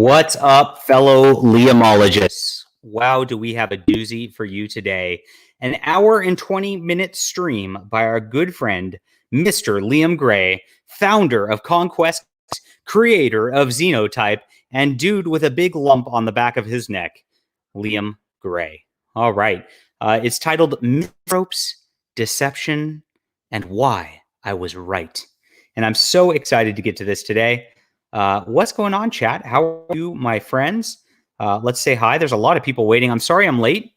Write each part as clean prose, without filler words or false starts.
What's up, fellow Liamologists? Wow, do we have a doozy for you today. An hour and 20-minute stream by our good friend, Mr. Liam Gray, founder of Conquest, creator of Xenotype, and dude with a big lump on the back of his neck, Liam Gray. All right. It's titled Mythropes, Deception, and Why I Was Right. And I'm so excited to get to this today. What's going on, chat? How are you, my friends? Let's say hi. There's a lot of people waiting. I'm sorry I'm late.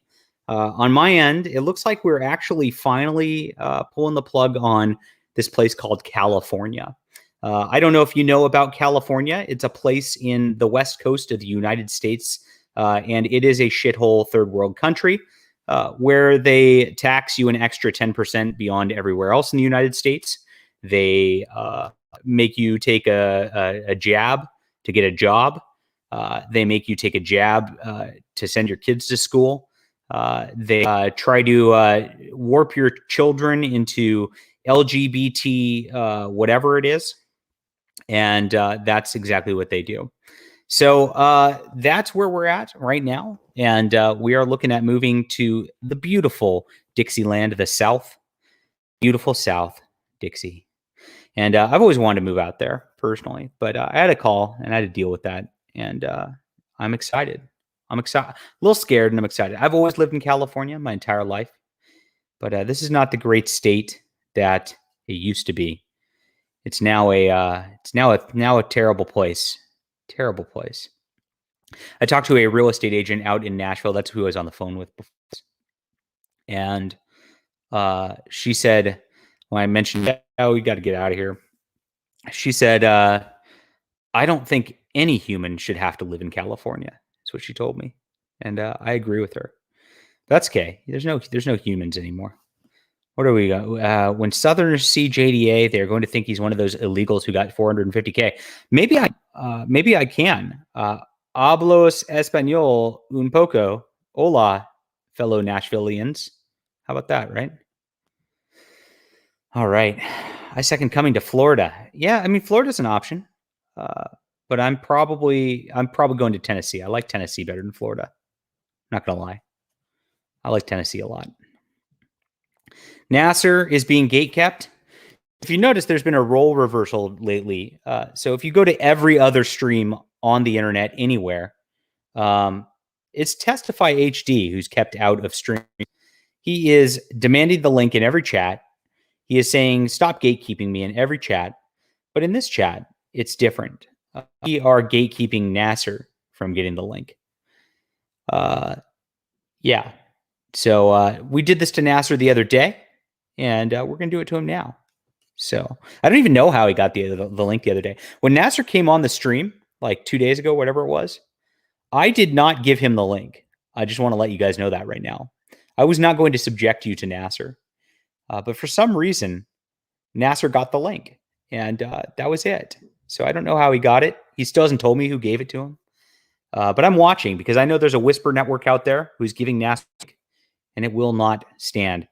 On my end, it looks like we're actually finally pulling the plug on this place called California. I don't know if you know about California. It's a place in the west coast of the United States, and it is a shithole third world country where they tax you an extra 10% beyond everywhere else in the United States. They make you take a jab to get a job. They make you take a jab to send your kids to school. They try to warp your children into LGBT whatever it is. And that's exactly what they do. So that's where we're at right now. And we are looking at moving to the beautiful Dixieland, the South. Beautiful South Dixie. And I've always wanted to move out there personally, but I had a call and I had to deal with that. And I'm excited. I'm excited, a little scared, and I'm excited. I've always lived in California my entire life, but this is not the great state that it used to be. It's now a terrible place. Terrible place. I talked to a real estate agent out in Nashville. That's who I was on the phone with before. And she said, when I mentioned, oh, we got to get out of here. She said, I don't think any human should have to live in California. That's what she told me. And I agree with her. That's okay. There's no humans anymore. What are we got? When Southerners see JDA, they're going to think he's one of those illegals who got $450K. Maybe I can. Hablos español un poco. Hola, fellow Nashvilleians. How about that, right? All right. I second coming to Florida. Yeah, I mean, Florida's an option. But I'm probably going to Tennessee. I like Tennessee better than Florida. Not going to lie. I like Tennessee a lot. Nasser is being gatekept. If you notice, there's been a role reversal lately. So if you go to every other stream on the internet anywhere, it's Testify HD who's kept out of stream. He is demanding the link in every chat. He is saying, stop gatekeeping me in every chat. But in this chat, it's different. We are gatekeeping Nasser from getting the link. Yeah. So we did this to Nasser the other day, and we're going to do it to him now. So I don't even know how he got the link the other day. When Nasser came on the stream, like 2 days ago, whatever it was, I did not give him the link. I just want to let you guys know that right now. I was not going to subject you to Nasser. But for some reason, Nasser got the link, and that was it. So I don't know how he got it. He still hasn't told me who gave it to him. But I'm watching because I know there's a whisper network out there who's giving Nasser, and it will not stand.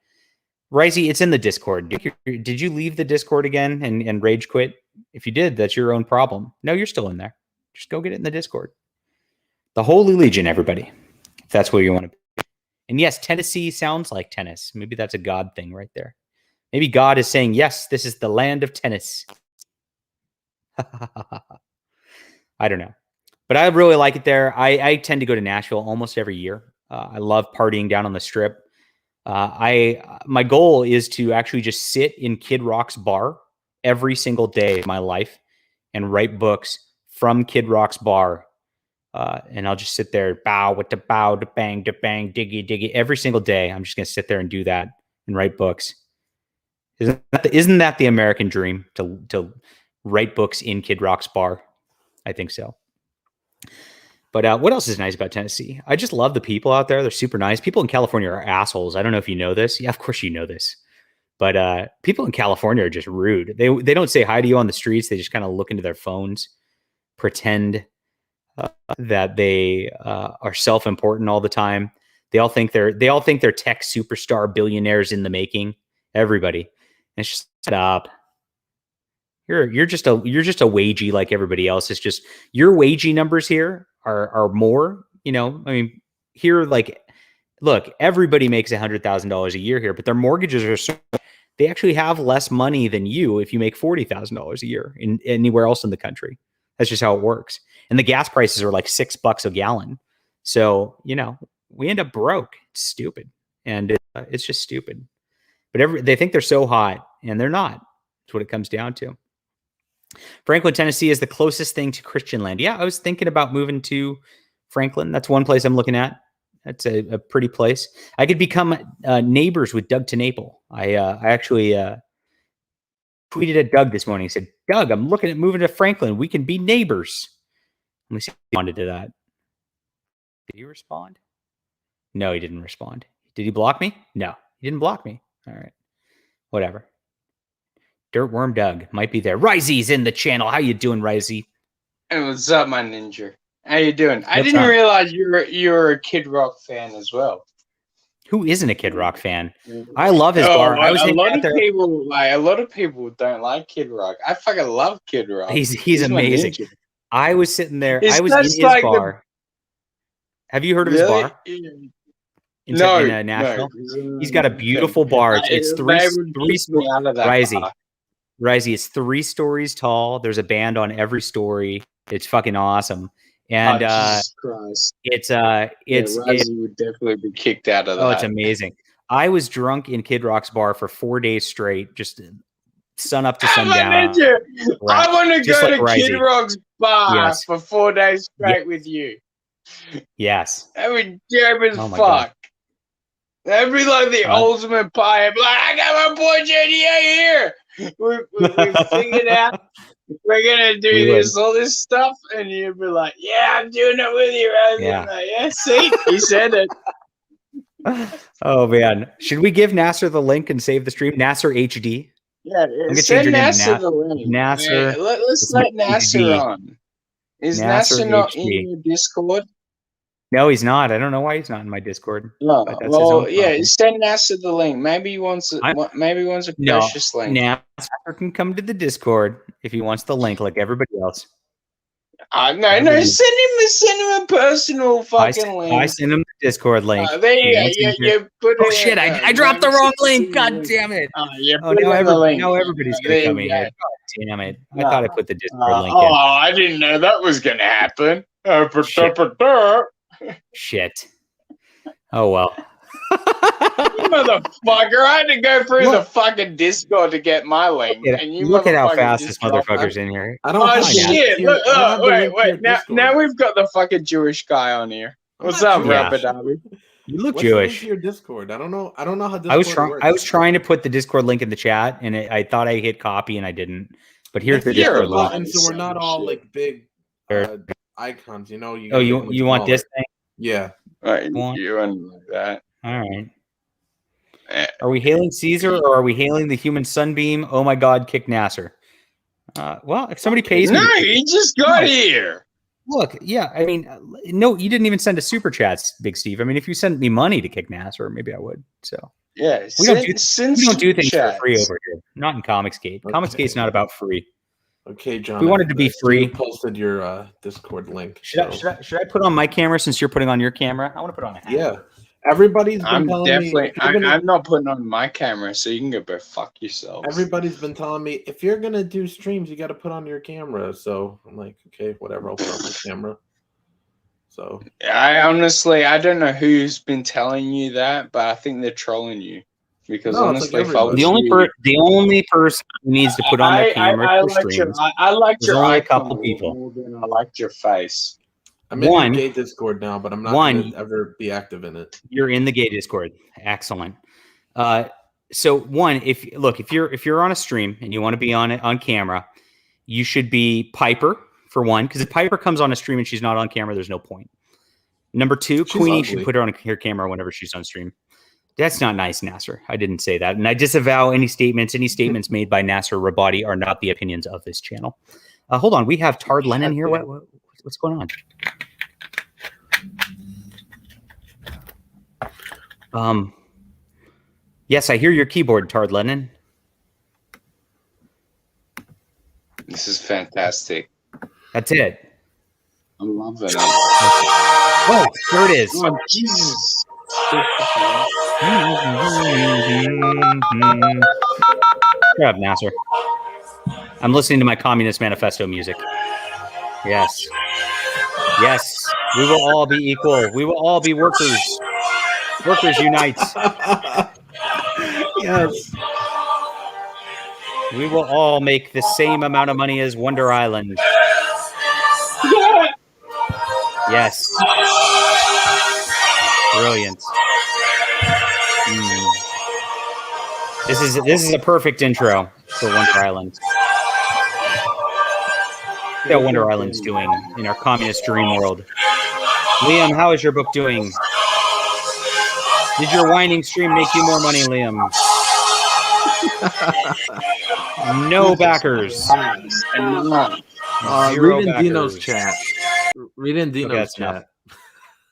Risey, it's in the Discord. Did you leave the Discord again and rage quit? If you did, that's your own problem. No, you're still in there. Just go get it in the Discord. The Holy Legion, everybody, if that's where you want to be. And yes, Tennessee sounds like tennis. Maybe that's a God thing right there. Maybe God is saying, yes, this is the land of tennis. I don't know. But I really like it there. I tend to go to Nashville almost every year. I love partying down on the Strip. My goal is to actually just sit in Kid Rock's bar every single day of my life and write books from Kid Rock's bar. And I'll just sit there, bow, with the bow, da bang, diggy, diggy. Every single day, I'm just going to sit there and do that and write books. Isn't that the American dream, to write books in Kid Rock's bar? I think so. But what else is nice about Tennessee? I just love the people out there. They're super nice. People in California are assholes. I don't know if you know this. Yeah, of course you know this. But people in California are just rude. They don't say hi to you on the streets. They just kind of look into their phones, pretend that they are self-important all the time. They all think they're tech superstar billionaires in the making. Everybody. And it's just, shut up. You're just a wagey like everybody else. It's just your wagey numbers here are more. I mean, here, like, look, everybody makes $100,000 a year here, but their mortgages are so they actually have less money than you if you make $40,000 a year in anywhere else in the country. That's just how it works. And the gas prices are like $6 a gallon. So, we end up broke. It's stupid. And it's just stupid. But they think they're so hot, and they're not. That's what it comes down to. Franklin, Tennessee is the closest thing to Christian land. Yeah, I was thinking about moving to Franklin. That's one place I'm looking at. That's a pretty place. I could become neighbors with Doug TeNapel. I actually tweeted at Doug this morning. He said, Doug, I'm looking at moving to Franklin. We can be neighbors. Let me see if he responded to that. Did he respond? No, he didn't respond. Did he block me? No, he didn't block me. All right. Whatever. Dirtworm Doug might be there. Risey's in the channel. How you doing, Risey? Hey, what's up, my ninja? How you doing? I didn't realize you're a Kid Rock fan as well. Who isn't a Kid Rock fan? I love his bar. I was a lot of people don't like Kid Rock. I fucking love Kid Rock. He's amazing. I was sitting there. I was in his bar. Have you heard of his bar? In Nashville. No. He's got a beautiful bar. It's three Risey, it's 3 stories tall. There's a band on every story. It's fucking awesome. And Jesus Christ. Risey would definitely be kicked out of that. Oh, it's amazing. I was drunk in Kid Rock's bar for 4 days straight, just sun up to sundown. I want to go to Kid Rock's bar for 4 days straight with you. Yes. That would jam as fuck. God. That'd be like the ultimate pie. Like, I got my boy JDA here. We figured out we're gonna do all this stuff, and you'd be like, "Yeah, I'm doing it with you, right?" Yeah. Like, yeah, see, he said it. Oh man, should we give Nasser the link and save the stream? Nasser HD. Yeah, send Nasser the link. Nasser, let's let Nasser on. Is Nasser not in your Discord? No, he's not. I don't know why he's not in my Discord. No, well, yeah, send Nasser the link. Maybe he wants a precious link. Nasser can come to the Discord if he wants the link, like everybody else. No, send him a personal fucking link. I send him the Discord link. There you put it. Oh shit! I dropped the wrong link. God damn it! Now everybody's gonna come in here. God damn it! I thought I put the Discord link in. Oh, I didn't know that was gonna happen. Shit. Oh well. You motherfucker! I had to go through the fucking Discord to get my link. Look at how fast this motherfucker's in here. Shit! Look, wait. Now we've got the fucking Jewish guy on here. What's up, Rabadabi? You look Jewish. Your Discord. I don't know how Discord works. I was trying to put the Discord link in the chat, and I thought I hit copy, and I didn't. But here's the Discord link. And so we're not all like big icons, you know. You want this thing? Yeah. Right. You want that? All right. Are we hailing Caesar or are we hailing the human sunbeam? Oh my God, kick Nasser. Well, if somebody pays me. No, he just got here. Look, yeah, I mean, no, you didn't even send a super chat, Big Steve. I mean, if you sent me money to kick Nasser, maybe I would. So yeah, we don't do things for free over here. Not in Comicsgate. Okay. Comicsgate's not about free. Okay, John. We wanted to be free. You posted your Discord link. Should I put on my camera since you're putting on your camera? I want to put on a hat. Yeah. Everybody's been telling me. I'm not putting on my camera, so you can go fuck yourself. Everybody's been telling me if you're gonna do streams, you got to put on your camera. So I'm like, okay, whatever. I'll put on my camera. So I don't know who's been telling you that, but I think they're trolling you. Because honestly, the only person who needs to put on their camera for streams. I liked your only a couple people. More than I liked your face. I'm in the gay Discord now, but I'm not going to ever be active in it. You're in the gay Discord. Excellent. So if you're on a stream and you want to be on it on camera, you should be Piper for one, because if Piper comes on a stream and she's not on camera, there's no point. Number 2, Queenie should put her on her camera whenever she's on stream. That's not nice, Nasser. I didn't say that. And I disavow any statements made by Nasser Rabadi are not the opinions of this channel. Hold on. We have Tard Lennon here. What's going on? Yes, I hear your keyboard, Tard Lennon. This is fantastic. That's it. I'm loving it. Oh, there it is. Oh, Jesus. Shut up, Nasser. I'm listening to my Communist Manifesto music. Yes. Yes. We will all be equal. We will all be workers. Workers unite. Yes. We will all make the same amount of money as Wonder Island. Yes. Brilliant. This is a perfect intro for Wonder Island. What Wonder Island's doing in our communist dream world. Liam, how is your book doing? Did your whining stream make you more money, Liam? No backers. Read in Dino's chat. Read in Dino's chat.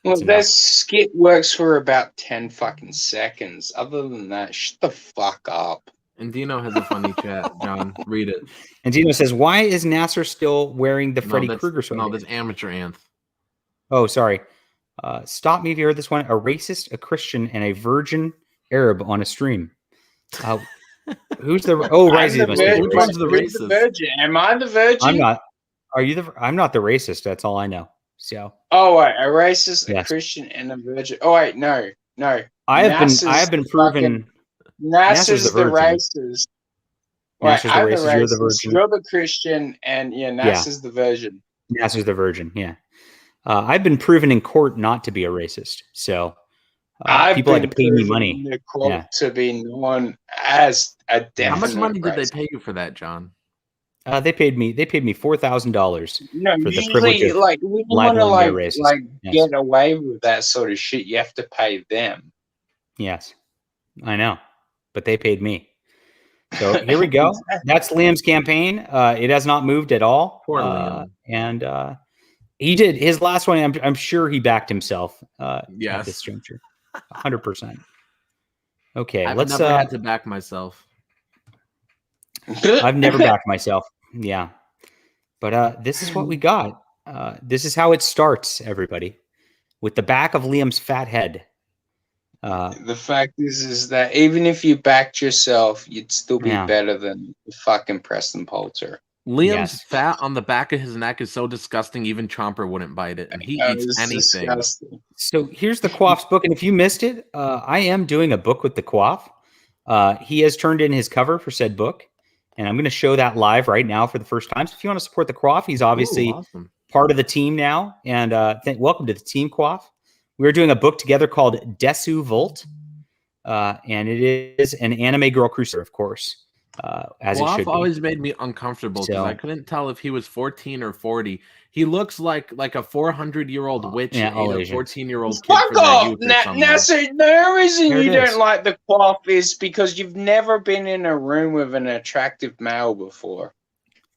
Well, that skit works for about 10 fucking seconds. Other than that, shut the fuck up. And Dino has a funny chat, John. Read it. And Dino says, why is Nasser still wearing the Freddy Krueger sweater? No, that's amateur Anth. Oh, sorry. Stop me if you heard this one. A racist, a Christian, and a virgin Arab on a stream. Who's the... Oh, Risey must be the racist. Virgin. Am I the virgin? I'm not. Are you the... I'm not the racist. That's all I know. So. Oh, wait. A racist, a Christian, and a virgin. Oh, wait. No. I have been proven... Nasser's the racist. Nasser's the racist. You're the virgin. You're the Christian, and Nasser's the virgin. Nasser's the virgin. Yeah. I've been proven in court not to be a racist. So people had to pay me money. In the court to be known as a definite. How much money did they pay you for that, John? They paid me $4,000 for the privilege of when you want to get away with that sort of shit, you have to pay them. Yes, I know, but they paid me. So here we go. That's Liam's campaign. It has not moved at all. Poor Liam. And he did his last one. I'm sure he backed himself. Yes. At this juncture, 100%. Okay, I've never had to back myself. I've never backed myself. Yeah, but this is what we got. This is how it starts, everybody, with the back of Liam's fat head. The fact is that even if you backed yourself, you'd still be better than fucking Preston Poulter. Liam's fat on the back of his neck is so disgusting, even Chomper wouldn't bite it, and he eats anything. Disgusting. So here's the Quaff's book, and if you missed it, I am doing a book with the Quaff. He has turned in his cover for said book, and I'm going to show that live right now for the first time. So if you want to support the Quaff, he's obviously part of the team now, and welcome to the team, Quaff. We're doing a book together called Desu Volt, and it is an anime girl cruiser, of course. As it should be. Always made me uncomfortable because I couldn't tell if he was 14 or 40. He looks like a 400-year-old witch and a 14-year-old kid. Fuck off! Nasser, the reason you don't like the Quaff is because you've never been in a room with an attractive male before.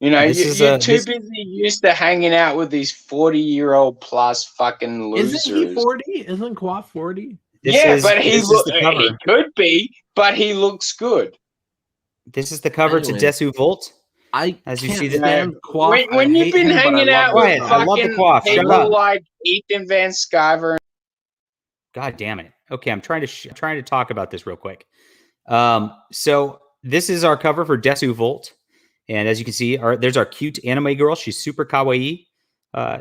You know, you're too busy used to hanging out with these 40-year-old plus fucking losers. Isn't he 40? Isn't Quaff 40? But he could be, but he looks good. This is the cover to Desu Volt. As you see the when you've been hanging out with fucking people like Ethan Van Sciver. God damn it. Okay, I'm trying to talk about this real quick. So this is our cover for Desu Volt. And as you can see, there's our cute anime girl. She's super kawaii.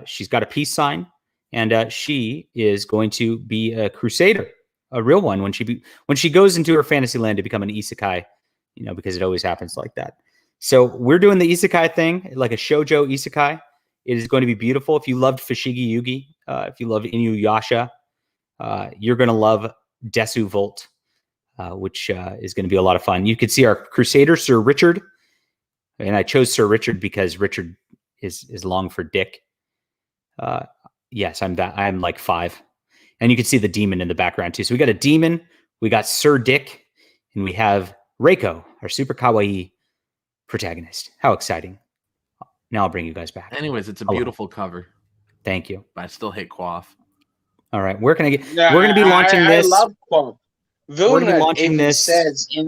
She's got a peace sign. And she is going to be a crusader, a real one, when she goes into her fantasy land to become an isekai, because it always happens like that. So we're doing the isekai thing, like a shoujo isekai. It is going to be beautiful. If you loved Fushigi Yugi, if you loved Inuyasha, you're going to love Desu Volt, which is going to be a lot of fun. You could see our crusader, Sir Richard. And I chose Sir Richard because Richard is long for dick. Yes, I'm like 5. And you can see the demon in the background too. So we got a demon, we got Sir Dick, and we have Reiko, our super kawaii protagonist. How exciting. Now I'll bring you guys back. Anyways, it's a beautiful cover. Thank you. But I still hate Quaff. All right, where can I get? We're going to be launching this. I love Quaff. Vilna even says in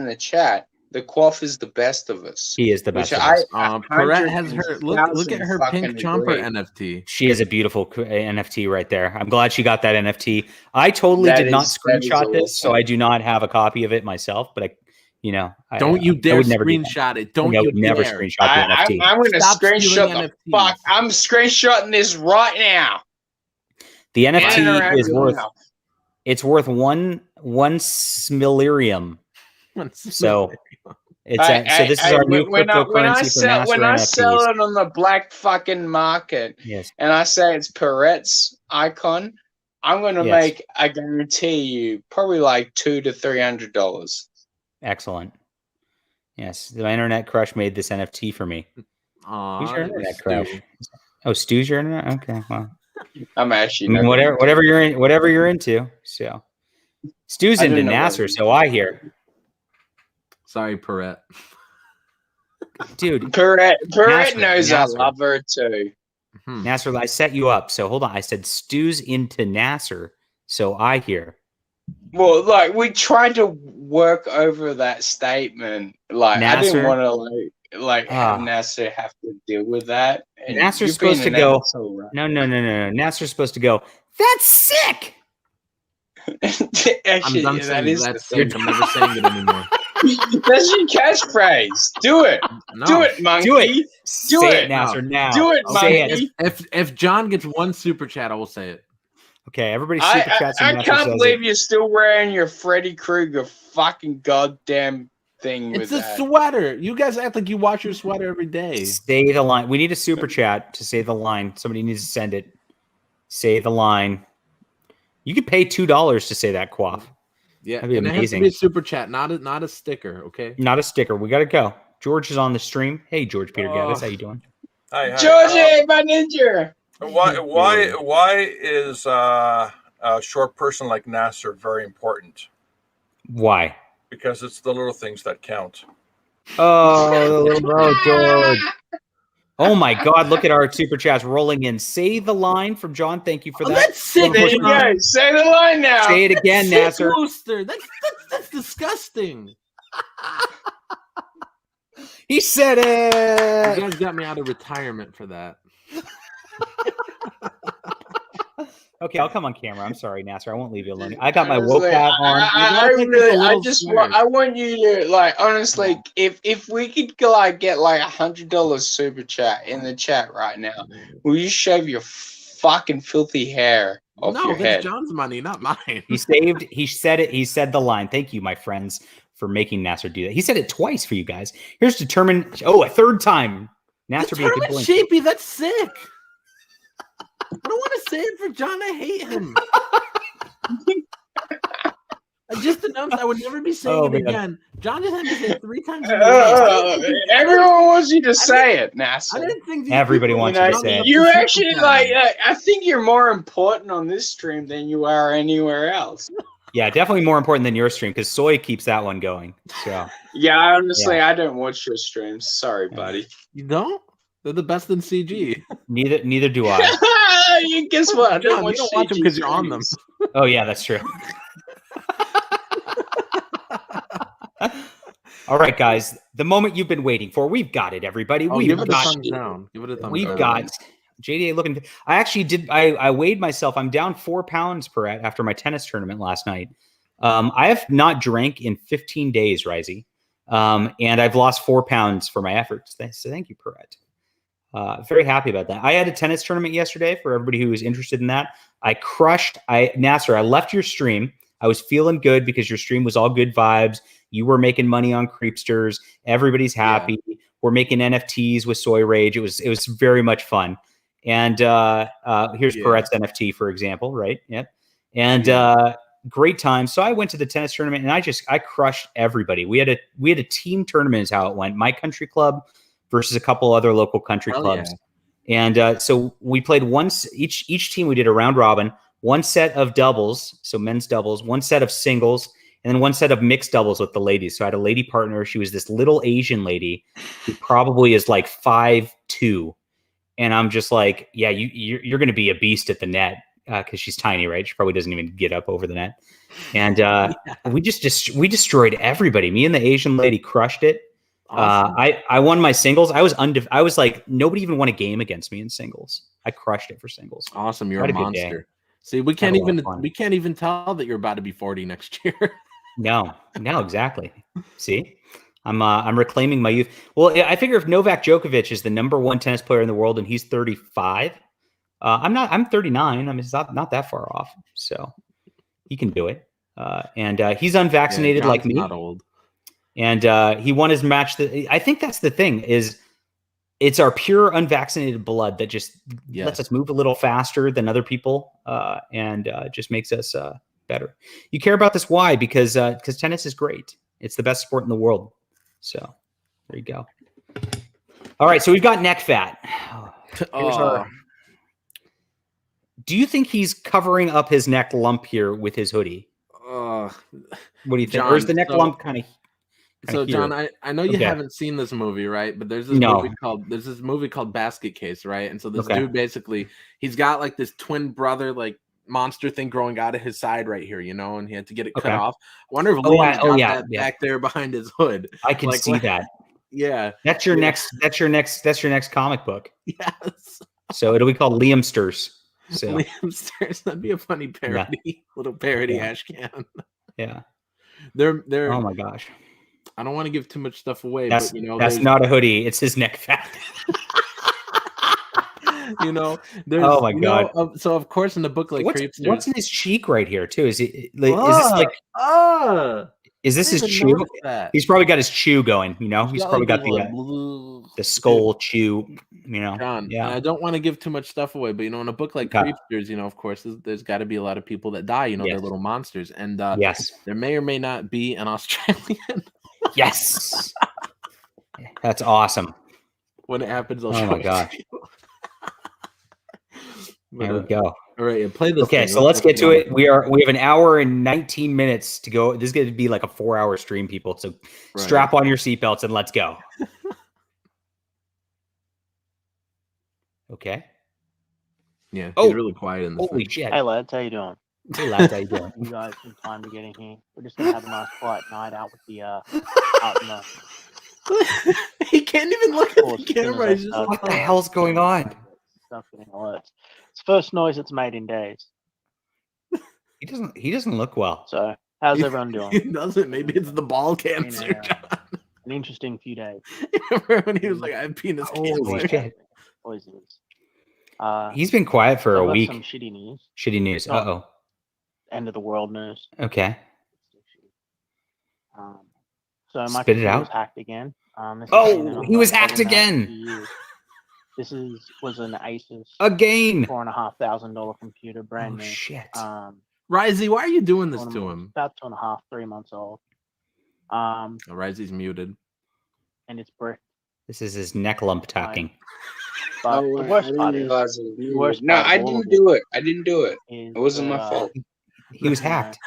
the chat, The Quaff is the best of us. He is the best Which of us. Perrette has her look at her pink chomper NFT. She has a beautiful NFT right there. I'm glad she got that NFT. I totally did not screenshot this, so I do not have a copy of it myself. But don't you dare screenshot it. Don't you never dare. screenshot the NFT. I'm going to screenshot the fuck. I'm screenshotting this right now. The NFT is worth. It's worth one smillerium. So it's so this is our new cryptocurrency for NASA when I NFTs. sell it on the black fucking market, yes, and I say it's Perrette's icon, I'm going to make, I guarantee you, probably like $200 to $300. Excellent. Yes, the internet crush made this NFT for me. Who's your internet crush? Oh, Stu's your internet. Okay, well, I'm actually whatever you're into. So Stu's into NASA, so I hear. Sorry, Perrette. Dude, Perrette knows I love her too. Nasser, I set you up. So hold on. I said Stu's into Nasser, so I hear. Well, like we tried to work over that statement. Like Nasser, I didn't want to like have Nasser have to deal with that. And Nasser's supposed to go. No. Nasser's supposed to go. That's sick. Actually, I'm never saying it anymore. That's your catchphrase. Do it. No. Do it, monkey. Do it, Nasser. Now. Do it, monkey. If John gets one super chat, I will say it. Okay, everybody super chats. I can't believe you're still wearing your Freddy Krueger fucking goddamn thing. It's a sweater. You guys act like you wash your sweater every day. Say the line. We need a super chat to say the line. Somebody needs to send it. Say the line. You could pay $2 to say that, Quaff. Yeah, that'd be amazing. It has to be a super chat, not a sticker. Okay, not a sticker. We got to go. George is on the stream. Hey, George Peter Gaddis, how you doing? Hi. George, my ninja. Why is a short person like Nasser very important? Why? Because it's the little things that count. Oh, George. Oh my God! Look at our super chats rolling in. Say the line from John. Thank you for that. That's sick. There you go. Say the line now. Say it again, Nasser. That's disgusting. He said it. You guys got me out of retirement for that. Okay, I'll come on camera. I'm sorry, Nasser. I won't leave you alone. I got my woke hat on. I want you to like honestly, if we could like get like $100 super chat in the chat right now, will you shave your fucking filthy hair off your head? No, that's John's money, not mine. He said it. He said the line. Thank you, my friends, for making Nasser do that. He said it twice for you guys. Here's determined. Oh, a third time. Nasser being a good boy. Shapey, that's sick. I don't want to say it for John. I hate him. I just announced I would never be saying it again. John just had to say it 3 times. Everyone wants you to say it, Nasser. I didn't think everybody wants you to say it. You actually like. I think you're more important on this stream than you are anywhere else. Yeah, definitely more important than your stream because Soy keeps that one going. So yeah, honestly, I don't watch your streams. Sorry, buddy. You don't? They're the best in CG. Neither do I. You guess what? I don't watch them because you're on them. Oh yeah, that's true. All right, guys. The moment you've been waiting for. We've got it, everybody. Give it a thumbs down. Give it a thumbs down. We've got JDA looking. I actually did. I weighed myself. I'm down 4 pounds, Perrette, after my tennis tournament last night. I have not drank in 15 days, Risey. And I've lost 4 pounds for my efforts. So thank you, Perrette. Very happy about that. I had a tennis tournament yesterday for everybody who was interested in that. I crushed. Nasser, I left your stream. I was feeling good because your stream was all good vibes. You were making money on Creepsters. Everybody's happy. Yeah. We're making NFTs with Soy Rage. It was very much fun. And here's Perrette's NFT, for example, right? Yep. And great time. So I went to the tennis tournament and I crushed everybody. We had a team tournament is how it went. My country club versus a couple other local country clubs. Yeah. And so we played each team. We did a round robin, 1 set of doubles. So men's doubles, 1 set of singles, and then 1 set of mixed doubles with the ladies. So I had a lady partner. She was this little Asian lady who probably is like 5'2". And I'm just like, yeah, you're going to be a beast at the net. because she's tiny, right? She probably doesn't even get up over the net. And we destroyed everybody. Me and the Asian lady crushed it. Awesome. I won my singles. I was like, nobody even won a game against me in singles. I crushed it for singles. Awesome. You're a monster. See, we can't even tell that you're about to be 40 next year. No, exactly. See, I'm reclaiming my youth. Well, I figure if Novak Djokovic is the #1 tennis player in the world and he's 35, I'm 39. I mean, it's not that far off. So he can do it. And he's unvaccinated like me. Not old. And he won his match. I think that's the thing is it's our pure unvaccinated blood that just lets us move a little faster than other people and just makes us better. You care about this. Why? Because tennis is great. It's the best sport in the world. So there you go. All right. So we've got neck fat. Do you think he's covering up his neck lump here with his hoodie? What do you think? John, or is the neck lump kind of... So John, I know you haven't seen this movie, right? But there's this movie called Basket Case, right? And so this dude basically, he's got like this twin brother like monster thing growing out of his side right here, and he had to get it cut off. I wonder if Liam's got that back there behind his hood. I can see that. Yeah, that's your next comic book. Yes. So it'll be called Liamsters. So Liamsters, that'd be a funny parody, little parody ash can. Yeah. They're. Oh my gosh. I don't want to give too much stuff away, that's, but that's not a hoodie. It's his neck fat. Oh my god! So of course in the book, like what's in his cheek right here too? Is it? Like, is this like? Is this his chew? He's probably got his chew going. He's probably got the skull chew. John, I don't want to give too much stuff away, but in a book like Creepsters, of course, there's got to be a lot of people that die. They're little monsters, and there may or may not be an Australian. Yes, that's awesome. When it happens, I'll show my gosh. There we go. All right, play this. Okay, so let's get to it. We have an hour and 19 minutes to go. This is going to be like a 4-hour stream, people. So strap on your seatbelts and let's go. Okay. Yeah. He's really quiet in this. Holy shit! Hey lads, how you doing? Hey lads, how you doing? You guys some time to get in here. We're just gonna have a nice quiet night out with the out in the. He can't even look at the camera. What the hell's going on? Stuff getting alerts. It's the first noise it's made in days. He doesn't look well. So how's everyone doing? He doesn't. Maybe it's the ball cancer. An interesting few days. Remember when he was like, "I have penis cancer." Holy shit! Always is. He's been quiet for a week. Some shitty news. Shitty news. End of the world news. Okay. So my spit it out. Was hacked again. He was hacked again. This was an Asus again $4,500 computer, brand new. Shit. Risey, why are you doing this to him? About 2.5, 3 months old. Risey's muted. And it's brick. This is his neck lump talking. But the worst part is I didn't do it. I didn't do it. It wasn't my fault. He was hacked.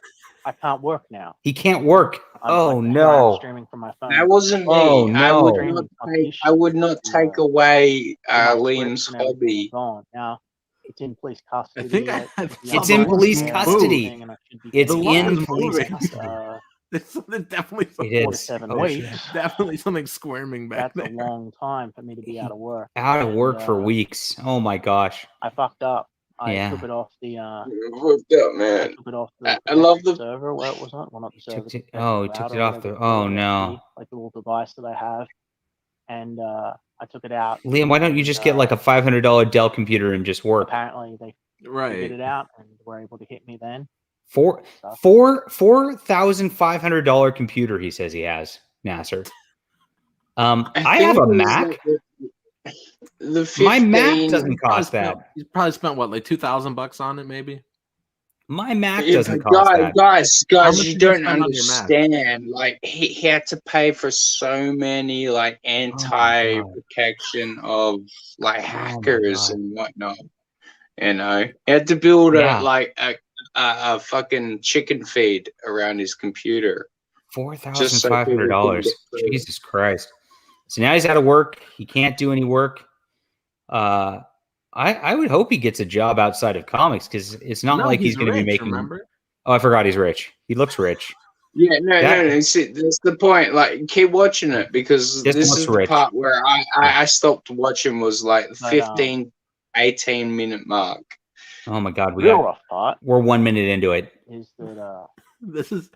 I can't work now. He can't work. No! Streaming from my phone. That wasn't me. Oh no! I would not take away Liam's hobby. Gone. Now it's in police custody. It's in police custody. It's in police custody. There's definitely it is. 7 weeks. Definitely something squirming back there. That's a long time for me to be out of work. Out of work for weeks. Oh my gosh. I fucked up. I took it off the hooked up, man. Took it off the I love the server. Well, it was not one of the servers. Took it off the. Oh no! Like the little device that I have, and I took it out. Liam, why don't you just get like a $500 Dell computer and just work? Apparently, they figured it out and were able to hit me then. $4,500 computer. He says he has, Nasser. I have a Mac. My Mac doesn't cost that. He's probably spent what, like $2,000 on it, maybe. My Mac doesn't cost that. Guys, you don't understand. Like he had to pay for so many like anti-protection of like hackers and whatnot. He had to build a fucking chicken feed around his computer. $4,500. Jesus Christ. So now he's out of work. He can't do any work. I would hope he gets a job outside of comics because it's not like he's going to be making. Remember? Oh, I forgot he's rich. He looks rich. Yeah, no. See, that's the point. Like, keep watching it because this is the part where I stopped watching was like 15, 18-minute mark. Oh my God, rough part. We're 1 minute into it. Is that this is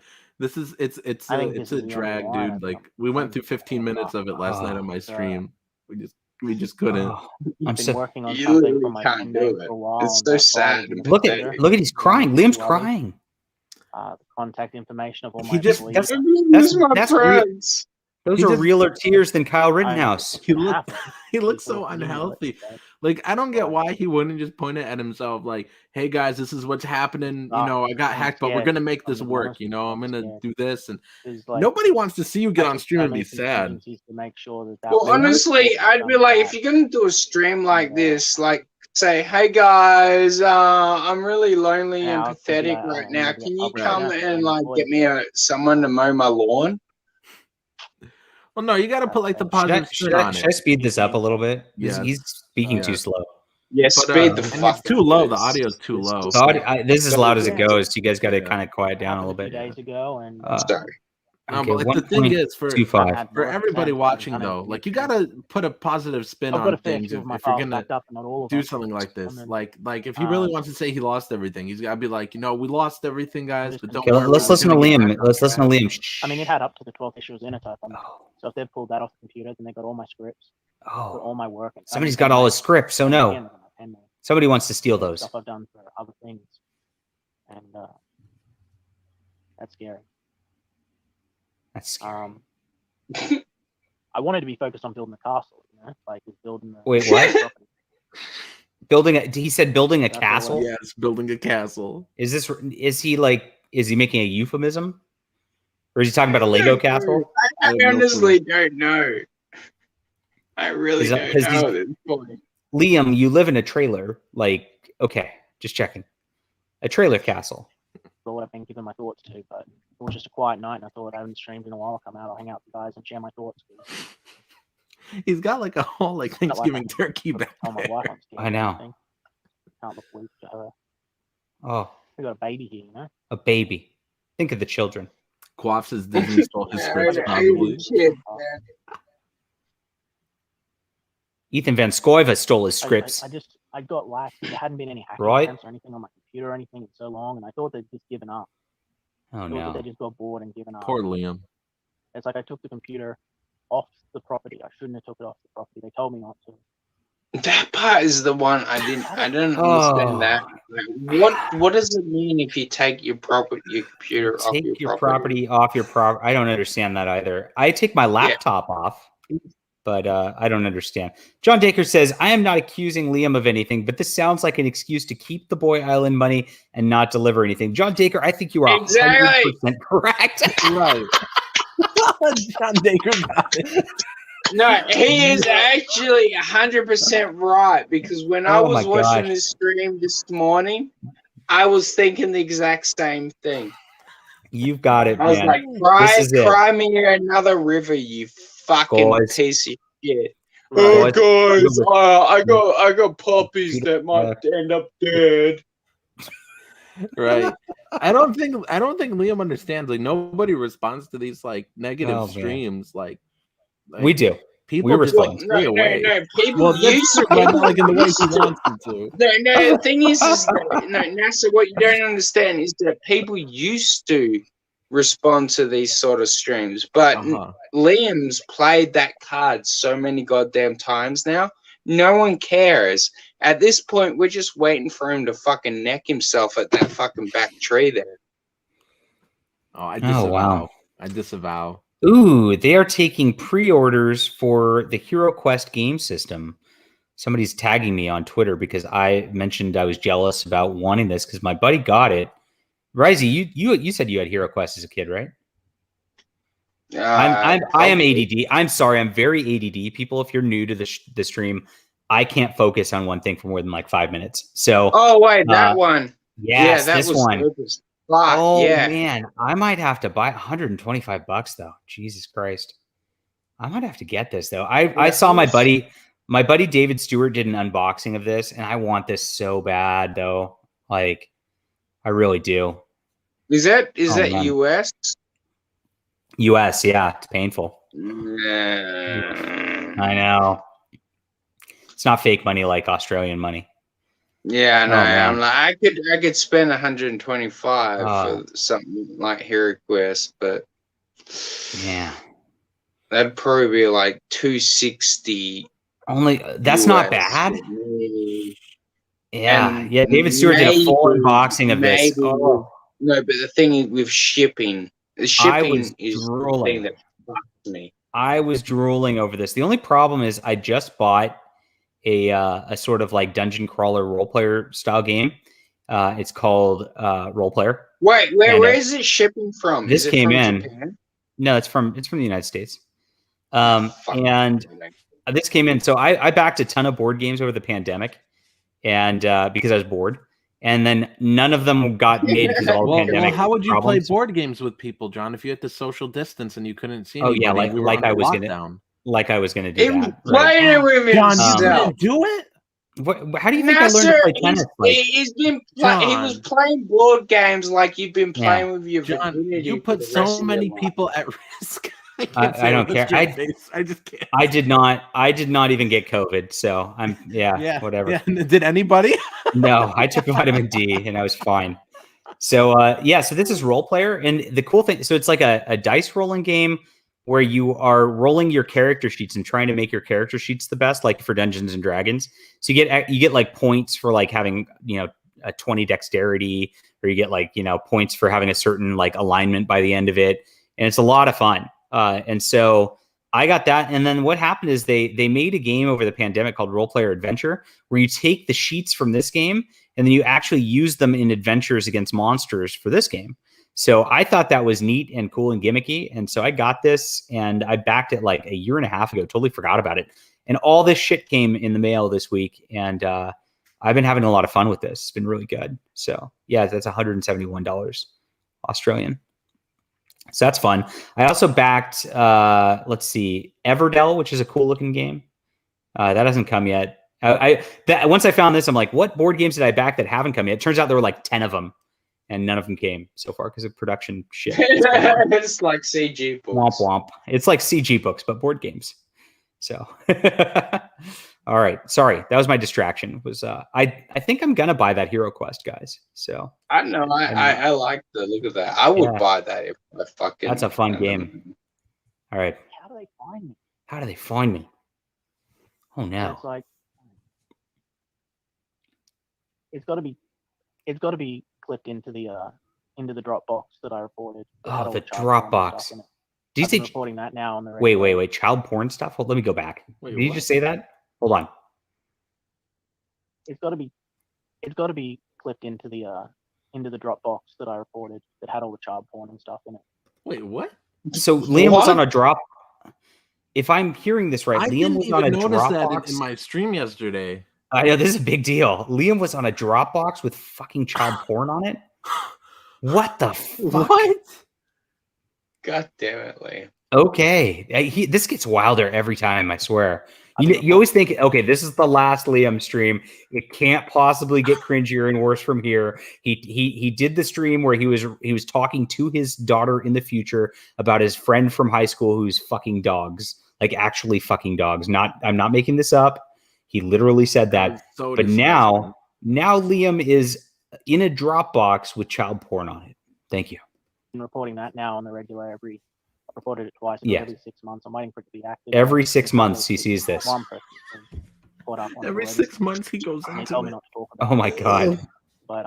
it's a drag, dude. Like we went through 15 minutes of it last night on my stream. We just couldn't. I'm been working on something for my pen name for a while. It's so sad. Look at he's crying. Liam's crying. The contact information of all my that's those are realer tears than Kyle Rittenhouse. He looks so unhealthy. Like, I don't get why he wouldn't just point it at himself. Like, hey guys, this is what's happening. You know, I got hacked, but we're gonna make this work. You know, I'm gonna do this, and nobody wants to see you get on stream and be sad. Well, honestly, I'd be like, if you're gonna do a stream like this, like, say, hey guys, I'm really lonely and pathetic right now. Can you come and like get me someone to mow my lawn? Well, no, you got to put like the positive spin on it. Should I speed this up a little bit? Yeah, he's speaking too slow. Yeah, speed the fuck. It's too low. The audio's too low. This is as loud as it goes. You guys got to kind of quiet down a little bit. Days ago, and sorry. No, but like the thing is, for everybody watching though, like you gotta put a positive spin on things if you're gonna do something like this. Like if he really wants to say he lost everything, he's gotta be like, you know, we lost everything, guys. But don't. Let's listen to Liam. Let's listen to Liam. I mean, it had up to the 12th issue of Xenotype. So if they pulled that off the computer, then they got all my scripts, all my work. Somebody's got all his scripts. So no, somebody wants to steal those. Stuff I've done for other things, and that's scary. That's scary. I wanted to be focused on building the castle, you know, like building the. Wait, what? He said building a castle. Yes, building a castle. Is he making a euphemism, or is he talking about a Lego castle? I honestly don't know. I really don't know. Liam, you live in a trailer. Like, okay, just checking. A trailer castle. What I've been giving my thoughts to, but it was just a quiet night, and I thought I haven't streamed in a while. I'll come out, I'll hang out with you guys and share my thoughts. He's got like a whole like Thanksgiving turkey back there. I know. Can't look weak to her. Oh, we got a baby here, you know. A baby. Think of the children. Quaff says Disney stole his scripts, probably. Ethan Van Scoiva stole his scripts. I got lax. There hadn't been any hacking attempts or anything on my computer or anything in so long, and I thought they'd just given up. Oh no! They just got bored and given up. Poor Liam. It's like I took the computer off the property. I shouldn't have took it off the property. They told me not to. That part is the one I didn't understand that. Like, what does it mean if you take your computer off your property? Off your property? I don't understand that either. I take my laptop off. But I don't understand. John Dacre says, I am not accusing Liam of anything, but this sounds like an excuse to keep the Boy Island money and not deliver anything. John Dacre, I think you are 100% correct. Right. John Dacre got it. No, he is actually 100% right, because when I was watching this stream this morning, I was thinking the exact same thing. You've got it, man. I was like, cry me another river, you fucking piece of shit. Oh, guys, I got puppies that might end up dead. Right. I don't think Liam understands. Like, nobody responds to these like negative streams. Like we do. People respond. No, people used to like in the way he wants them to. No, the thing is NASA, what you don't understand is that people used to respond to these sort of streams, but Liam's played that card so many goddamn times now. No one cares. At this point, we're just waiting for him to fucking neck himself at that fucking back tree there. Oh, I disavow. Wow. I disavow. Ooh, they are taking pre-orders for the Hero Quest game system. Somebody's tagging me on Twitter because I mentioned I was jealous about wanting this because my buddy got it. Risey, you said you had Hero Quest as a kid, right? I am ADD. I'm sorry, I'm very ADD. People, if you're new to the stream, I can't focus on one thing for more than like 5 minutes. So, that one. Yes, that this was one. Yeah. Man, I might have to buy $125 though. Jesus Christ, I might have to get this though. I saw my buddy. My buddy David Stewart did an unboxing of this, and I want this so bad, though. Like, I really do. Is that US? US, yeah. It's painful. Nah. I know. It's not fake money like Australian money. Yeah, no, I'm like, I could spend 125 for something like Hero Quest, but yeah, that'd probably be like 260. Only that's US. Not bad. Yeah, and yeah. David Stewart did a full unboxing of this. Oh. No, but the thing is with shipping, is the thing that fucked me. I was drooling over this. The only problem is I just bought a sort of like dungeon crawler role player style game. It's called Role Player. Wait, where is it shipping from? This came in. Japan? No, it's from the United States. And this came in. So I backed a ton of board games over the pandemic, and because I was bored. And then none of them got made because of all the pandemic. Well, how would you problems. play board games with people, John, if you had to social distance and you couldn't see anybody? Oh yeah, like I was gonna do that. Playing it with John, you didn't do it. How do you think I learned to play tennis? He was playing board games like you've been playing with your John. You put so many people at risk. I don't care. I just can't. I did not even get COVID, so I'm whatever. Yeah. Did anybody? No, I took vitamin D and I was fine. So so this is Role Player, and the cool thing, so it's like a dice rolling game where you are rolling your character sheets and trying to make your character sheets the best, like for Dungeons and Dragons. So you get like points for like having, a 20 dexterity, or you get like, points for having a certain like alignment by the end of it. And it's a lot of fun. And so I got that. And then what happened is they made a game over the pandemic called Role Player Adventure, where you take the sheets from this game and then you actually use them in adventures against monsters for this game. So I thought that was neat and cool and gimmicky. And so I got this and I backed it like a year and a half ago, totally forgot about it. And all this shit came in the mail this week. And I've been having a lot of fun with this. It's been really good. So yeah, that's $171 Australian. So that's fun. I also backed, let's see, Everdell, which is a cool looking game. That hasn't come yet. Once I found this, I'm like, what board games did I back that haven't come yet? It turns out there were like 10 of them. And none of them came so far because of production shit. It's like CG books. Womp womp. It's like CG books, but board games. So, all right. Sorry, that was my distraction. I think I'm gonna buy that Hero Quest, guys. So I know I like the look of that. I would buy that if I fucking. That's a fun game. All right. How do they find me? How do they find me? Oh no. It's like it's got to be clipped into the Dropbox that I reported. Oh, the Dropbox. Do you say reporting that now on the wait, child porn stuff? Hold, let me go back. Did you just say that? Hold on. It's got to be clipped into the Dropbox that I reported that had all the child porn and stuff in it. Wait, what? So Liam was on a drop. If I'm hearing this right, Liam was on a Dropbox. That in my stream yesterday. I know this is a big deal. Liam was on a Dropbox with fucking child porn on it. What the fuck? What? God damn it, Liam. Okay, this gets wilder every time. I swear. You always think, okay, this is the last Liam stream. It can't possibly get cringier and worse from here. He did the stream where he was talking to his daughter in the future about his friend from high school who's fucking dogs, like actually fucking dogs. I'm not making this up. He literally said that. So but now Liam is in a Dropbox with child porn on it. Thank you. I'm reporting that now on the regular. I've reported it twice. Every 6 months. I'm waiting for it to be active. Every 6 months he sees this. Every 6 months he goes on. They told me not to talk about Oh my god. But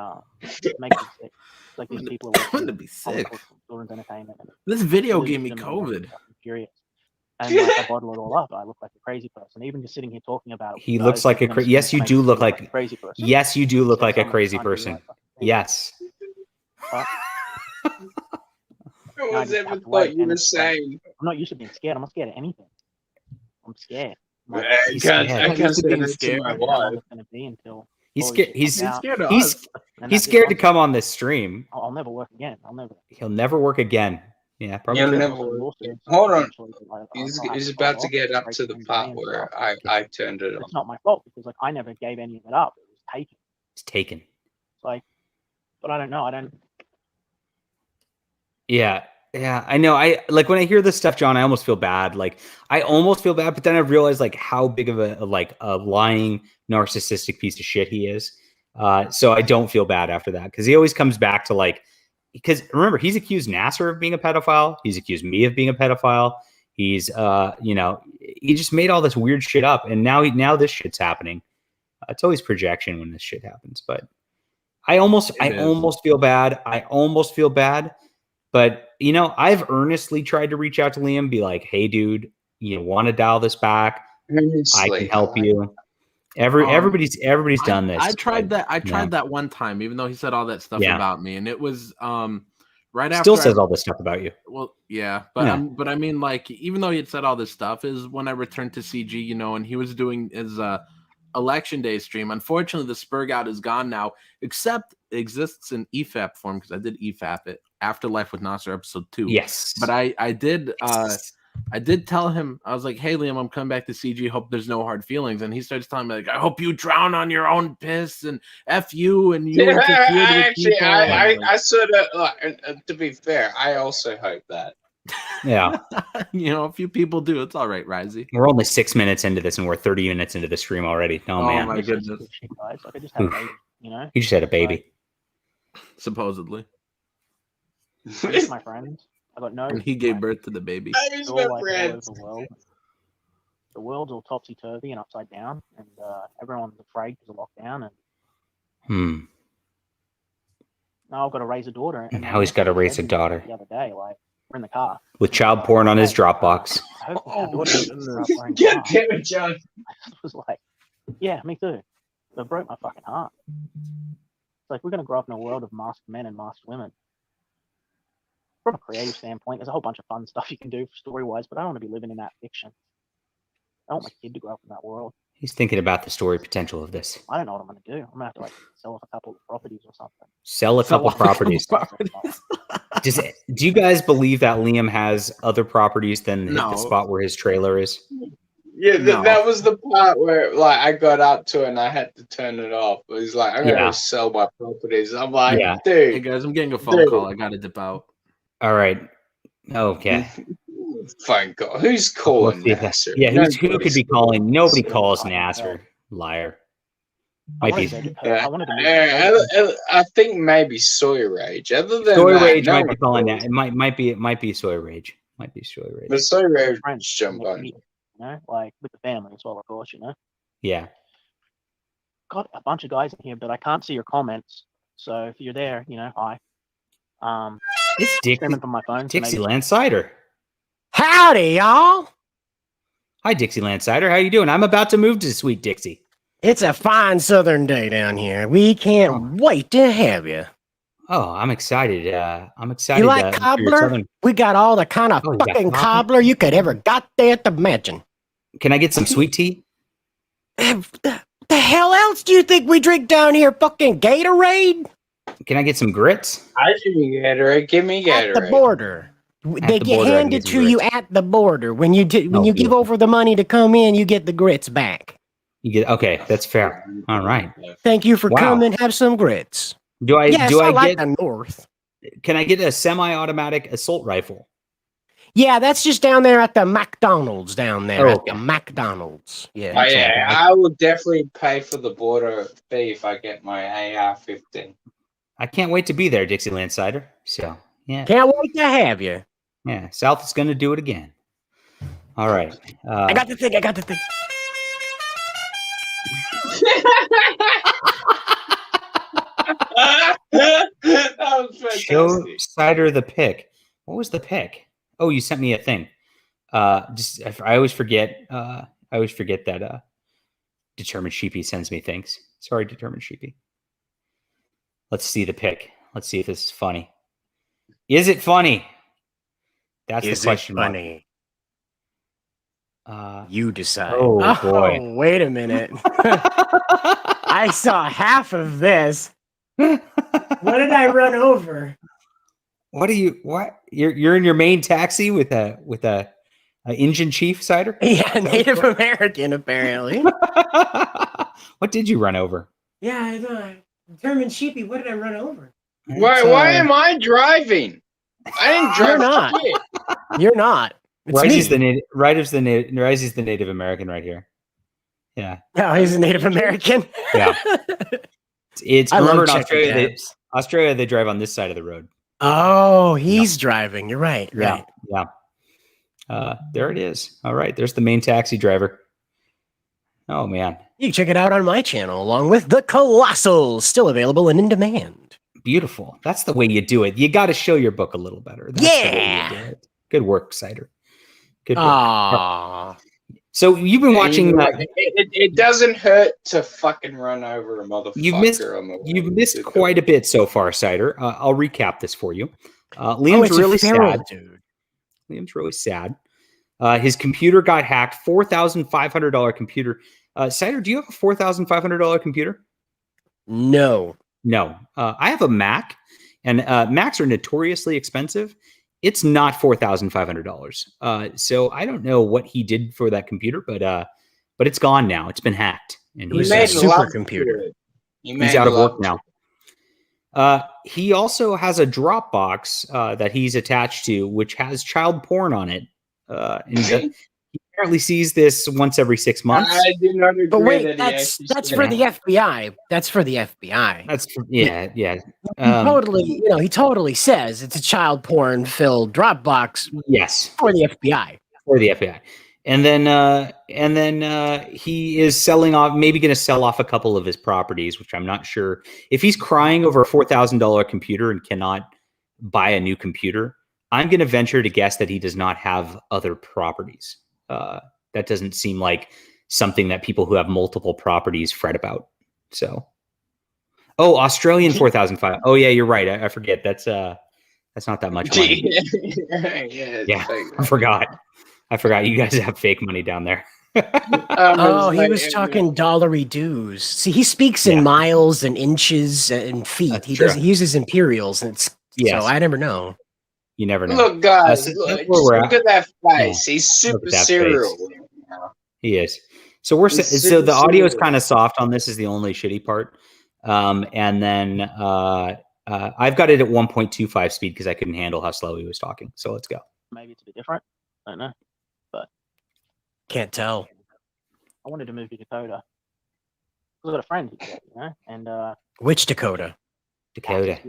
it makes me sick. It's like these people are going to be sick. Children's entertainment. This video gave me COVID. I'm furious. And like I bottle it all up. I look like a crazy person. Even just sitting here talking about it. He looks like a yes, you do look like a crazy person. Yes, you do look like a crazy person. Yes. What was ever thought you were saying? I'm not used to being scared. I'm not scared of anything. I'm scared. I can't say that to my wife. He's scared to come on this stream. I'll never work again. He'll never work again. Yeah, probably. Hold on. He's about to get up to the part where I turned it off. It's not my fault because like I never gave any of it up. It was taken. It's taken. Like, but I don't know. I don't. Yeah, I know. I like when I hear this stuff, John. I almost feel bad. Like I almost feel bad, but then I realize like how big of a lying, narcissistic piece of shit he is. So I don't feel bad after that because he always comes back to like. Because remember, he's accused Nasser of being a pedophile. He's accused me of being a pedophile. He's, he just made all this weird shit up, and now this shit's happening. It's always projection when this shit happens, but I almost feel bad. I almost feel bad, but I've earnestly tried to reach out to Liam, be like, "Hey, dude, you want to dial this back? I can help you." Everybody's done this. I tried that one time, even though he said all that stuff about me, and it was right after. Still says all this stuff about you. Well, yeah, but I mean, like, even though he had said all this stuff, is when I returned to CG, and he was doing his election day stream. Unfortunately, the Spurg out is gone now, except it exists in EFAP form because I did EFAP it. Afterlife with Nasser episode 2. Yes, but I did. I did tell him, I was like, hey, Liam, I'm coming back to CG. Hope there's no hard feelings. And he starts telling me, like, I hope you drown on your own piss and F you and you. Actually, I sort of, to be fair, I also hope that. Yeah. A few people do. It's all right, Risey. We're only 6 minutes into this and we're 30 minutes into the stream already. Oh man. My goodness. Like, I just had a baby, You just had a baby. Supposedly. My friends. I got no. And he gave birth to the baby. The world's all topsy turvy and upside down, and everyone's afraid because of lockdown. And now I've got to raise a daughter. And now he's got to raise a daughter. The other day, like we're in the car with child porn on his Dropbox. Get it, John. I was like, yeah, me too. It broke my fucking heart. It's like we're gonna grow up in a world of masked men and masked women. From a creative standpoint, there's a whole bunch of fun stuff you can do story-wise, but I don't want to be living in that fiction. I want my kid to grow up in that world. He's thinking about the story potential of this. I don't know what I'm going to do. I'm going to have to sell off a couple of properties or something. Sell a couple properties. Do you guys believe that Liam has other properties than the spot where his trailer is? Yeah, that was the part where like I got up to it and I had to turn it off. It was like, I'm going to sell my properties. I'm like, dude. Hey guys, I'm getting a phone call. I got to dip out. All right. Okay. Fine. God. Who's calling Nasser? Yeah, who could be calling? Nobody calls Nasser. Liar. Might be. I think maybe Soy Rage. Other than Soy Rage might be calling that. It might be Soy Rage. Might be Soy Rage. But Soy Rage jump on. Like with the family as well, of course. Yeah. Got a bunch of guys in here, but I can't see your comments. So if you're there, hi. It's from my phone. Dixieland Cider. Howdy, y'all. Hi, Dixieland Cider. How you doing? I'm about to move to Sweet Dixie. It's a fine southern day down here. We can't wait to have you. Oh, I'm excited. I'm excited. You like cobbler? We got all the kind of fucking cobbler you could ever got there to imagine. Can I get some sweet tea? The hell else do you think we drink down here? Fucking Gatorade? Can I get some grits? I give me Gatorade. Give me Gatorade. At the border. They get handed to you at the border. When you give over the money to come in, you get the grits back. Okay, that's fair. All right. Thank you for coming. Have some grits. Do I like get the North? Can I get a semi-automatic assault rifle? Yeah, that's just down there at the McDonald's down there. At the McDonald's. Yeah. I will definitely pay for the border fee if I get my AR-15. I can't wait to be there, Dixieland Cider. So, yeah. Can't wait to have you. Yeah, South is going to do it again. All right. I got the thing. That was fantastic. Show Cider the pic. What was the pic? Oh, you sent me a thing. I always forget. I always forget that Determined Sheepy sends me things. Sorry, Determined Sheepy. Let's see the pic. Let's see if this is funny. Is it funny? That's the question. Is it funny? You decide. Oh boy! Oh, wait a minute. I saw half of this. What did I run over? What are you? What you're in your main taxi with a engine chief, Cider? Yeah, Native American apparently. What did you run over? Yeah, German sheepy. What did I run over? Why am I driving? I didn't drive. You're not. Shit. You're not. Risey's the Native American right here. Yeah. Oh, he's a Native American. Yeah. It's I remember love in Australia. cabs. Australia, they drive on this side of the road. Oh, he's driving. You're right. Yeah. Right. Yeah. There it is. All right. There's the main taxi driver. Oh man. You can check it out on my channel along with The Colossals, still available and in demand. Beautiful. That's the way you do it. You got to show your book a little better. That's the way you do it. Good work, Cider. Good work. Aww. So you've been watching. It doesn't hurt to fucking run over a motherfucker. You've missed quite a bit so far, Cider. I'll recap this for you. Liam's really sad. Dude. Liam's really sad. His computer got hacked. $4,500 computer. Cider, do you have a $4,500 computer? No. I have a Mac, and Macs are notoriously expensive. It's not $4,500. So I don't know what he did for that computer, but it's gone now. It's been hacked, and he's a supercomputer. He's out of work now. He also has a Dropbox that he's attached to, which has child porn on it. And he apparently sees this once every 6 months. I do not agree. But wait, that's for the FBI. That's for the FBI. Yeah. He totally says it's a child porn filled Dropbox. Yes, for the FBI. For the FBI. And then he is selling off, maybe going to sell off a couple of his properties, which I'm not sure. If he's crying over a $4,000 computer and cannot buy a new computer, I'm going to venture to guess that he does not have other properties. That doesn't seem like something that people who have multiple properties fret about. So, Australian 4,500. Oh yeah, you're right. I forget. That's not that much money. Yeah, I forgot. You guys have fake money down there. He was talking dollary dues. See, he speaks in miles and inches and feet. He uses imperials, and so I never know. You never know. Look, guys, look at that face. He's super serial. He is. So the audio is kind of soft on this. Is the only shitty part. And then I've got it at 1.25 speed because I couldn't handle how slow he was talking. So let's go. Maybe it's a bit different. I don't know, but can't tell. I wanted to move to Dakota. I've got a friend here, and which Dakota? Dakota.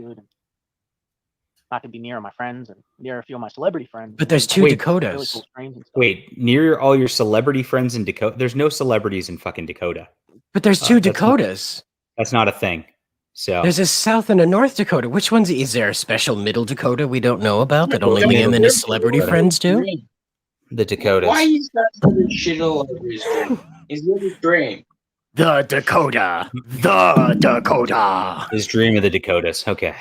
I could be near my friends and near a few of my celebrity friends. But there's two Dakotas. Really cool wait, near all your celebrity friends in Dakota? There's no celebrities in fucking Dakota. But there's two Dakotas. That's not a thing. So there's a South and a North Dakota. Which one's is there a special Middle Dakota we don't know about that only Liam and his celebrity friends do? The Dakotas. Why you starting to shit all over his dream? His little dream. The Dakota. The Dakota. His dream of the Dakotas. Okay.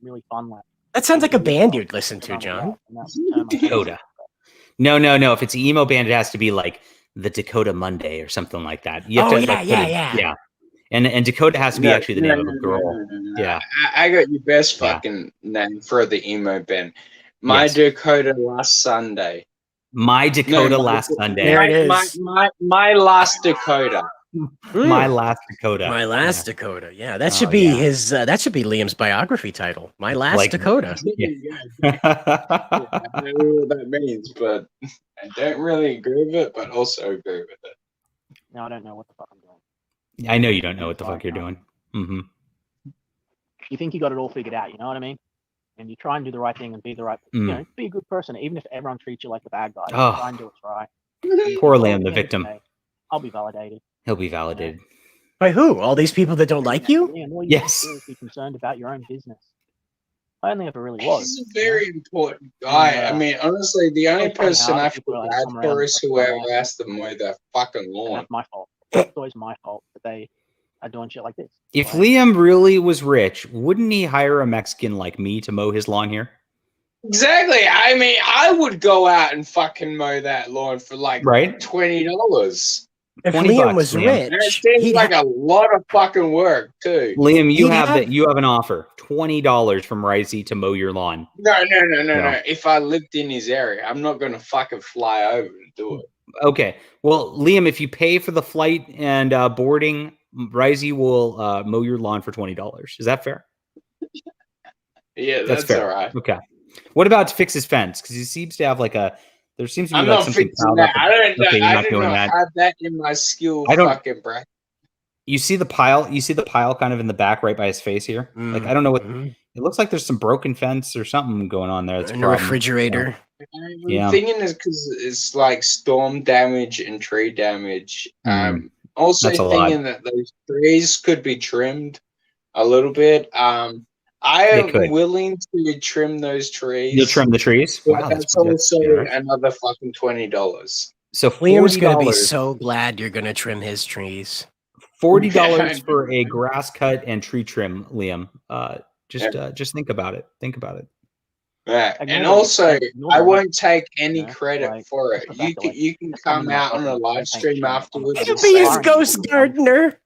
Really fun. That sounds like a band you'd listen to, John. Dakota. No. If it's an emo band, it has to be like the Dakota Monday or something like that. You have to, yeah. And Dakota has to be actually the name of a girl. Yeah. I got your best fucking name for the emo band. My Dakota Last Sunday. My Dakota Last Sunday. There it is. My Last Dakota. My Last Dakota. My Last Dakota. Yeah, that should be his. That should be Liam's biography title. My Last Dakota. I don't know what that means, but I don't really agree with it, but also agree with it. No, I don't know what the fuck I'm doing. I know you don't know what the fuck you're doing. Mm-hmm. You think you got it all figured out, you know what I mean? And you try and do the right thing and be the right, be a good person, even if everyone treats you like the bad guy. Try and do what's right. Poor Liam, the victim. I'll be validated. He'll be validated. By who? All these people that don't like you? Yeah, all you yes. Do is be concerned about your own business. I only ever really was. He's a very important guy. I mean, honestly, the only person I feel bad for is whoever asked them mow their fucking lawn. That's my fault. It's always my fault that they are doing shit like this. If Liam really was rich, wouldn't he hire a Mexican like me to mow his lawn here? Exactly. I mean, I would go out and fucking mow that lawn for like $20. If Liam was Liam. rich, it seems like a lot of fucking work too. Liam, you have an offer, $20 from Ricey to mow your lawn. No. If I lived in his area, I'm not gonna fucking fly over to do it. Okay. Well, Liam, if you pay for the flight and boarding, Ricey will mow your lawn for $20. Is that fair? Yeah, that's fair. All right. Okay. What about to fix his fence? Because he seems to have like a. There seems to be I'm like not something fixing that. I do not have that in my skill fucking bracket. You see the pile? You see the pile kind of in the back right by his face here? Like, I don't know what... It looks like there's some broken fence or something going on there. That's a refrigerator. I'm thinking it's because it's like storm damage and tree damage. Also thinking that those trees could be trimmed a little bit. I am willing to trim those trees. You'll trim the trees? Wow, that's also another fucking $20. So Liam's going to be so glad you're going to trim his trees. $40 for a grass cut and tree trim, Liam. Just think about it. Think about it. Yeah, and also I won't take any credit for it. You can come out on a live stream afterwards. You'll be his ghost gardener.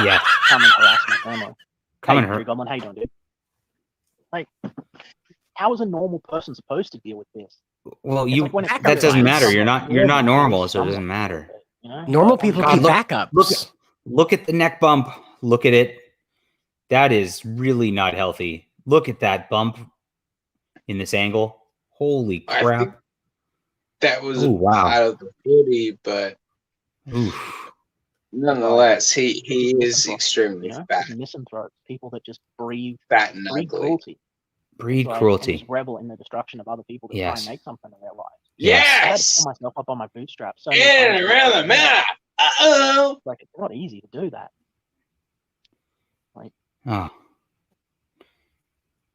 Yeah. Come and harass my family. Come and harass. Goblin, how you doing, dude? Like, how is a normal person supposed to deal with this? Well, that doesn't matter. You're not normal, so it doesn't matter. Normal people keep backups. Look at the neck bump. Look at it. That is really not healthy. Look at that bump in this angle. Holy crap. That was out of the booty, but nonetheless, he is extremely fat. Misanthropes, people that just breathe fat and ugly. Breed cruelty. Just revel in the destruction of other people to try and make something of their lives. Yes. I had to pull myself up on my bootstraps. In and around the map. Like, it's not easy to do that. Like,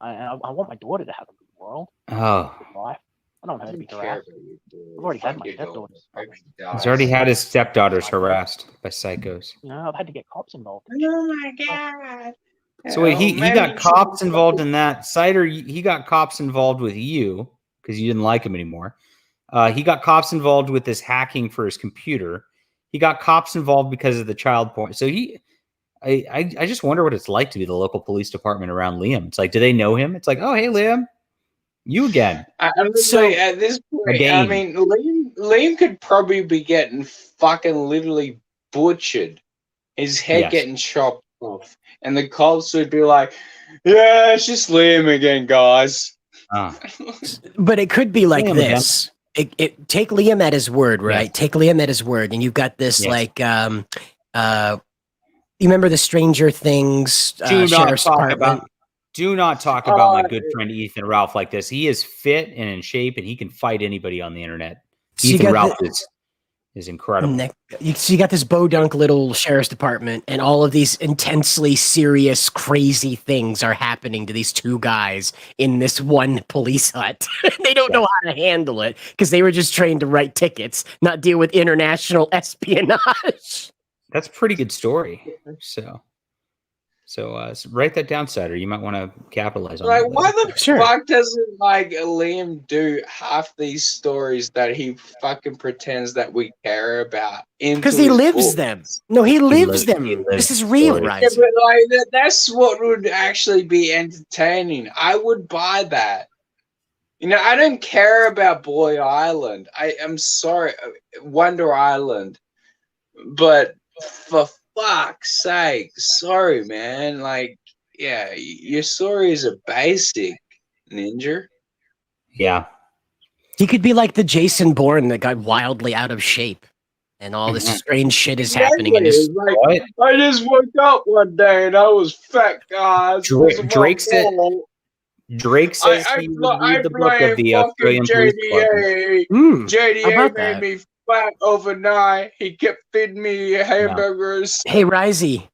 I want my daughter to have a good world. Good life. I don't want her to be harassed. I've already had my stepdaughters. He's already had his stepdaughters harassed by psychos. You know, I've had to get cops involved. Oh my god. So wait, he got cops involved in that. Cider, he got cops involved with you because you didn't like him anymore. He got cops involved with this hacking for his computer. He got cops involved because of the child porn. So I just wonder what it's like to be the local police department around Liam. It's like, do they know him? It's like, oh, hey, Liam, you again. I'm just saying, at this point, I mean, Liam could probably be getting fucking literally butchered. His head getting chopped off. And the cops would be like, yeah, it's just Liam again, guys. But it could be like this. Take Liam at his word, right? Yeah. Take Liam at his word, and you've got this like, you remember the Stranger Things sheriff's department? Do not talk about my good friend Ethan Ralph like this. He is fit and in shape, and he can fight anybody on the internet. So Ethan Ralph is incredible. So you got this bodunk little sheriff's department, and all of these intensely serious, crazy things are happening to these two guys in this one police hut. They don't know how to handle it because they were just trained to write tickets, not deal with international espionage. That's a pretty good story. So write that down, Cider. You might want to capitalize on that. Like, why the fuck doesn't like Liam do half these stories that he fucking pretends that we care about? Because he lives them. No, he lives them. This is real, right? Yeah, but like that's what would actually be entertaining. I would buy that. You know, I don't care about Boy Island. I am sorry, Wonder Island, but for fuck's sake, sorry, man. Like, yeah, your stories are basic, Ninja. Yeah. He could be like the Jason Bourne that got wildly out of shape and all this strange shit is happening in his like, I just woke up one day and I was fat, guys. Drake says he would read the book of the Australian Police Department. JDA made me fat overnight. He kept feeding me hamburgers. Hey, Risey.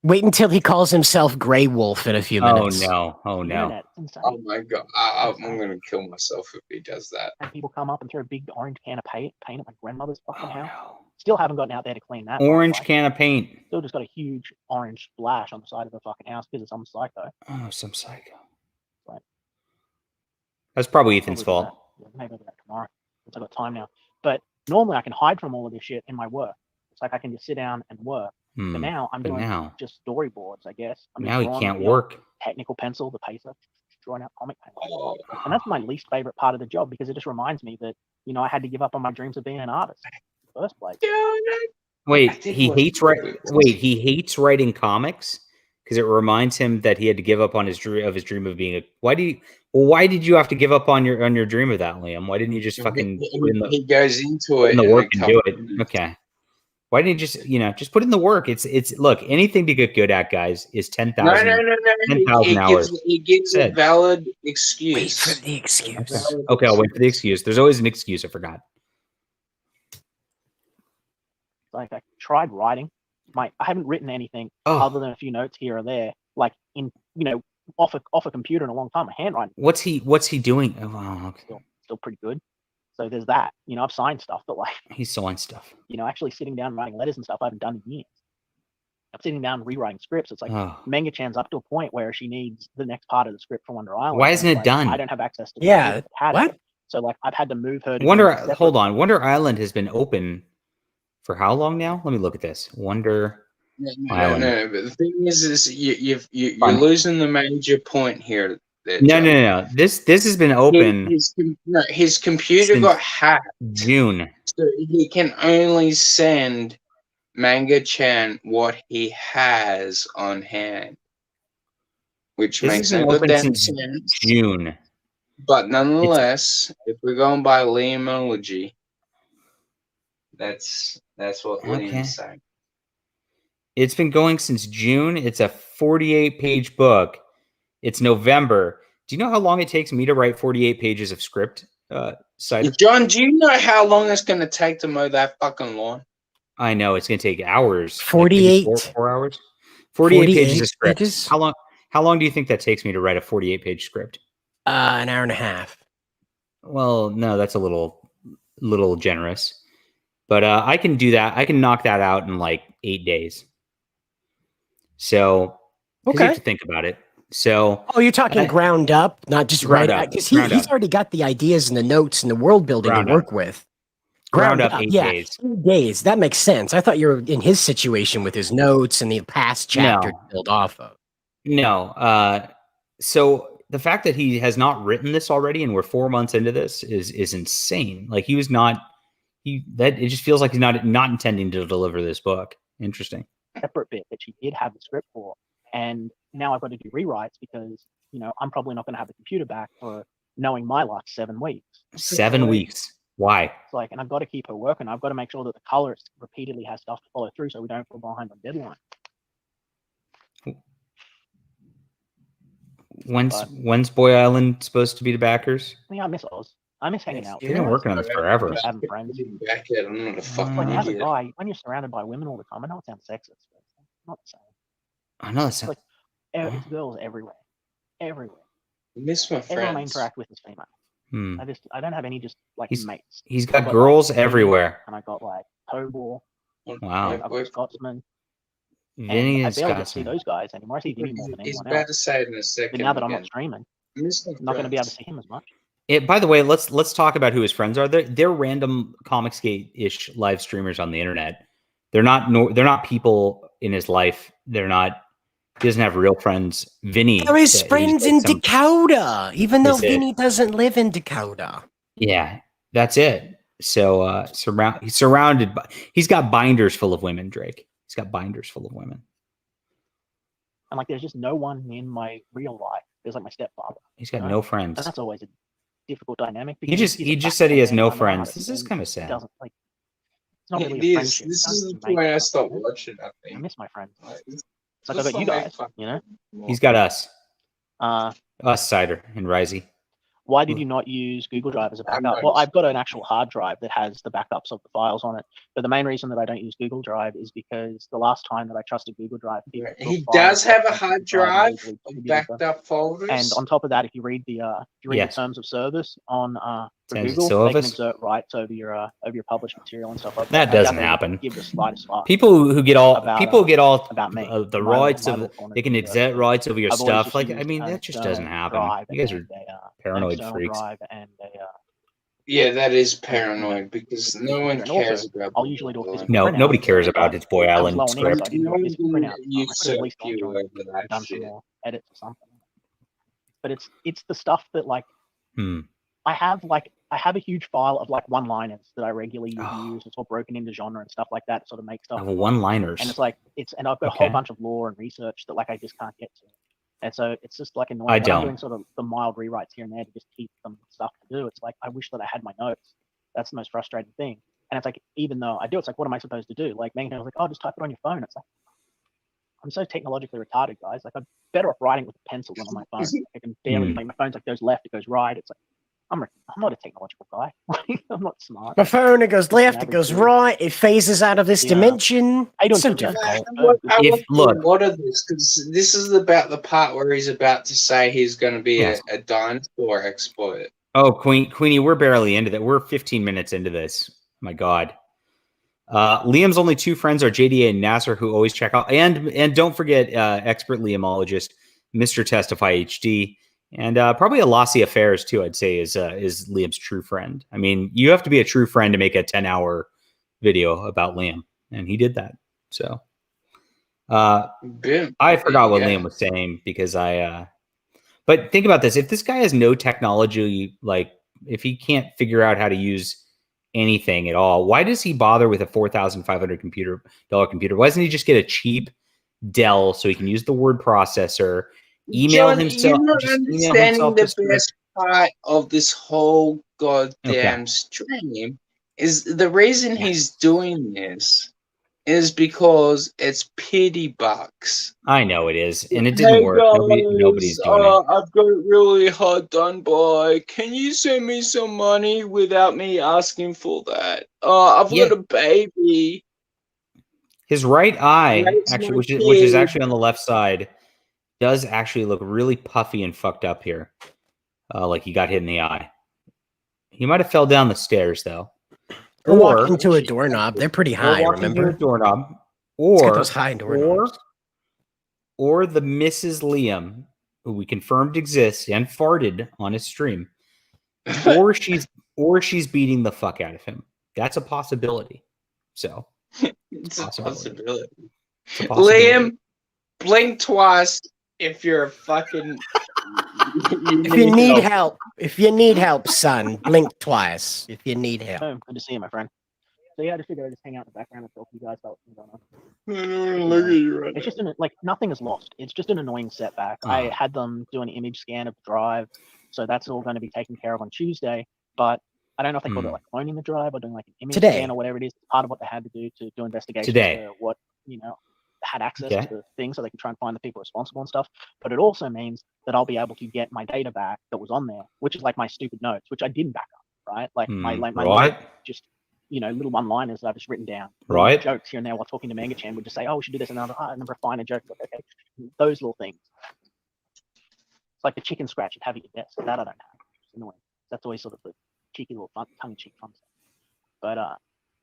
Wait until he calls himself Grey Wolf in a few minutes. Oh no. Oh my god. I'm gonna kill myself if he does that. And people come up and throw a big orange can of paint at my grandmother's fucking house. No. Still haven't gotten out there to clean that. Orange can of paint. Still just got a huge orange splash on the side of the fucking house because of some psycho. Oh, some psycho. Right. That's probably Ethan's fault. Maybe I'll do that tomorrow. Since I've got time now. But normally I can hide from all of this shit in my work. It's like I can just sit down and work. But now I'm doing just storyboards, I guess. I'm now he can't work. Technical pencil, the pacer, drawing out comic panels. And that's my least favorite part of the job because it just reminds me that, you know, I had to give up on my dreams of being an artist in the first place. Wait, he hates writing comics because it reminds him that he had to give up on his dream of being a. Why did you have to give up on your dream of that, Liam? Why didn't you just fucking he goes into it in the work and do it? Okay. Why didn't you just put in the work? It's look, anything to get good at, guys, is 10,000. No. 10,000 hours. He gives a valid excuse. Wait for the excuse. Okay, I'll wait for the excuse. There's always an excuse. I forgot. Like I tried writing. I haven't written anything other than a few notes here or there, like in off a computer in a long time. My handwriting. What's he doing? Oh, wow, okay. Still pretty good. So there's that. I've signed stuff, but like he's signed stuff. Actually sitting down and writing letters and stuff I haven't done in years. I'm sitting down and rewriting scripts. It's like Manga Chan's up to a point where she needs the next part of the script for Wonder Island. Why isn't it done? I don't have access to what? So like I've had to move her to hold on. Wonder Island has been open for how long now? Let me look at this. Wonder Island. No, but the thing is you're losing the major point here. No. This has been open. His computer got hacked. June. So he can only send Manga Chan what he has on hand, which makes no goddamn sense. June. But nonetheless, if we're going by Liamology, that's what Liam's saying. It's been going since June. It's a 48-page book. It's November. Do you know how long it takes me to write 48 pages of script? John, do you know how long it's going to take to mow that fucking lawn? I know it's going to take hours. 48 like 4 hours. 48 pages of script. Pages? How long do you think that takes me to write a 48-page script? An hour and a half. Well, no, that's a little generous. But I can do that. I can knock that out in like 8 days. So, you have to think about it. So, you're talking ground up, not just right out, because he's already got the ideas and the notes and the world building to work with. Ground up 8 days. 8 days. That makes sense. I thought you were in his situation with his notes and the past chapter to build off of. No. So the fact that he has not written this already and we're 4 months into this is insane. Like he was not. It just feels like he's not intending to deliver this book. Interesting. Separate bit that she did have the script for, and now I've got to do rewrites because I'm probably not going to have the computer back for knowing my luck 7 weeks. 7 weeks. Why? It's like, and I've got to keep her working. I've got to make sure that the colorist repeatedly has stuff to follow through so we don't fall behind on deadline. When's Boy Island supposed to be the backers? I miss Oz. I miss hanging out. You've been working on this forever. Having friends. I'm not a fucking like, as a idiot. guy, when you're surrounded by women all the time, I know it sounds sexist, but it's not the same. I know it's like it's girls everywhere. I miss my friends. Everyone I interact with is female. I don't have any just like mates. He's got girls everywhere. And I got like Tobor. Wow. I've got Scotsman. Vinny and I barely get to see those guys anymore. I see Vinny more than anyone else. He's about to say it in a second. But now that I'm not streaming, I'm not going to be able to see him as much. By the way, let's talk about who his friends are. They're random Comicsgate-ish live streamers on the internet. They're not people in his life. They're not. He doesn't have real friends. Vinny. They're his friends in Dakota, even though Vinny doesn't live in Dakota. Yeah, that's it. So he's surrounded by. He's got binders full of women, Drake. He's got binders full of women. And like, there's just no one in my real life. There's like my stepfather. He's got no friends. And that's always a difficult dynamic. He just said he has no friends. This is kind of sad. Doesn't like. It's not really a friendship. This is the point I stopped watching. I think I miss my friends. Like I got you guys. He's got us. Us, Cider, and Risey. Why did you not use Google Drive as a backup? Well, I've got an actual hard drive that has the backups of the files on it. But the main reason that I don't use Google Drive is because the last time that I trusted Google Drive, he does have a hard drive backed up folders. And on top of that, if you read the terms of service on for Google, they can exert rights over your published material and stuff like that. That doesn't happen. Give the slightest fuck. People who get all about me, the rights of they can exert rights over your stuff. Like I mean, that just doesn't happen. You guys are paranoid freaks. Drive and Yeah, that is paranoid because no one cares about. I'll usually do a physical No, printout. nobody cares about its Boy Island So script. I didn't do a physical printout. I could have at least done shit. some more edits or something. But it's the stuff that like I have a huge file of like one-liners that I regularly use. It's all broken into genre and stuff like that to sort of make stuff. One-liners. And it's like and I've got a whole bunch of lore and research that like I just can't get to. And so it's just like annoying. I'm doing sort of the mild rewrites here and there to just keep some stuff to do. It's like I wish that I had my notes. That's the most frustrating thing. And it's like even though I do, it's like what am I supposed to do? Like Megan was like, oh, just type it on your phone. It's like I'm so technologically retarded, guys. Like I'm better off writing with a pencil than on my phone. I can barely like my phone's like goes left, it goes right. It's like I'm not a technological guy. I'm not smart. My phone, it goes left, it goes right, it phases out of this dimension. I don't so difficult. What are this? Because this is about the part where he's about to say he's going to be a dinosaur exploit. Oh, Queenie, we're barely into that. We're 15 minutes into this. My God. Liam's only two friends are JDA and Nasser, who always check out. And don't forget, expert Liamologist, Mr. Testify HD. And probably a Lassie Affairs too, I'd say, is Liam's true friend. I mean, you have to be a true friend to make a 10-hour video about Liam, and he did that. So I forgot what Liam was saying because but think about this. If this guy has no technology, like if he can't figure out how to use anything at all, why does he bother with a $4,500 computer? Why doesn't he just get a cheap Dell so he can use the word processor? Email himself. You're not understanding the best part of this whole goddamn stream is the reason he's doing this is because it's pity bucks. I know it is, and it didn't work. Nobody's doing it. I've got it really hard done by. Can you send me some money without me asking for that? I've got a baby. His right eye, actually, which is actually on the left side, does actually look really puffy and fucked up here. Like he got hit in the eye. He might have fell down the stairs, though. Or walked into a doorknob. They're pretty high, remember? A doorknob. Or those high doorknobs. Or the Mrs. Liam, who we confirmed exists and farted on his stream. or she's beating the fuck out of him. That's a possibility. So it's a possibility. Liam, blink twice. If you're a fucking... if you need help, son, blink twice. If you need help. Oh, good to see you, my friend. So yeah, I just figured I'd just hang out in the background and talk to you guys about what's going on. I don't want to look at you right now. It's just nothing is lost. It's just an annoying setback. I had them do an image scan of the drive, so that's all going to be taken care of on Tuesday. But I don't know if they call it like cloning the drive or doing like an image scan or whatever it is. It's part of what they had to do to do investigations to what had access to the thing so they can try and find the people responsible and stuff. But it also means that I'll be able to get my data back that was on there, which is like my stupid notes, which I didn't back up, right? Like my just little one-liners that I've just written down. Jokes here and there while talking to Manga-chan would just say, oh, we should do this and I remember a finer joke. Like, okay, those little things. It's like the chicken scratch you'd have at your desk. That I don't have. It's annoying. That's always sort of the cheeky little tongue-in-cheek fun stuff.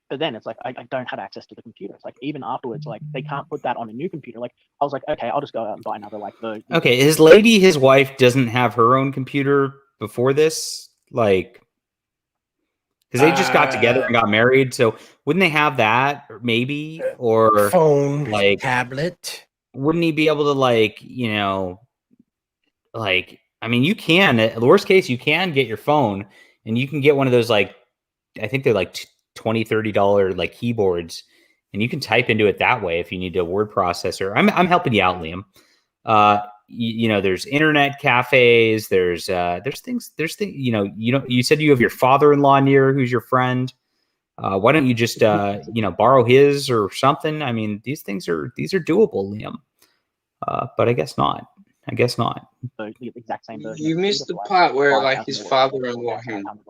But then it's like I don't have access to the computer. It's like even afterwards, like they can't put that on a new computer. Like I was like, okay, I'll just go out and buy another version. Okay, his wife doesn't have her own computer before this, like because they just got together and got married. So wouldn't they have that, or phone, like tablet? Wouldn't he be able to I mean, you can. At the worst case, you can get your phone and you can get one of those I think they're like $20-$30 like keyboards, and you can type into it that way if you need a word processor. I'm helping you out, Liam. There's internet cafes, there's things, you said you have your father-in-law near who's your friend. Why don't you just borrow his or something? I mean, these are doable, Liam. But I guess not. The exact same version. You missed the part where his father-in-law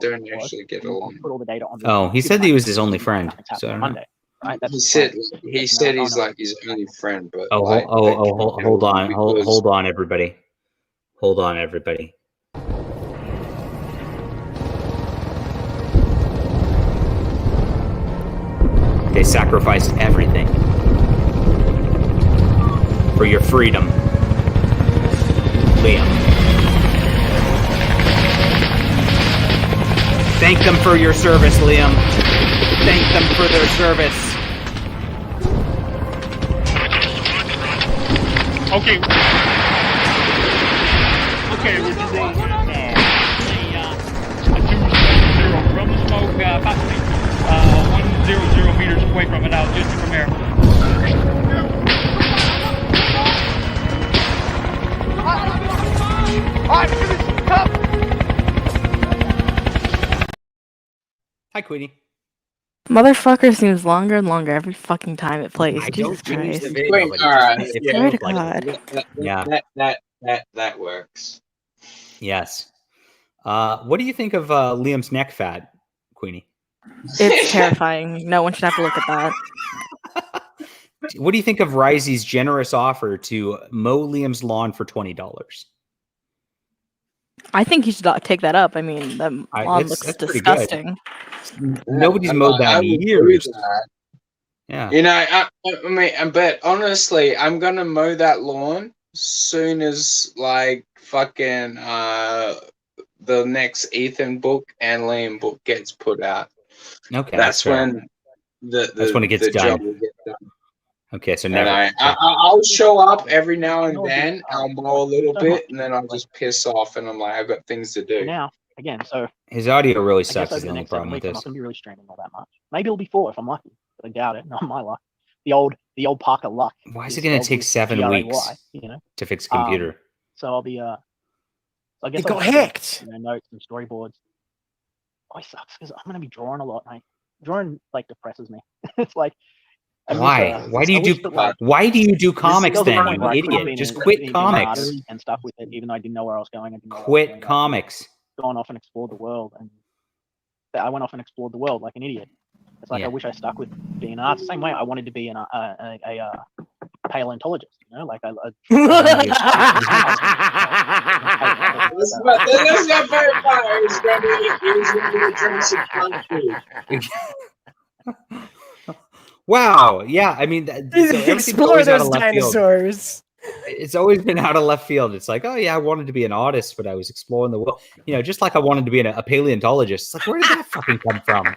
don't actually get along. Put all the data on he said he was his only friend. So Monday, right? He said he's like his only friend, but hold on, everybody. They sacrificed everything for your freedom, Liam. Thank them for your service, Liam. Thank them for their service. Okay. Okay, we're just rolling. A 270 from the smoke, approximately 100 meters away from it, out just from there. Hi, Queenie. Motherfucker seems longer and longer every fucking time it plays. Jesus Christ. Swear to God. That works. Yes. What do you think of Liam's neck fat, Queenie? It's terrifying. No one should have to look at that. What do you think of Risey's generous offer to mow Liam's lawn for $20? I think you should take that up. I mean, the lawn looks disgusting. Nobody's mowed that in years. Yeah. You know, I mean, but honestly, I'm gonna mow that lawn soon as like fucking the next Ethan book and Liam book gets put out. Okay, that's when that's when it gets done. Job will get done. Okay, so never. I'll show up every now and then. I'll mow a little bit, and then I'll just piss off, and I'm like, I've got things to do. Now, again, so his audio really sucks. Is the only problem with I'm this. not going to be really streaming all that much. Maybe it'll be 4 if I'm lucky, but I doubt it. Not my luck. The old Parker luck. Why is it going to take 7 weeks? To fix a computer. So I'll be I guess it got hacked. Notes and storyboards. Oh, it sucks because I'm going to be drawing a lot, mate. Drawing like depresses me. It's like. Why? Why do you do comics then, you idiot? Just quit comics and stuff with it, even though I didn't know where I was going. Quit comics. Gone off and explored the world, and I went off and explored the world like an idiot. It's like I wish I stuck with being an artist. Same way I wanted to be a paleontologist. You know, like I. That's not very far. It's going to be Wow. Yeah. I mean, explore those dinosaurs. It's always been out of left field. It's like, oh yeah, I wanted to be an artist, but I was exploring the world. You know, just like I wanted to be a paleontologist. It's like, where did that fucking come from?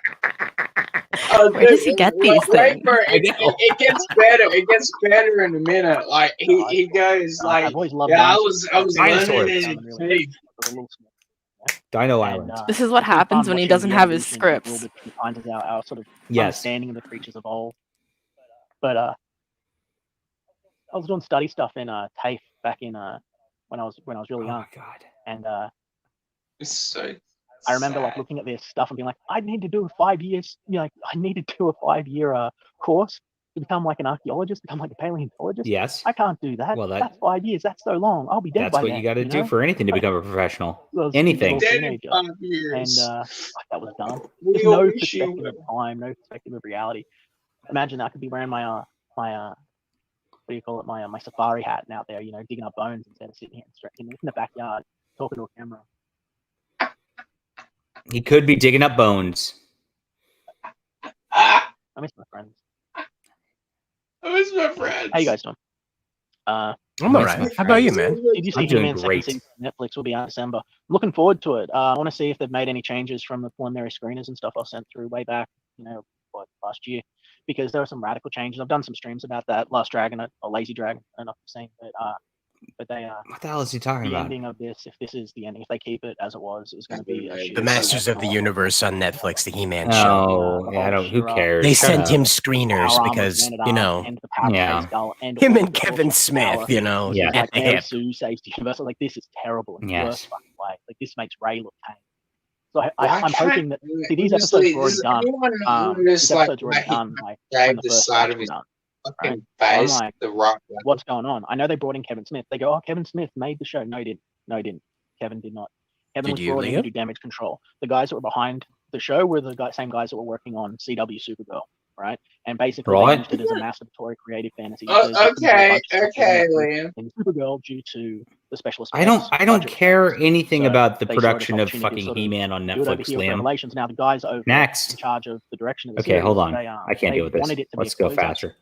Where does he get these things? It gets better. It gets better in a minute. Like he goes like, yeah, I was learning it. Dino Island. This is what happens when he doesn't have his scripts. Our sort of understanding of the creatures evolve. But I was doing study stuff in TAFE back in when I was really young. Oh my God. And it's so I remember like looking at this stuff and being like, I need to do 5 years. You know, like I need to do a 5-year course to become like an archaeologist, become like a paleontologist. Yes. I can't do that. Well, that's 5 years. That's so long. I'll be dead by then. That's what you got to do for anything to become a professional. Anything. Dead in 5 years. And that was dumb. There's no perspective of time, no perspective of reality. Imagine I could be wearing my what do you call it? My safari hat and out there, you know, digging up bones instead of sitting here in the backyard talking to a camera. He could be digging up bones. I miss my friends. How you guys doing? I'm alright. How about you, man? Did you see He-Man second season? Netflix will be out in December. I'm looking forward to it. I want to see if they've made any changes from the preliminary screeners and stuff I sent through way back, you know, last year, because there are some radical changes. I've done some streams about that. Last Dragon or Lazy Dragon. I don't know if you've seen, but they what the hell is he talking about? The ending of this, if this is the ending, if they keep it as it was, is going to be the Masters of the Universe on Netflix, the He-Man show. Oh, yeah, I don't. Who cares? They sent him screeners because you know, him and Kevin Smith, you know, like Sue saves the universe. Like this is terrible in the worst fucking way. Like this makes Ray look tame. So I'm hoping that these episodes are already done. These episodes are already done. Like when the first batch was done. Right? So I'm like, what's going on? I know they brought in Kevin Smith. They go, oh, Kevin Smith made the show. No, he didn't. No, he didn't. Kevin did not. Kevin was brought in to do damage control. The guys that were behind the show were the same guys that were working on CW Supergirl, right? And basically they used it as a masturbatory creative fantasy. Okay, Liam. In Supergirl, due to the special effects. I don't care anything about the production of fucking He-Man on Netflix, Liam. Now the guys over in charge of the direction of the series, hold on. I can't deal with this. Let's go faster.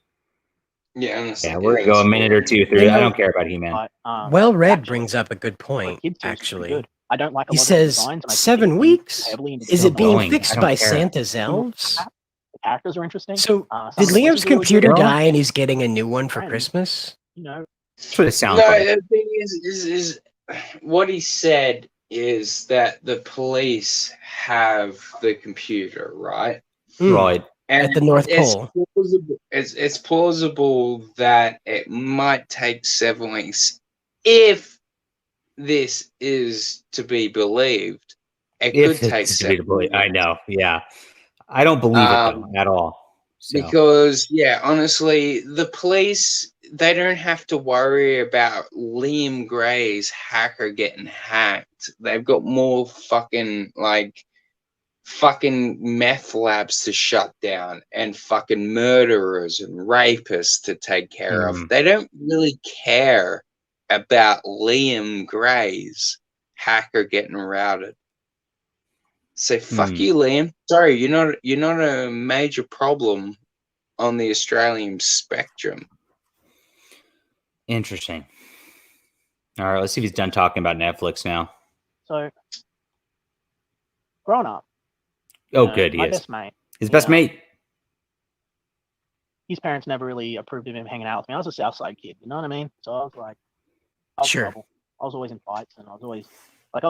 Yeah, we're gonna go a minute or two through. I don't care about He-Man. Well, Red brings up a good point, actually. I don't like a He lot of says designs. And I 7 weeks. Is it being going. fixed by Santa's elves? The characters are interesting. So did Liam's computer die and he's getting a new one for Christmas? You know, that's what it sounds no, like. The thing is what he said is that the police have the computer, right? Right. And at the North Pole. It's plausible that it might take 7 weeks if this is to be believed. It could take 7 weeks. I know. Yeah. I don't believe it though, at all. So. Because, yeah, honestly, the police, they don't have to worry about Liam Gray's hacker getting hacked. They've got more fucking meth labs to shut down and fucking murderers and rapists to take care of. They don't really care about Liam Gray's hacker getting routed. So fuck you, Liam. Sorry, you're not a major problem on the Australian spectrum. Interesting. All right, let's see if he's done talking about Netflix now. So, growing up. Oh, good. My best mate. His best mate. His parents never really approved of him hanging out with me. I was a Southside kid, you know what I mean? So I was like, sure. Trouble. I was always in fights, and I was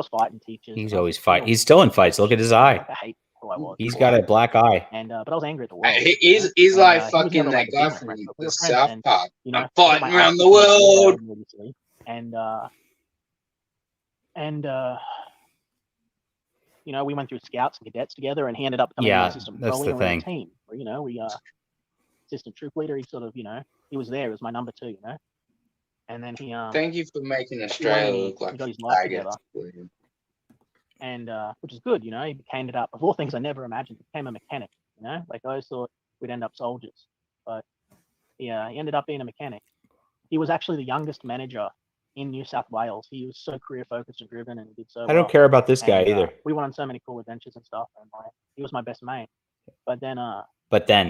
fighting teachers. He's always fighting. He's still in fights. Look at his eye. I hate who I was. He's got a black eye. And but I was angry at the world. He's like fucking that guy from the South Park. I'm fighting around the world. And you know, we went through scouts and cadets together, and he ended up becoming an assistant patrolman on the team. Where, you know, we assistant troop leader. He sort of, you know, he was there as my number 2. You know, and then he thank you for making Australia look like he got his life together. And which is good, you know. He ended up, of all things I never imagined, he became a mechanic. You know, like I always thought we'd end up soldiers, but he ended up being a mechanic. He was actually the youngest manager in New South Wales. He was so career focused and driven, and did so. I don't care about this guy either. We went on so many cool adventures and stuff, and he was my best mate. But then,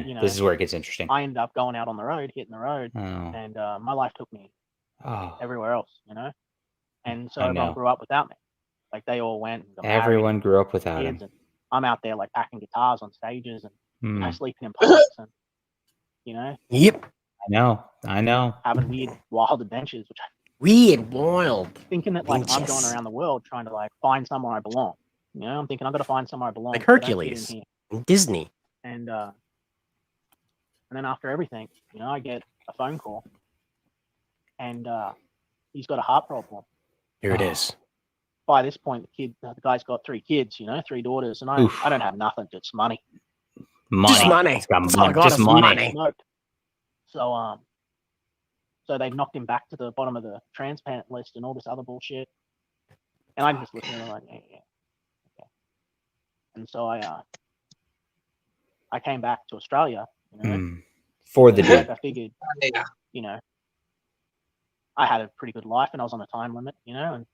you know, this is where it gets interesting. I ended up going out on the road, hitting the road, and my life took me everywhere else, you know. And so everyone grew up without me. Like they all went. Everyone grew up without him. And I'm out there like packing guitars on stages and you know, sleeping in parks and you know. Yep. I know. Having weird, wild adventures, which wild. Thinking that like I'm going around the world trying to like find somewhere I belong. You know, I'm thinking I've got to find somewhere I belong. Like Hercules, Disney. And then after everything, you know, I get a phone call, and he's got a heart problem. Here it is. By this point, the guy's got 3 kids, you know, 3 daughters, and I don't have nothing, just money. Just money. Just money. So so they've knocked him back to the bottom of the transplant list and all this other bullshit. And I'm just listening and like, yeah. Okay. And so I came back to Australia, you know, for the day. I figured, you know, I had a pretty good life and I was on a time limit, you know,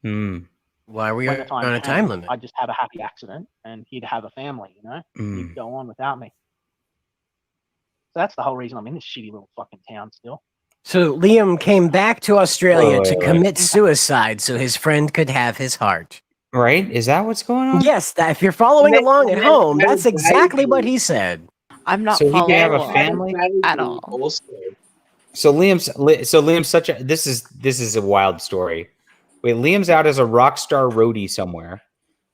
and why were you on a time limit? I'd just have a happy accident and he'd have a family, you know, he'd go on without me. So that's the whole reason I'm in this shitty little fucking town still. So Liam came back to Australia to commit suicide so his friend could have his heart. Right? Is that what's going on? Yes, if you're following along at home, that's exactly what he said. I'm not so following he can have a family at all. So Liam's such a this is a wild story. Wait, Liam's out as a rock star roadie somewhere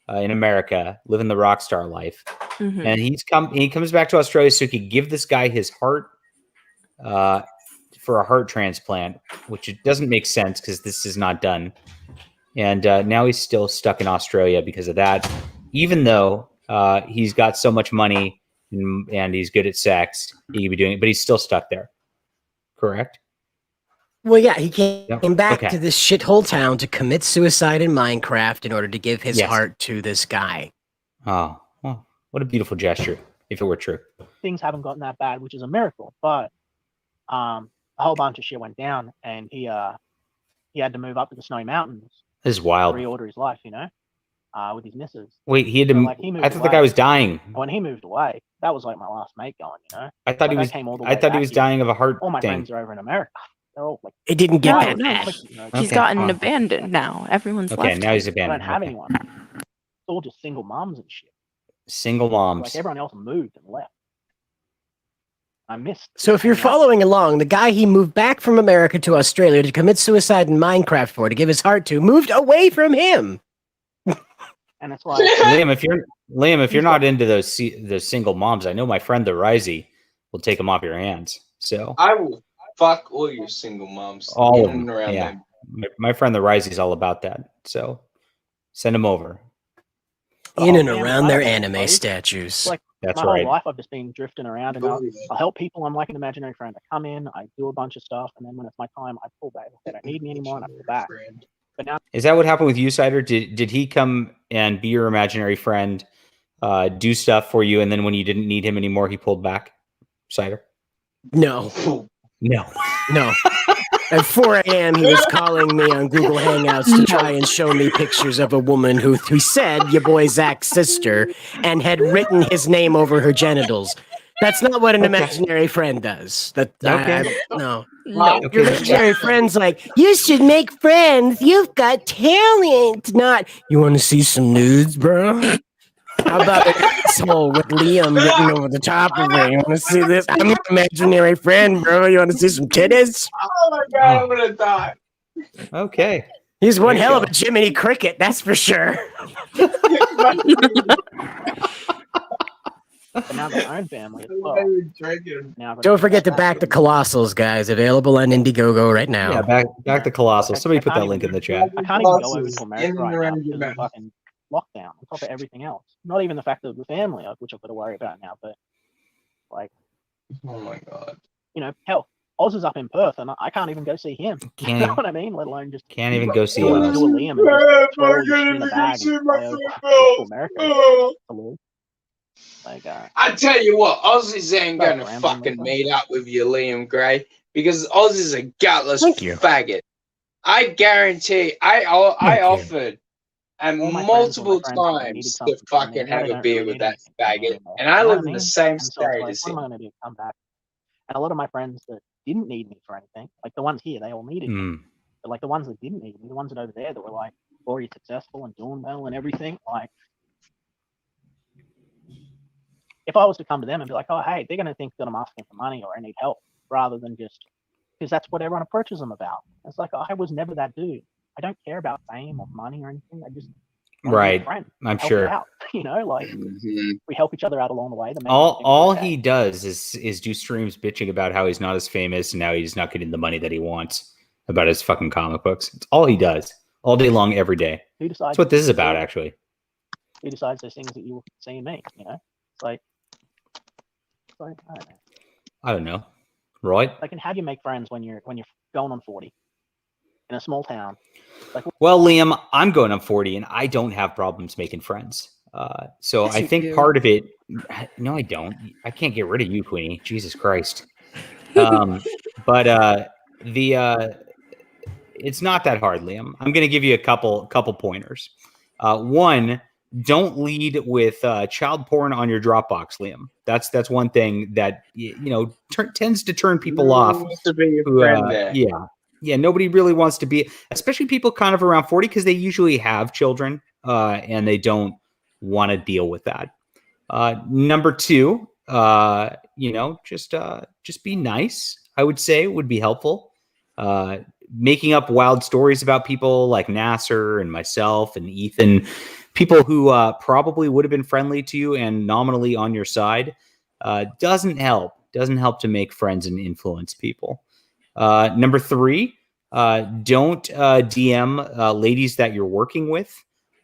in America, living the rock star life, and he comes back to Australia so he could give this guy his heart for a heart transplant, which it doesn't make sense because this is not done. And now he's still stuck in Australia because of that, even though he's got so much money and he's good at sex, he could be doing it, but he's still stuck there. Correct? Well, yeah, he came back to this shithole town to commit suicide in Minecraft in order to give his heart to this guy. Oh, well, what a beautiful gesture, if it were true. Things haven't gotten that bad, which is a miracle, but a whole bunch of shit went down, and he had to move up to the Snowy Mountains. This is wild. Reorder his life, you know, with his missus. Wait, he had to. I thought the guy was dying. When he moved away, that was like my last mate going. You know, I thought he was. I thought he was dying of a heart. All my thing. friends are over in America. They're all like. It didn't get that bad. Like, he's gotten abandoned now. Everyone's left. Okay, now he's abandoned. I don't have anyone. It's all just single moms and shit. Single moms. Like everyone else moved and left. I missed. So if you're following along, the guy he moved back from America to Australia to commit suicide in Minecraft for, to give his heart to, moved away from him. And it's like Liam, if you're not into those single moms, I know my friend the Raaagggghhhht will take them off your hands. So I will fuck all your single moms. All of them. Yeah. My friend the Raaagggghhht's all about that. So send them over. In and around their anime statues. Like, that's my right. whole life I've just been drifting around, and I'll help people. I'm like an imaginary friend. I come in, I do a bunch of stuff, and then when it's my time, I pull back. They don't need me anymore, and I pull back. But now, is that what happened with you, Cider? Did he come and be your imaginary friend, do stuff for you, and then when you didn't need him anymore, he pulled back? Cider? No. No. At 4 a.m., he was calling me on Google Hangouts to try and show me pictures of a woman who said your boy Zach's sister and had written his name over her genitals. That's not what an imaginary friend does. No. Your imaginary friend's like, you should make friends. You've got talent. Not, you want to see some nudes, bro? How about an asshole with Liam written over the top of it? You want to see this? I'm an imaginary friend, bro. You want to see some titties? Oh my god, I'm gonna die. Okay. He's one hell of a Jiminy Cricket, that's for sure. but now my own family as well. Now Don't forget to back the Colossals, guys. Available on Indiegogo right now. Yeah, back the Colossal. Somebody put that link in the chat. I can't even go over to America right now because of fucking lockdown on top of everything else. Not even the fact of the family, which I've got to worry about now, but like, oh my god, you know, hell, Oz is up in Perth, and I can't even go see him. You know what I mean? Let alone just can't even go see do a Oz. Liam and just throw his shit in a bag and fly over to America. Like, I tell you what, Aussies ain't gonna fucking meet up with you, Liam Gray, because Oz is a gutless faggot. I guarantee. I offered. And multiple times to fucking have a beer with that faggot. And I live in the same state as him. What am I going to do? Come back. And a lot of my friends that didn't need me for anything, like the ones here, they all needed me. But like the ones that didn't need me, the ones that over there that were like already successful and doing well and everything, like if I was to come to them and be like, oh, hey, they're going to think that I'm asking for money or I need help rather than just, because that's what everyone approaches them about. It's like, oh, I was never that dude. I don't care about fame or money or anything. I just right. I'm sure. Out, you know, like we help each other out along the way. All he does is do streams bitching about how he's not as famous and now he's not getting the money that he wants about his fucking comic books. It's all he does all day long, every day. Who decides? That's what this is about, actually. Who decides those things that you see in me? You know, it's like I don't know. I don't know. Right? Like, and how do you make friends when you're going on 40? In a small town. Like, well, Liam, I'm going on 40 and I don't have problems making friends. So yes, I think part of it, no, I don't. I can't get rid of you, Queenie. Jesus Christ. But it's not that hard, Liam. I'm going to give you a couple pointers. One, don't lead with child porn on your Dropbox, Liam. That's one thing that tends to turn people off. Yeah, nobody really wants to be, especially people kind of around 40, because they usually have children and they want to deal with that. Number two, just be nice, I would say would be helpful. Making up wild stories about people like Nasser and myself and Ethan, people who probably would have been friendly to you and nominally on your side, doesn't help to make friends and influence people. Number three, don't DM ladies that you're working with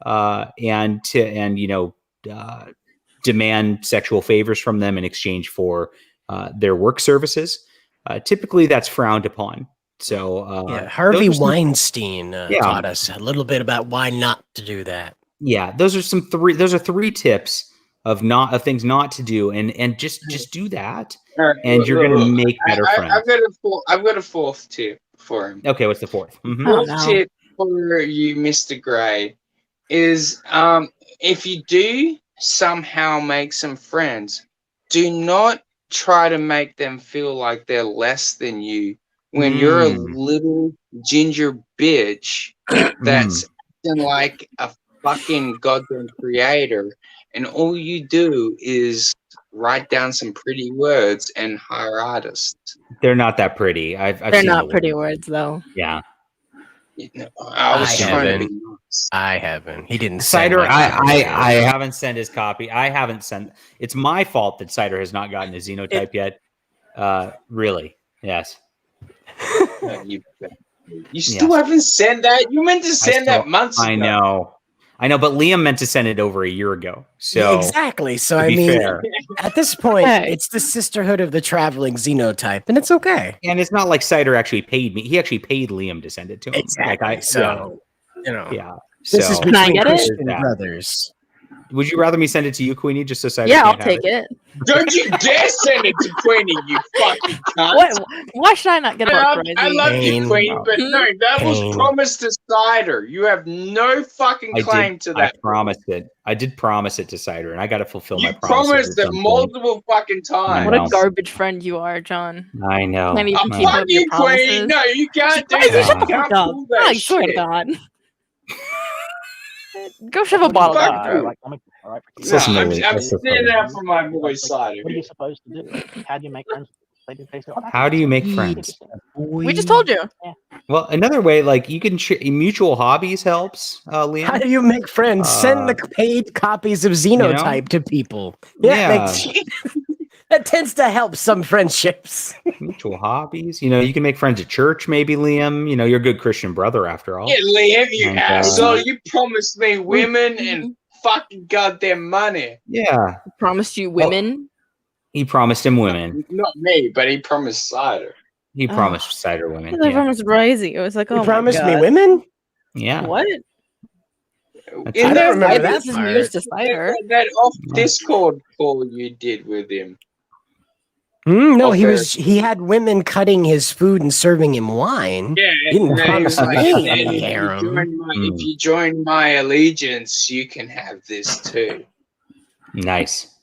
and demand sexual favors from them in exchange for their work services. Typically, that's frowned upon. So Harvey Weinstein taught us a little bit about why not to do that. Yeah, those are three tips of things not to do, and just do that, and you're going to make better friends. I've got a fourth tip for him. Okay, what's the fourth? Fourth tip for you, Mr. Gray, is if you do somehow make some friends, do not try to make them feel like they're less than you when you're a little ginger bitch that's acting like a fucking goddamn creator, and all you do is write down some pretty words and hire artists. They're not that pretty. I've They're seen not pretty words, though. Yeah. I was trying to be nice. I haven't. He didn't. Cider. I haven't sent his copy. I haven't sent. It's my fault that Cider has not gotten a Xenotype yet. Really? Yes. You still haven't sent that? You meant to send that months ago. I know, but Liam meant to send it over a year ago. So exactly. So I mean, fair, at this point, it's the sisterhood of the traveling Xenotype, and it's okay. And it's not like Cider actually paid me. He actually paid Liam to send it to him. Exactly. Like this is between Christian brothers. Would you rather me send it to you, Queenie, just so Cider? Yeah, I'll take it. Don't you dare send it to Queenie, you fucking cunt. Why should I not get about crazy? I love you, Queenie, but no, that was promised to Cider. You have no fucking claim to that. I promised it. I did promise it to Cider, and I got to fulfill my promise. You promised it multiple fucking times. What a garbage friend you are, John. I know. Can't even keep up your promises. No, you can't do that. Shut the fuck up. I swear to God. Go shove a bottle down. I'm standing up for my boy Cider. What are you supposed to do? How do you make friends? How do you make friends? We just told you. Well, another way, like you can mutual hobbies helps. Liam. How do you make friends? Send the paid copies of Xenotype to people. Yeah. That tends to help some friendships. Mutual hobbies. You know, you can make friends at church, maybe, Liam. You know, you're a good Christian brother after all. Yeah, Liam, you asshole. You promised me women and fucking goddamn money. Yeah. Promised you women? He promised him women. Not me, but he promised Cider. He promised Cider women. I promised Rising. It was like, oh, he promised me women? Yeah. What? I don't remember that part. News to Cider. That off Discord call you did with him. No, he had women cutting his food and serving him wine. Yeah, he didn't promise me any harem. If you join my allegiance, you can have this too. Nice.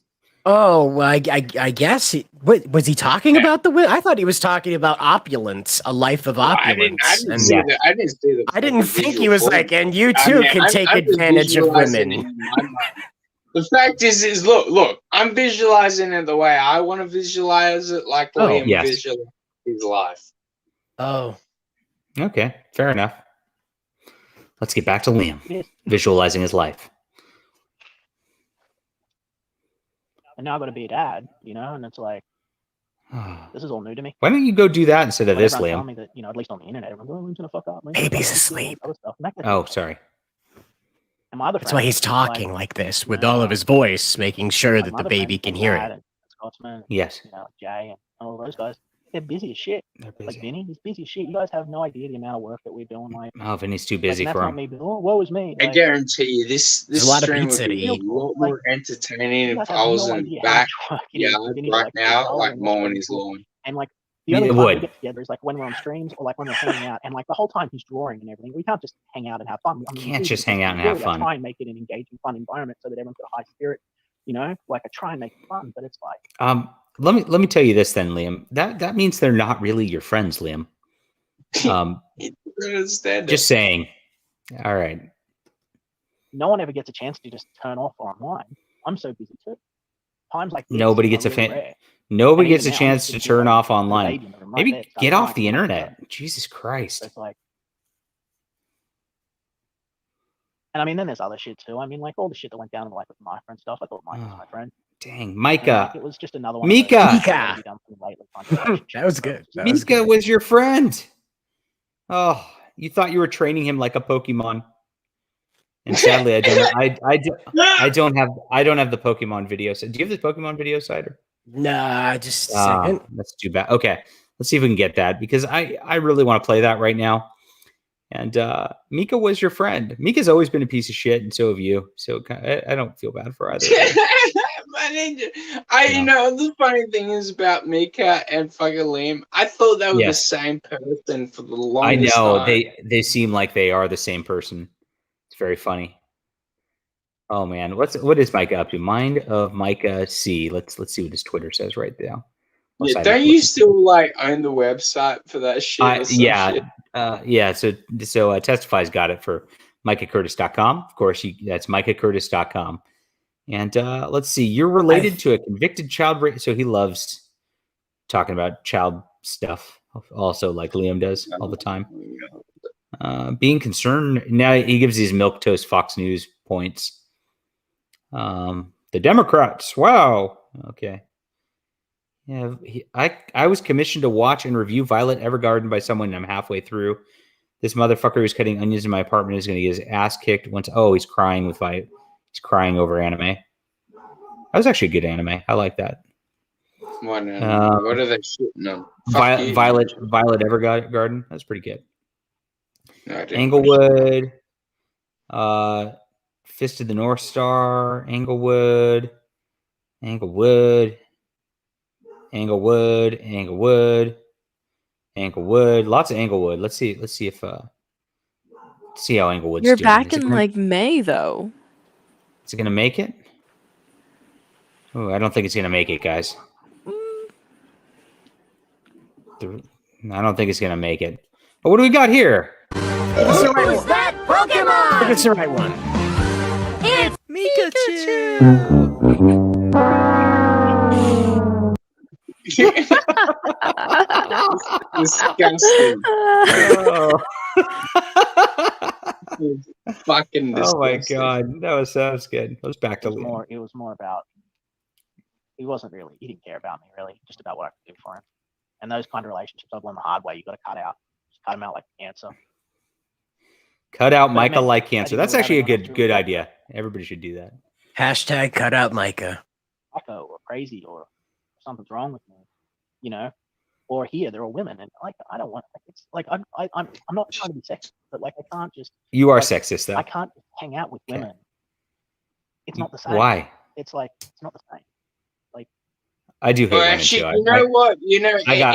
Oh, I guess. Was he talking about the women? I thought he was talking about opulence, a life of opulence. I didn't think he was like, and you too can take advantage of women. The fact is look, I'm visualizing it the way I want to visualize it, like Liam visualized his life. Oh. Okay, fair enough. Let's get back to Liam visualizing his life. And now I've got to be a dad, you know, and it's like, this is all new to me. Why don't you go do that instead of this, Liam? Telling me that, you know, at least on the internet, everyone's going, "Who's gonna fuck up?" Baby's asleep. Oh, sorry. And my other That's why he's talking like this with all of his voice, making sure that the baby can hear it. Scotsman, yes. You know, Jay and all those guys. They're busy as shit. Like Vinny, he's busy as shit. You guys have no idea the amount of work that we're doing. Like, oh, Vinny's too busy for him. Me, woe is me. I guarantee you, this a lot of stream pizza would be to a eat. lot more entertaining if I was in the back right now, like mowing his lawn. And like the only time we get together is like when we're on streams or like when we're hanging out, and like the whole time he's drawing and everything. We can't just hang out and have fun. I mean, can't just hang out and have fun. I try and make it an engaging, fun environment so that everyone's got a high spirit. You know, like I try and make it fun, but it's like let me tell you this then, Liam. That means they're not really your friends, Liam. Just saying. All right. No one ever gets a chance to just turn off online. I'm so busy too. Times like this, nobody gets Nobody gets a chance to turn off online. Maybe get off the internet. Jesus Christ. It's like, and I mean, then there's other shit too. I mean, like all the shit that went down in like with my friend stuff. I thought Mike was my friend. Dang, Micah. Like, it was just another one. Mika. That was good. Mika was your friend. Oh, you thought you were training him like a Pokemon. And sadly, I don't have the Pokemon video. So, do you have the Pokemon video, Cider? Nah, just a second. That's too bad. Okay, let's see if we can get that because I really want to play that right now. And Mika was your friend. Mika's always been a piece of shit, and so have you. So I don't feel bad for either. You know, the funny thing is about Mika and fucking Liam. I thought they were the same person for the longest time. I know they seem like they are the same person. It's very funny. Oh man, what is Micah up to? Mind of Micah C. Let's see what his Twitter says right now. Yeah, don't you still like own the website for that shit? Yeah. So Testify's got it for MicahCurtis.com. Of course, that's MicahCurtis.com. And let's see, you're related to a convicted child rape. So he loves talking about child stuff, also like Liam does all the time. Being concerned. Now he gives these milquetoast Fox News points. The Democrats. Wow. Okay. Yeah, I was commissioned to watch and review Violet Evergarden by someone, and I'm halfway through. This motherfucker who's cutting onions in my apartment is going to get his ass kicked once. Oh, he's crying with Violet. He's crying over anime. That was actually a good anime. I like that. What are they shooting on? Violet Evergarden. That's pretty good. No, Englewood. Fist of the North Star. Englewood. Lots of Englewood. Let's see if see how Englewood's doing. You're doing. back in like May though. Is it gonna make it? Oh, I don't think it's gonna make it, guys. I don't think it's gonna make it. Oh, what do we got here? It's the right one. That Pokemon! It's the right one. It's Pikachu! Disgusting. Fucking disgusting. Oh my god, that was good. It was back to Liam. It was more about he didn't care about me really, just about what I could do for him. And those kind of relationships I've learned the hard way. You got to cut out. Just cut them out like cancer. Cut out Micah like cancer. That's actually a good idea. Everybody should do that. Hashtag cut out Micah. Micah or crazy or something's wrong with me, you know. Or here they're all women, and like I don't want. It's like I'm not trying to be sexist, but like I can't just. You are sexist, though. I can't hang out with women. It's not the same. Why? It's like it's not the same. Like I do hate women actually, too. you know what? You know, I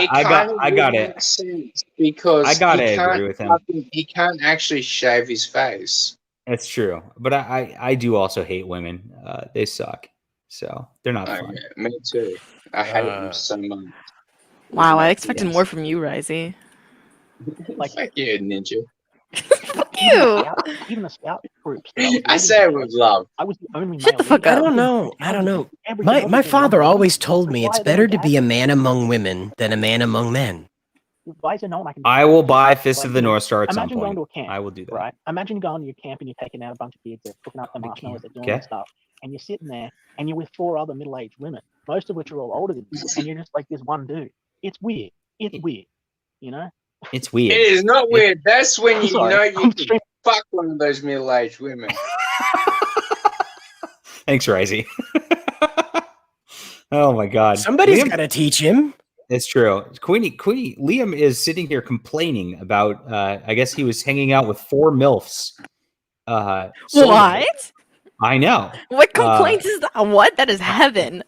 got it. Makes sense because I gotta agree with him. He can't actually shave his face. That's true, but I do also hate women. They suck, so they're not fun. Yeah, me too. I hate them so much. Wow, I expected more from you, Risey. Like you, Ninja. Fuck you. Even the scout groups. I say it with love. I was the only Shut the fuck I up. don't know. My father always told me it's better to be a man among women than a man among men. Why is there no one I can? I will buy Fist of the North Star at some Imagine going point. to a camp. I will do that. Right? Imagine going to your camp and you're taking out a bunch of kids, they're cooking up the marshmallows, they're doing that stuff, and you're sitting there and you're with 4 other middle-aged women, most of which are all older than you, and you're just like this one dude. It's weird. It's weird. You know? It's weird. It is not weird. That's when you know you can fuck one of those middle-aged women. Thanks, Risey. Oh my god. Somebody's got to teach him. It's true. Queenie, Liam is sitting here complaining about, I guess he was hanging out with 4 MILFs. What? I know. What complaints is that? What? That is heaven.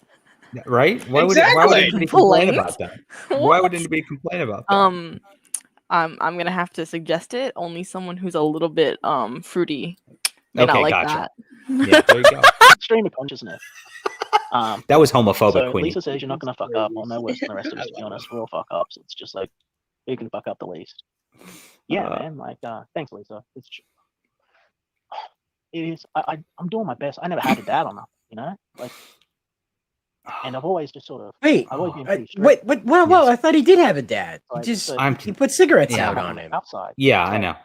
Right? Why would anybody complain about that? Why would anybody complain about that? I'm gonna have to suggest it. Only someone who's a little bit fruity. Okay, like gotcha. That. Yeah, there you go. Stream of consciousness. That was homophobic, so Queenie. Lisa says you're not gonna fuck up. Well, no worse than the rest of us, to be honest. We're all fuck ups. It's just like who can fuck up the least. Yeah, man. Like, thanks, Lisa. It is. I'm doing my best. I never had a dad on that, you know. Like, and I've always just sort of. Wait, I've always been pretty strict. wait, whoa! I thought he did have a dad. He put cigarettes out on him. Outside. Yeah, I know.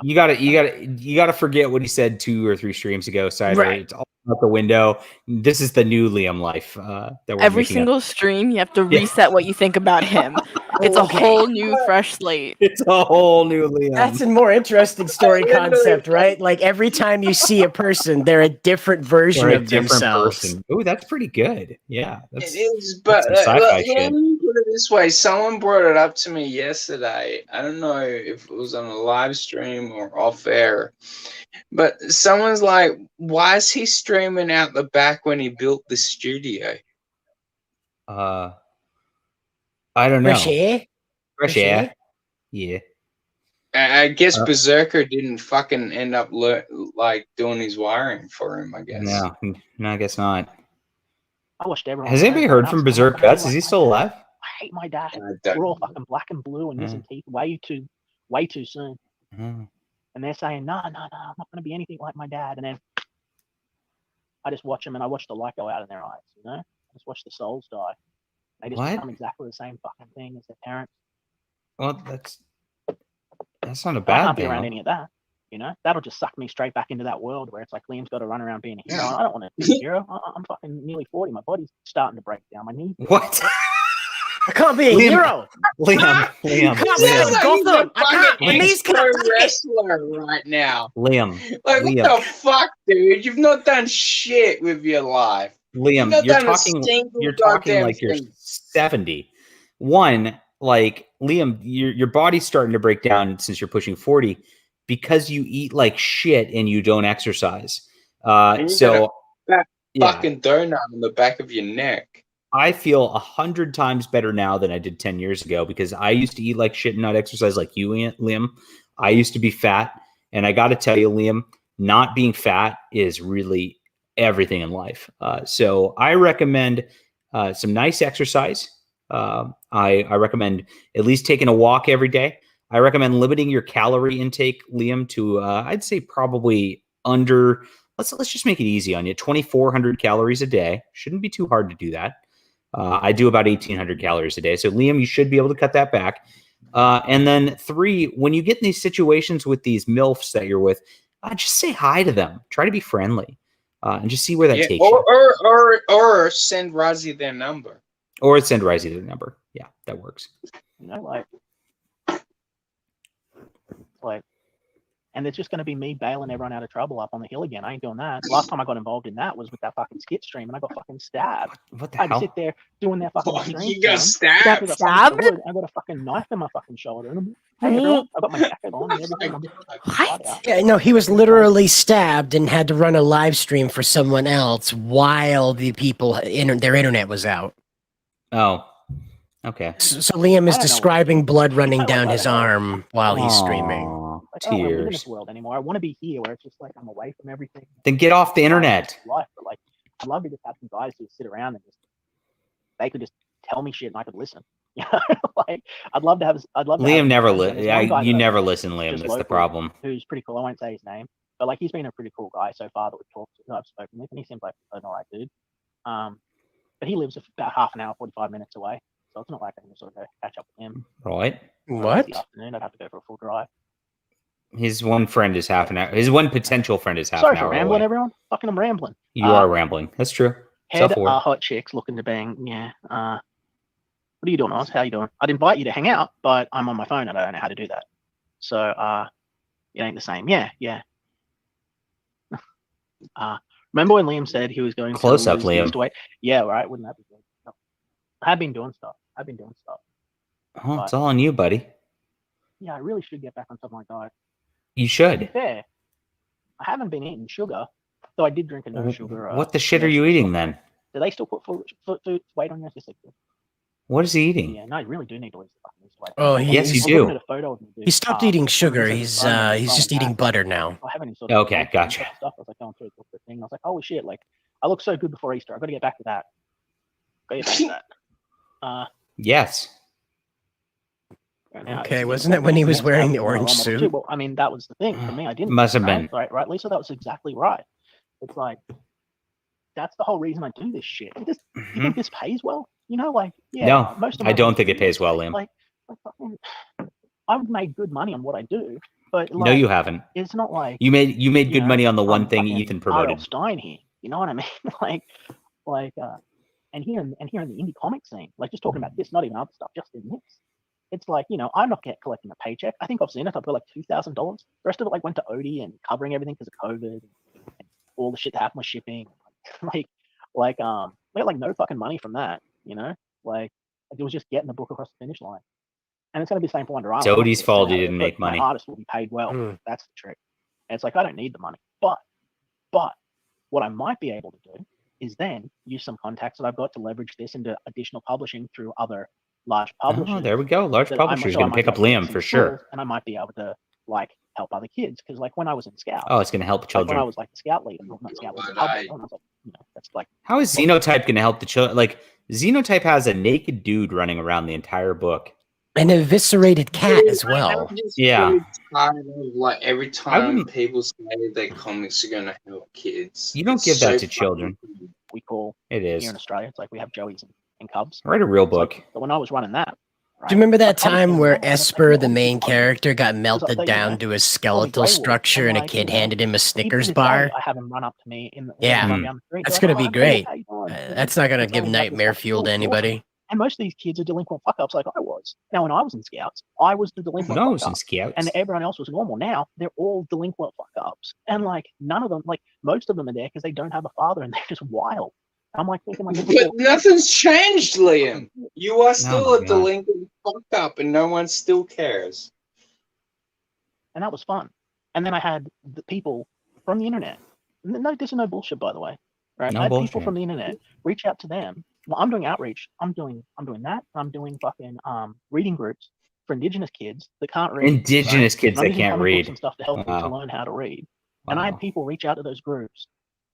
You gotta forget what he said 2 or 3 streams ago. Right. It's all out the window. This is the new Liam life. That we're every single stream, you have to reset what you think about him. It's a whole new, fresh slate. It's a whole new Liam. That's a more interesting story concept, right? Like every time you see a person, they're a different version of themselves. Oh, that's pretty good. Yeah, it is. But let me put it this way: someone brought it up to me yesterday. I don't know if it was on a live stream or off air, but someone's like, "Why is he streaming out the back when he built the studio?" I don't know. Fresh air? Yeah. I guess Berserker didn't fucking end up like doing his wiring for him, I guess. No, I guess not. I watched everyone. Has anybody heard from Berserk Guts? Is he still alive? I hate my dad. We're all fucking black and blue and missing teeth way too soon. And they're saying, no, I'm not going to be anything like my dad. And then I just watch them and I watch the light go out in their eyes, you know? I just watch the souls die. They just become exactly the same fucking thing as their parents. Well, that's not a bad thing. I can't be around any of that, you know? That'll just suck me straight back into that world where it's like Liam's got to run around being a hero. I don't want to be a hero. I'm fucking nearly 40. My body's starting to break down. My knees. What? I can't be a hero. Liam. He's a wrestler right now. Liam. Like, what the fuck, dude? You've not done shit with your life. Liam, you're talking like you're 70. One, like, Liam, your body's starting to break down since you're pushing 40 because you eat like shit and you don't exercise. So fucking donut on the back of your neck. I feel 100 times better now than I did 10 years ago because I used to eat like shit and not exercise like you, Liam. I used to be fat. And I got to tell you, Liam, not being fat is really everything in life. So I recommend some nice exercise. I recommend at least taking a walk every day. I recommend limiting your calorie intake, Liam, to I'd say probably under, let's just make it easy on you, 2,400 calories a day. Shouldn't be too hard to do that. I do about 1,800 calories a day. So, Liam, you should be able to cut that back. And then 3, when you get in these situations with these MILFs that you're with, just say hi to them. Try to be friendly and just see where that takes you. Or send Razi their number. Or send Razi their number. Yeah, that works. You know, like, and it's just going to be me bailing everyone out of trouble up on the hill again. I ain't doing that. Last time I got involved in that was with that fucking skit stream, and I got fucking stabbed. What the hell? I'd sit there doing that fucking stream. You got stabbed? Stabbed? I got a fucking knife in my fucking shoulder. And I got my jacket on and everything. What? Yeah, no, he was literally stabbed and had to run a live stream for someone else while the people, their internet was out. Oh. Okay. So Liam is describing blood running down his arm while he's streaming. Like, I don't want to live in this world anymore. I want to be here where it's just like I'm away from everything. Then get off the internet. Life, but like, I'd love to just have some guys who sit around and they could just tell me shit and I could listen. You know, like I'd love to have. Liam never you never listen, Liam. That's the problem. Who's pretty cool. I won't say his name, but like he's been a pretty cool guy so far that we've talked to. Who I've spoken with, and he seems like an alright dude. But he lives about half an hour, 45 minutes away. So it's not like I can sort of go catch up with him. Right. What? The afternoon, I'd have to go for a full drive. His one friend is half an hour. His one potential friend is half an hour. Sorry for rambling, away. everyone. Fucking I'm rambling. You are rambling. That's true. Head hot chicks looking to bang. Yeah. What are you doing, Oz? How you doing? I'd invite you to hang out, but I'm on my phone and I don't know how to do that. So it ain't the same. Yeah. Remember when Liam said he was going close up, Liam? Weight? Yeah, right. Wouldn't that be good? No. I've been doing stuff. Oh, it's all on you, buddy. Yeah, I really should get back on something like that. You should. To be fair, I haven't been eating sugar, though I did drink a no sugar. What the shit are you eating then? Do they still put food weight on you? Yes, they do. What is he eating? Yeah, no, you really do need to lose the fucking weight. Oh, yes, you do. A photo of me, He stopped eating sugar. He's just eating butter now. I haven't okay, gotcha. Stuff. I was like going through the thing. I was like, holy shit! Like, I look so good before Easter. I got to get back to that. Yes. Okay, wasn't it when he was wearing the orange suit? Well, I mean, that was the thing for me. I didn't. Must have been. Right, Lisa, that was exactly right. It's like, that's the whole reason I do this shit. You think this pays well? You know, like, yeah. No, most of I don't think it pays well, Liam. Like I've made good money on what I do, but like, no, you haven't. It's not like you made good money on the one thing Ethan promoted. Stein here, you know what I mean? and here in the indie comic scene, like just talking about this, not even other stuff, just in this. It's like, you know, I'm not collecting a paycheck. I think I've seen it. I've got like $2,000. The rest of it like went to Odie and covering everything because of COVID and all the shit that happened with shipping. We got like no fucking money from that, you know? Like it was just getting the book across the finish line. And it's going to be the same for Wonder Island. It's Odie's fault he didn't make money. Artists will be paid well. That's the trick. And it's like, I don't need the money. But what I might be able to do is then use some contacts that I've got to leverage this into additional publishing through other large publishers. Oh, there we go. Large publishers going to pick up Liam for sure. And I might be able to like help other kids. Because like when I was in Scouts, oh, it's going to help children. When I was like the Scout leader, not Scout leader, I was like, that's like. How is Xenotype going to help the children? Like Xenotype has a naked dude running around the entire book. An eviscerated cat as well. Yeah. Like every time people say that comics are gonna help kids, you don't give that to children. We call it is here in Australia. It's like we have Joeys and Cubs. Write a real book. But when I was running that, do you remember that time where Esper, the main character, got melted down to a skeletal structure and a kid handed him a Snickers bar? I have him run up to me in the that's gonna be great. That's not gonna give nightmare fuel to anybody. And most of these kids are delinquent fuck-ups like I was. Now, when I was in Scouts, I was the delinquent fuck-up. And everyone else was normal. Now, they're all delinquent fuck-ups. And, like, none of them, like, most of them are there because they don't have a father and they're just wild. I'm like thinking like... But nothing's changed, Liam. You are still a delinquent fuck-up and no one still cares. And that was fun. And then I had the people from the internet. No, this is no bullshit, by the way. Right? I had people from the internet reach out to them. Well, I'm doing outreach. I'm doing that. I'm doing fucking reading groups for Indigenous kids that can't read. Indigenous kids that can't read. Some stuff to help them to learn how to read. And I had people reach out to those groups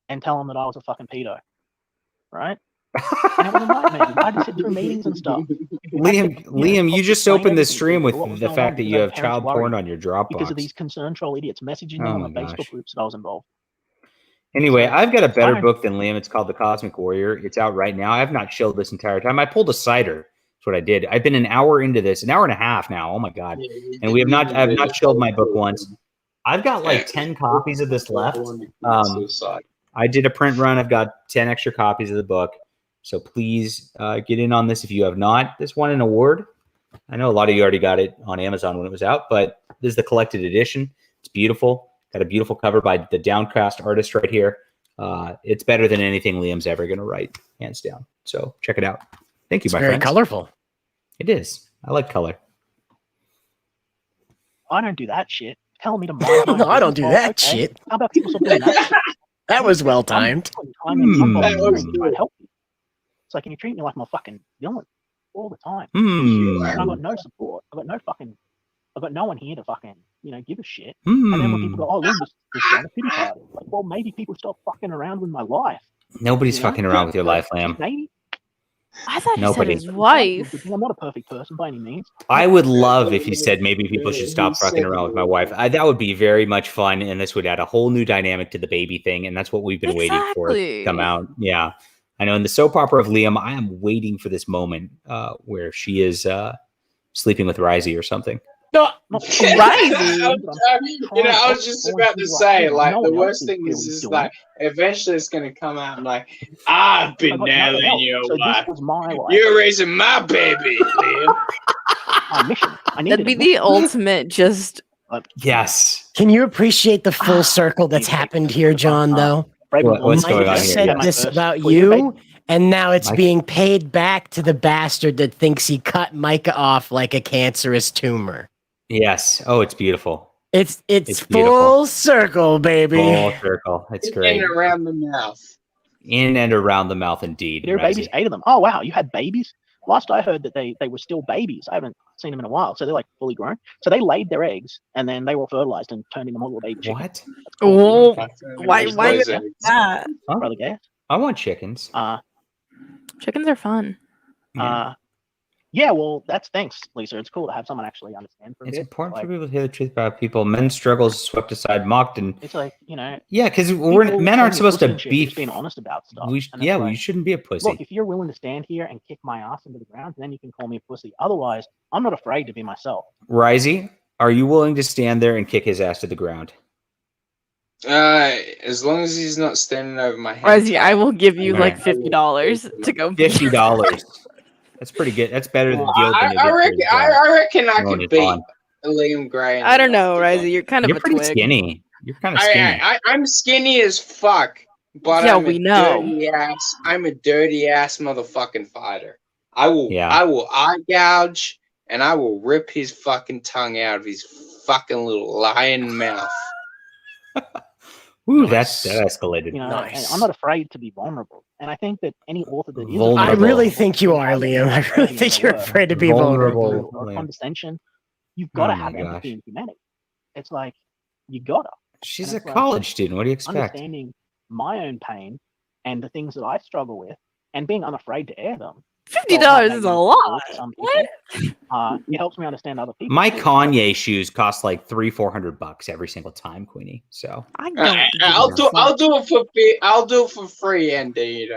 and tell them that I was a fucking pedo, right? And it was a nightmare. I had to sit through meetings and stuff. Liam, you just opened this stream with the fact that you have child porn on your Dropbox because of these concerned troll idiots messaging them on the Facebook groups that I was involved. Anyway, I've got a better book than Liam. It's called The Cosmic Warrior. It's out right now. I have not chilled this entire time. I pulled a cider. That's what I did. I've been an hour into this, an hour and a half now. Oh my god! And I have not chilled my book once. I've got like 10 copies of this left. I did a print run. I've got 10 extra copies of the book. So please get in on this if you have not. This won an award. I know a lot of you already got it on Amazon when it was out, but this is the collected edition. It's beautiful. Got a beautiful cover by the Downcast artist right here. It's better than anything Liam's ever going to write, hands down. So check it out. Thank you, my friend. Very colorful. It is. I like color. I don't do that shit. Tell me to mind. No, I don't do that shit. How about people stop doing that? That was well timed. It's like, can you treat me like my fucking villain all the time? I've got no support. I've got no one here to fucking, give a shit. And then when people go, oh, Liam, this a pity party. Like, well, maybe people stop fucking around with my life. Nobody's fucking around with your life, Liam. Maybe. I thought he said his wife. I'm not a perfect person by any means. I would love if you said maybe people should stop fucking around with my wife. That would be very much fun, and this would add a whole new dynamic to the baby thing, and that's what we've been waiting for to come out. Yeah. I know in the soap opera of Liam, I am waiting for this moment where she is sleeping with Raaagggghhht or something. No, I was just about to say, like, the worst thing is like, eventually it's going to come out and like, I've been nailing your wife. You're raising my baby, Liam. That'd be the ultimate just... Yes. Can you appreciate the full circle that's happened here, John, though? What's going on here? Said this about you, and now it's being paid back to the bastard that thinks he cut Micah off like a cancerous tumor. Yes. Oh, it's beautiful. It's full circle, baby. Full circle. It's great. In and around the mouth. In and around the mouth, indeed. There are babies, 8 of them. Oh, wow. You had babies? Last I heard that they were still babies. I haven't seen them in a while. So they're like fully grown. So they laid their eggs and then they were fertilized and turned into little baby chickens. What? Oh, why that? Brother Gas? I want chickens. Chickens are fun. Yeah, well, thanks, Lisa. It's cool to have someone actually understand. It's important for people to hear the truth about people. Men's struggles swept aside, mocked, and it's like yeah, because men aren't supposed to be being honest about stuff. We shouldn't be a pussy. Look, if you're willing to stand here and kick my ass into the ground, then you can call me a pussy. Otherwise, I'm not afraid to be myself. Raaagggghhht, are you willing to stand there and kick his ass to the ground? As long as he's not standing over my head. Raaagggghhht, I will give you like $50 to go. $50. That's pretty good. That's better than deal. I reckon I could beat Liam Gray. I don't know, Raaagggghhtt. You're kind of a pretty twig. Skinny. You're kind of skinny. I'm skinny as fuck. But yeah, we know. I'm a dirty ass motherfucking fighter. I will eye gouge and I will rip his fucking tongue out of his fucking little lion mouth. Ooh, that escalated. Nice. I'm not afraid to be vulnerable, and I think that any author that is vulnerable. I really think you are, Liam. I really think you're afraid to be vulnerable. Or condescension. You've got to have empathy and humanity. It's like You gotta. She's a college student. What do you expect? Understanding my own pain and the things that I struggle with, and being unafraid to air them. $50 is a lot. What? It helps me understand other people. My Kanye shoes cost like $300-400 every single time, Queenie. So I'll do it for free, Andy.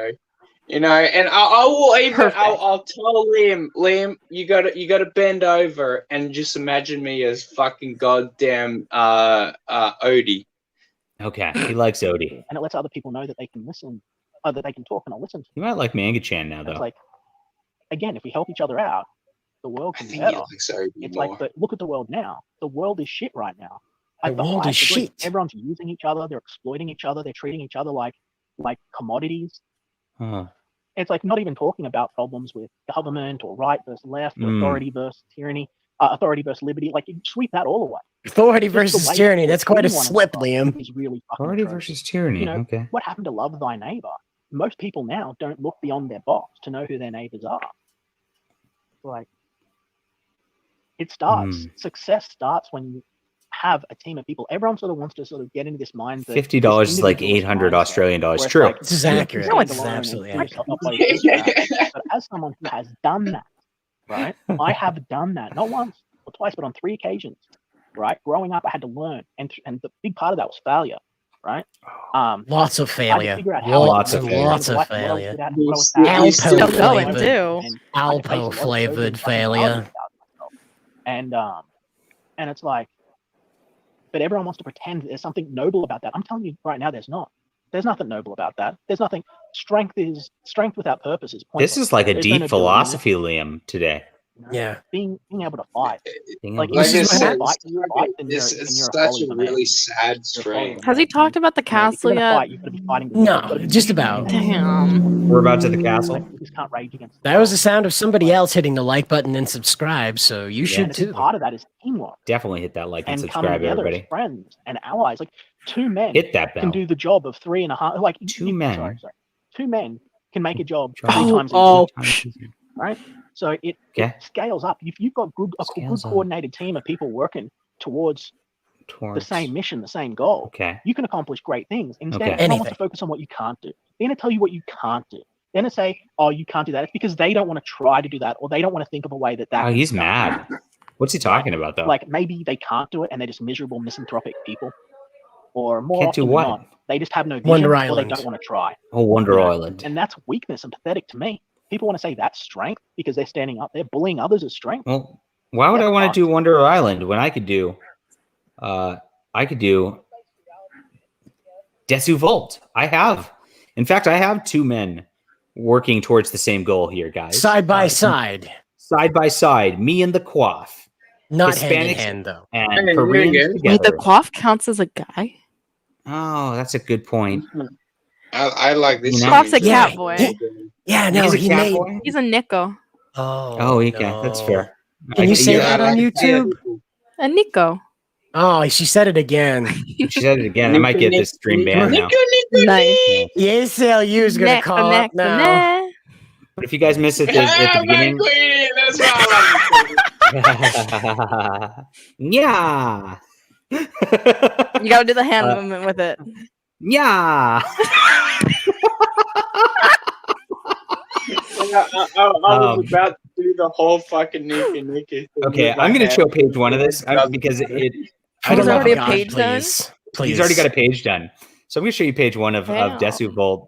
And I will even I'll tell Liam, you gotta bend over and just imagine me as fucking goddamn Odie. Okay, he likes Odie, and it lets other people know that they can listen, that they can talk and I'll listen to. You might like Manga-chan now, though. It's like, again, if we help each other out, the world can be better. It's like, but look at the world now. The world is shit right now. The world is shit. Everyone's using each other. They're exploiting each other. They're treating each other like commodities. It's like not even talking about problems with government or right versus left, or authority versus tyranny, authority versus liberty. Like, you sweep that all away. Authority versus tyranny. That's quite a slip, Liam. Is really authority versus tyranny. Okay. What happened to love thy neighbor? Most people now don't look beyond their box to know who their neighbors are. Like, it starts. Success starts when you have a team of people. Everyone sort of wants to sort of get into this mind. $50 is like 800 Australian dollars. True. Like, this is accurate. No, it's absolutely accurate. But as someone who has done that, right? I have done that not once or twice, but on 3 occasions. Right? Growing up, I had to learn, and the big part of that was failure. Right? Lots of failure. Lots of failure. Alpo flavored failure. And it's like, but everyone wants to pretend there's something noble about that. I'm telling you right now, there's not. There's nothing noble about that. There's nothing. Strength without purpose is pointless. This is like a deep philosophy, Liam, today. Yeah, being able to fight. It's such a really sad strain. Has he talked about the castle yet? No, just about. Damn. We're about to the castle. That was the sound of somebody else hitting the like button and subscribe, so you should too. Part of that is teamwork. Definitely hit that like and subscribe, everybody. As friends and allies, like 2 men hit that bell. Can do the job of 3.5. Like 2 men. Sorry. 2 men can make a job 3 times easier. Right? So it scales up. If you've got a good coordinated team of people working towards the same mission, the same goal, you can accomplish great things. Instead, everyone wants to focus on what you can't do. They're going to tell you what you can't do. They're going to say, oh, you can't do that. It's because they don't want to try to do that, or they don't want to think of a way that Oh, he's mad. What's he talking about, though? Like, maybe they can't do it, and they're just miserable, misanthropic people. Or more can't often do what? than not, they just have no vision, Wonder or Island. they don't want to try. Oh, Wonder Island. And that's weakness and pathetic to me. People want to say that's strength because they're standing up. They're bullying others as strength. Well, why would I want to do Wonder Island when I could do Desu Volt? In fact, I have 2 men working towards the same goal here, guys. Side by side. Side by side. Me and the Quaff. Not Hispanics hand in hand, though. And Koreans Wait, the Quaff counts as a guy? Oh, that's a good point. I like this. Quaff's a cat boy. Yeah, no, He's a Nico. Oh, okay, that's fair. Can you say that on YouTube? A Nico. Oh, she said it again. She said it again. I might get this stream banned now. Nice. The ACLU is going to call up now. But if you guys miss it at the beginning... Yeah. You got to do the hand movement with it. Yeah. I was about to do the whole fucking Nika. Okay, I'm going to show page 1 of this because it. There's already a page done. He's already got a page done. So I'm going to show you page 1 of Desu Volt.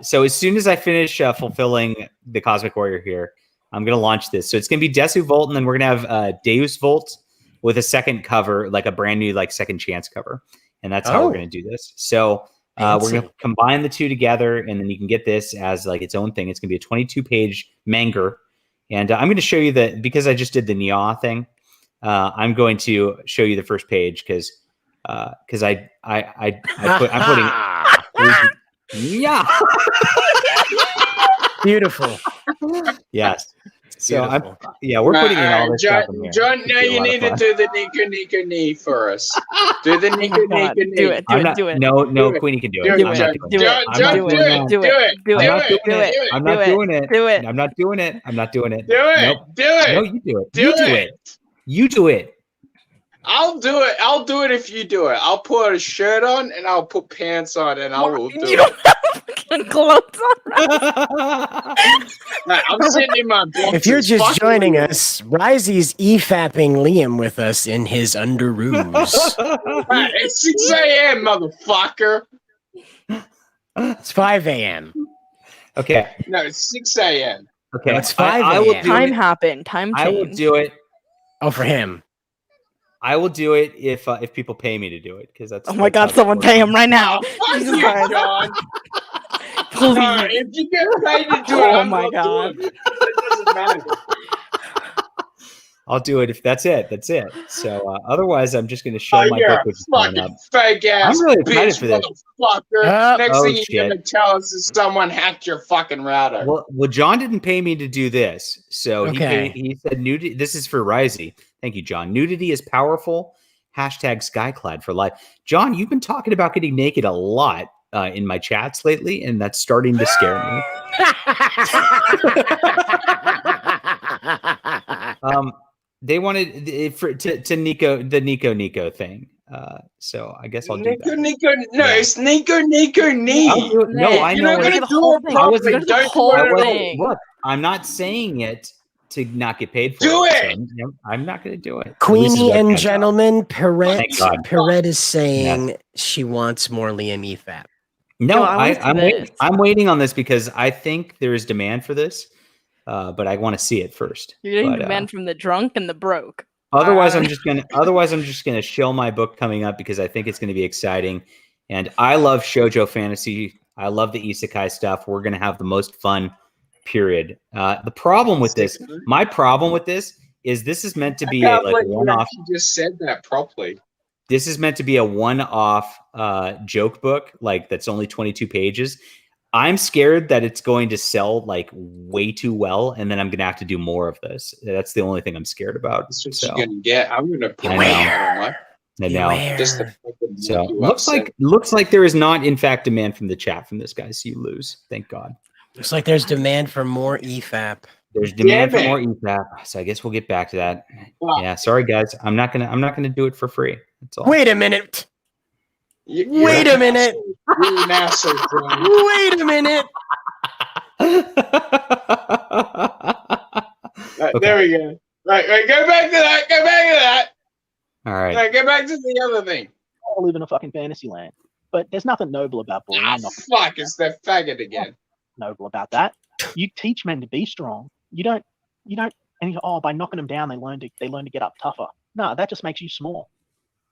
So as soon as I finish fulfilling the Cosmic Warrior here, I'm going to launch this. So it's going to be Desu Volt, and then we're going to have Deus Volt with a second cover, like a brand new second chance cover. And that's how we're going to do this. So we're going to combine the 2 together, and then you can get this as its own thing. It's going to be a 22-page manga. And I'm going to show you that because I just did the Nya thing. I'm going to show you the first page because I'm putting yeah. Beautiful. Yes. So we're putting in all this stuff in here. John, now you need to do the Nika knee for us. Do the Nika knee. Do it. No, Queenie can do it. Do it. I'm not doing it. Do it. I'm not doing it. Do it. Nope. Do it. No, you do it. You do it. I'll do it. I'll do it if you do it. I'll put a shirt on and I'll put pants on and I will do You don't have fucking clothes on. Right, I'm sitting in my boxers. If you're just Fuck joining you. us, Risey's e-fapping Liam with us in his underoos. Right, it's 6 a.m., motherfucker. It's 5 a.m. Okay. No, it's 6 a.m. Okay. No, it's 5 I will a.m. do Time it. happened. Time I will changed. do it. Oh, for him. I will do it if people pay me to do it because that's. Oh my God! how Someone it pay him right now. Oh, fuck Jesus you, Christ. John. Please. No, if you get paid to do it, Oh I'm my not God. doing it. It doesn't matter. I'll do it if that's it. That's it. So otherwise, I'm just going to show my you're book, a which is coming up. fucking fake ass I'm really excited bitch, for this. motherfucker. Next Oh, thing you're shit. gonna tell us is someone hacked your fucking router. Well, John didn't pay me to do this, so Okay. he said nudity. This is for Risey. Thank you, John. Nudity is powerful. #skyclad for life. John, you've been talking about getting naked a lot in my chats lately, and that's starting to scare me. They wanted to Nico thing. So I guess I'll do that. Nico. No, Yeah. it's Nico. I'll do it. No, I You're know not gonna it. do it properly. Don't do it at all. Look, I'm not saying it to not get paid for Do it. it. So, I'm not going to do it. Queenie and gentlemen, Thank God. Perrette is saying she wants more Liam EFAP. No, I I'm waiting on this because I think there is demand for this, but I want to see it first. You're getting demand from the drunk and the broke. Otherwise, I'm just gonna shill my book coming up because I think it's going to be exciting, and I love shoujo fantasy. I love the isekai stuff. We're gonna have the most fun. Period. The problem with this, my problem with this is is meant to be a one-off. You just said that properly. This is meant to be a one-off joke book, that's only 22 pages. I'm scared that it's going to sell way too well, and then I'm going to have to do more of this. That's the only thing I'm scared about. That's what you're going to get. I'm going to put my I know. Just so looks like there is not, in fact, demand from the chat from this guy. So you lose. Thank God. Looks like there's demand for more EFAP. There's demand for more EFAP. So I guess we'll get back to that. Wow. Yeah. Sorry, guys. I'm not gonna do it for free. That's all. Wait a minute. Wait a minute. Wait a minute. There we go. Right, go back to that. Go back to that. All right. Go back to the other thing. I live in a fucking fantasy land, but there's nothing noble about bullying. Fuck, it's that faggot again. Noble about that. You teach men to be strong. You don't. And by knocking them down, they learn to get up tougher. No, that just makes you small.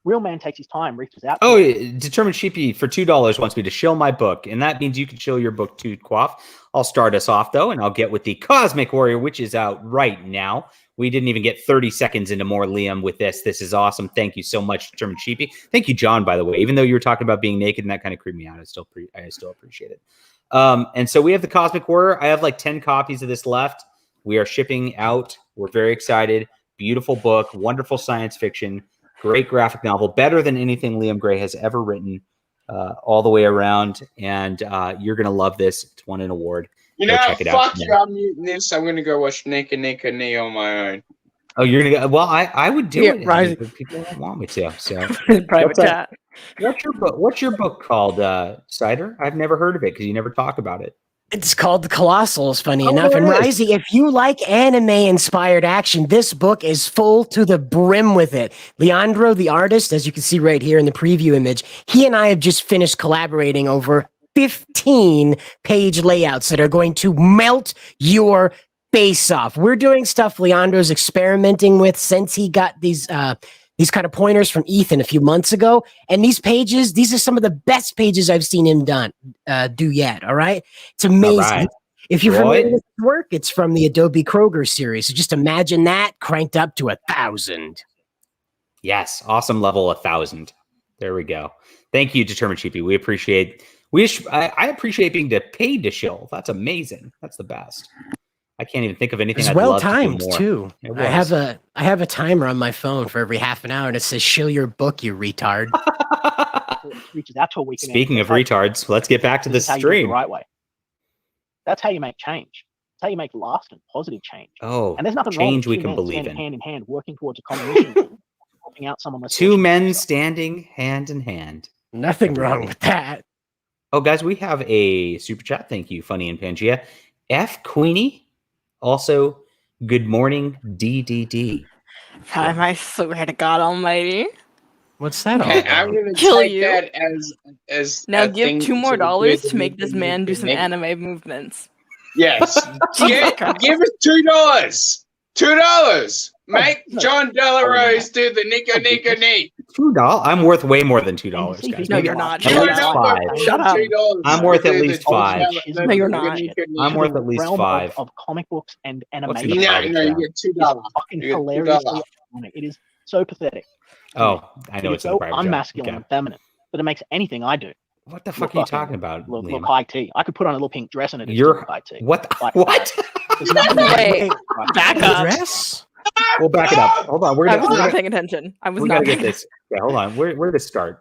Real man takes his time, reaches out. Oh, Determined Sheepy for $2 wants me to shill my book, and that means you can shill your book too, Quaff. I'll start us off though, and I'll get with the Cosmic Warrior, which is out right now. We didn't even get 30 seconds into more Liam with this. This is awesome. Thank you so much, Determined Sheepy. Thank you, John, by the way. Even though you were talking about being naked and that kind of creeped me out, I still appreciate it. And so we have the Cosmic Warrior. I have 10 copies of this left. We are shipping out. We're very excited. Beautiful book, wonderful science fiction. Great graphic novel, better than anything Liam Gray has ever written, all the way around. And you're going to love this. It's won an award. Check it out. Fuck you, I'm muting this. I'm going to go watch Nika Knee on my own. Oh, you're going to go? Well, I would do it. Right. People don't want me to. So private chat. What's your book called, Cider? I've never heard of it because you never talk about it. It's called The Colossals, funny enough. And Risey, if you like anime-inspired action, this book is full to the brim with it. Leandro, the artist, as you can see right here in the preview image, he and I have just finished collaborating over 15-page layouts that are going to melt your face off. We're doing stuff Leandro's experimenting with since he got these kind of pointers from Ethan a few months ago. And these pages, these are some of the best pages I've seen him do yet. All right. It's amazing. Right. If you're familiar with his work, it's from the Adobe Kroger series. So just imagine that cranked up to 1,000. Yes. Awesome level 1,000. There we go. Thank you, Determined Sheepy. We appreciate, I appreciate being paid to shill. That's amazing. That's the best. I can't even think of anything. It's well timed too. I have a timer on my phone for every half an hour, and it says "Shill your book, you retard." Reaches out to a weekend. Speaking of retards, let's get back to the stream. The right way. That's how you make change. That's how you make lasting, positive change. Oh, and there's nothing change wrong with we can believe in. Hand in hand, working towards a common mission. helping out someone less Two fortunate. men standing hand in hand. Nothing wrong with that. Oh, guys, we have a super chat. Thank you, Funny and Pangea. F. Queenie. Also, good morning, DDD. I swear to God Almighty. What's that all I'm about? gonna Kill take you. that as Now a give thing $2 more do to make this man do some Nick. anime movements. Yes. Give us $2. $2. Make John Delarose do the Nico Nick. $2. I'm worth way more than $2, guys. No, you're not. At least $5. Shut up. I'm worth at least $5. No, you're not. I'm worth at least $5. Of comic books and What's animation. in the private No, you chat? get $2. It's fucking hilariously ironic. It is so pathetic. Oh, I know It it's is in the so private chat. unmasculine Okay. and feminine that it makes anything I do. What the fuck are you talking about, Look Liam? high tea. I could put on a little pink dress and it is You're still high tea. what? Like, What? There's nothing Wait, back up. Dress? We'll back it up. Hold on. I was not paying attention. I was we not gotta get paying this. Okay, hold on. Where did this start?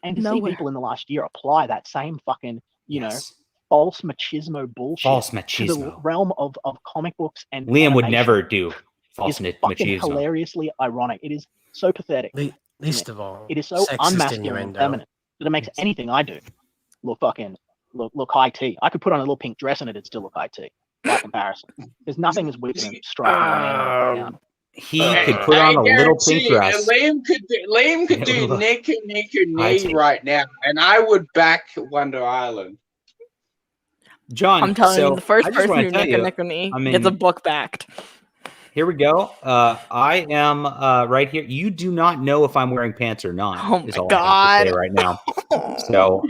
And to see Nowhere. people in the last year apply that same fucking, Yes. false machismo bullshit False to the machismo. realm of comic books and Liam would animation never do false is fucking machismo. hilariously ironic. It is so pathetic. Least of all, It is so sexist unmasculine and innuendo. feminine that it makes anything I do look high tea. I could put on a little pink dress and it'd still look high tea by comparison. There's nothing as weak and striking a man right now. He could put on a little pink dress. Liam could do Nick I Knee see. right now, and I would back Wonder Island. John, I'm telling so you, the first I just person wanna who tell you, Nick Knee I mean- gets a book backed. Here we go. I am right here. You do not know if I'm wearing pants or not. Oh is my all I have to God. say right now. So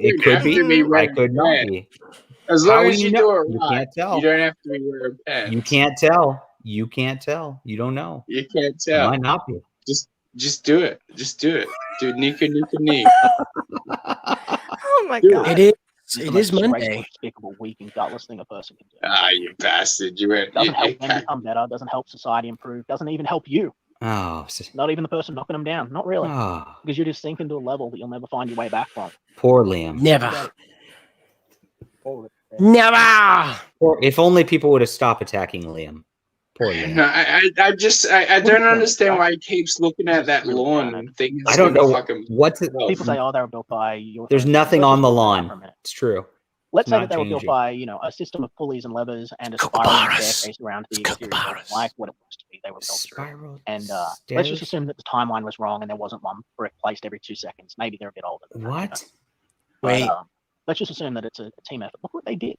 it could have to be be. I wearing could not pants. be. As How long do as you you know? do it You right, can't tell. you don't have to be wearing pants. You can't tell. You can't tell. You don't know. You can't It tell. might not be. Just do it. Just do it. Do Nika Knee. Oh my Dude. God. It is. It's the It most is disgraceful, Monday. despicable, weak, and gutless thing a person can do. Ah, you bastard! You went. Doesn't help them become better. Doesn't help society improve. Doesn't even help you. Oh, Not even the person knocking them down. Not really. oh, Because you just sink into a level that you'll never find your way back from. poor Liam. Never. Or- Never. Or if only people would have stopped attacking Liam. Poor Liam. No, I don't understand why he keeps looking at that lawn and thinking. I don't know Fucking, what to, People say, "Oh, they were built by." Your There's nothing Let's on just the talk about that lawn. for a minute. It's true. Let's say not that they were built changing. by, a system of pulleys and levers and a spiral Kookaburras. staircase around the It's exterior, kookaburras. like what it was to be. They were built through. Spiral And let's stairs? just assume that the timeline was wrong and there wasn't one brick placed every 2 seconds. Maybe they're a bit older. Than that, What? But, Wait. let's just assume that it's a team effort. Look what they did.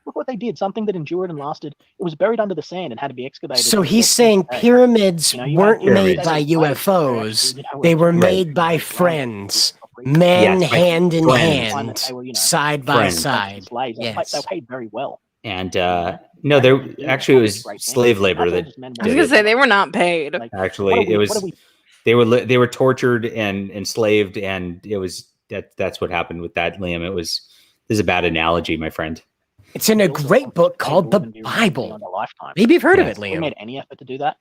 Look what they did. Something that endured and lasted. It was buried under the sand and had to be excavated. So and he's built saying today. pyramids You know, you weren't have made pyramids. by UFOs. They were made by friends. Men Yes, by hand in friends. hand, They were, side by Friends. side. Slaves. Yes. They were paid very well. And no, there actually it was slave labor that I was did gonna it. say they were not paid. Like, Actually, what are it we- was they were tortured and enslaved, and it was that's what happened with that, Liam. This is a bad analogy, my friend. It's in a great book called the Bible. Maybe you've heard of it, We Liam. made any effort to do that.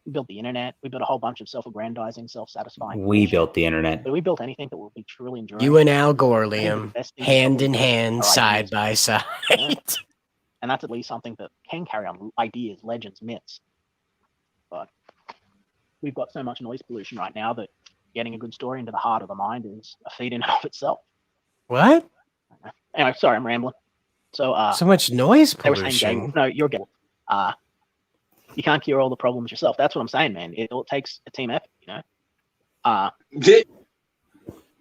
We built the internet. We built a whole bunch of self-aggrandizing, self-satisfying. We built the internet. But we built anything that will be truly enduring. You and Al Gore, I think the Liam, best thing hand in is hand, our side ideas. by side. And that's at least something that can carry on ideas, legends, myths. But we've got so much noise pollution right now that getting a good story into the heart of the mind is a feat in and of itself. What? Anyway, sorry, I'm rambling. So, So much noise they were saying, pollution. no, you're gay. You can't cure all the problems yourself. That's what I'm saying, man. It all takes a team effort, you know.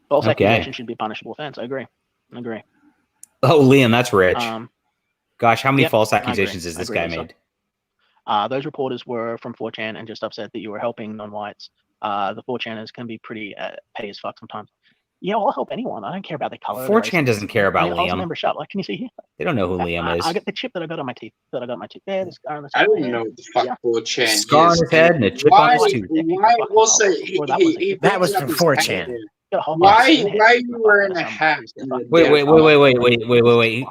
False Okay. accusation should be a punishable offense. I agree. Oh, Liam, that's rich. Gosh, how many yep, false I agree. accusations has I this agree guy with made? Those reporters were from 4chan and just upset that you were helping non-whites. The 4chaners can be pretty petty as fuck sometimes. Yeah, I'll help anyone. I don't care about the color. 4chan doesn't care about I was a Liam. member shop. Like, can you see here? They don't know who Liam is. I got the chip that I got on my teeth. There, this guy on the I don't side. know what the fuck 4chan is. Scar on his head and a chip Why? on his tooth. Why? Also, he That was brings up from his 4chan. idea. Got a whole bunch of Why skinheads. you wearing a hat?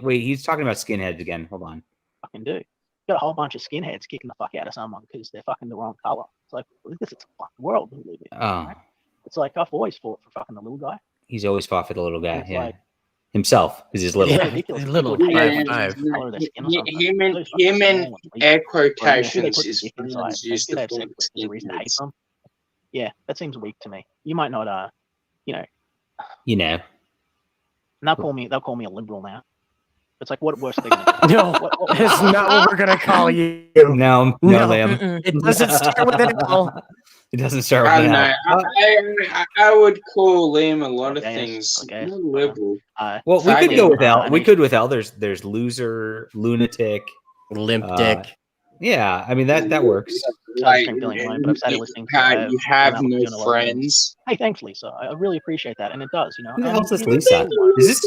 Wait. He's talking about skinheads again. Hold on. Fucking do. Got a whole bunch of skinheads kicking the fuck out of someone because they're fucking the wrong color. It's like, this is a fucking world we live in. Oh, right? It's like, I've always fought for fucking the little guy. he's always fought for the little guy. It's Yeah, like- himself is his little Yeah. guy. Ridiculous. little People hate Yeah, the 5'5". color of their skin or something. Him They're and so fucking air small and weak. Or, you know, who they quotations put is the dick inside. used They to have sex form with. There's a reason to hate skinheads. them. Yeah, that seems weak to me. You might not, you know. And they'll call me a liberal now. It's like, what worse thing? No, that's not what we're gonna call you. No, Liam. It doesn't start with an L. It doesn't start with an L. I would call Liam a lot of things. Not liberal. Well, we could go with L. We could with L. There's loser, lunatic, limp dick. Yeah, I mean that works. Like, you have no friends. Hey, thanks, Lisa. I really appreciate that, and it does. You know. Who else is Lisa? Is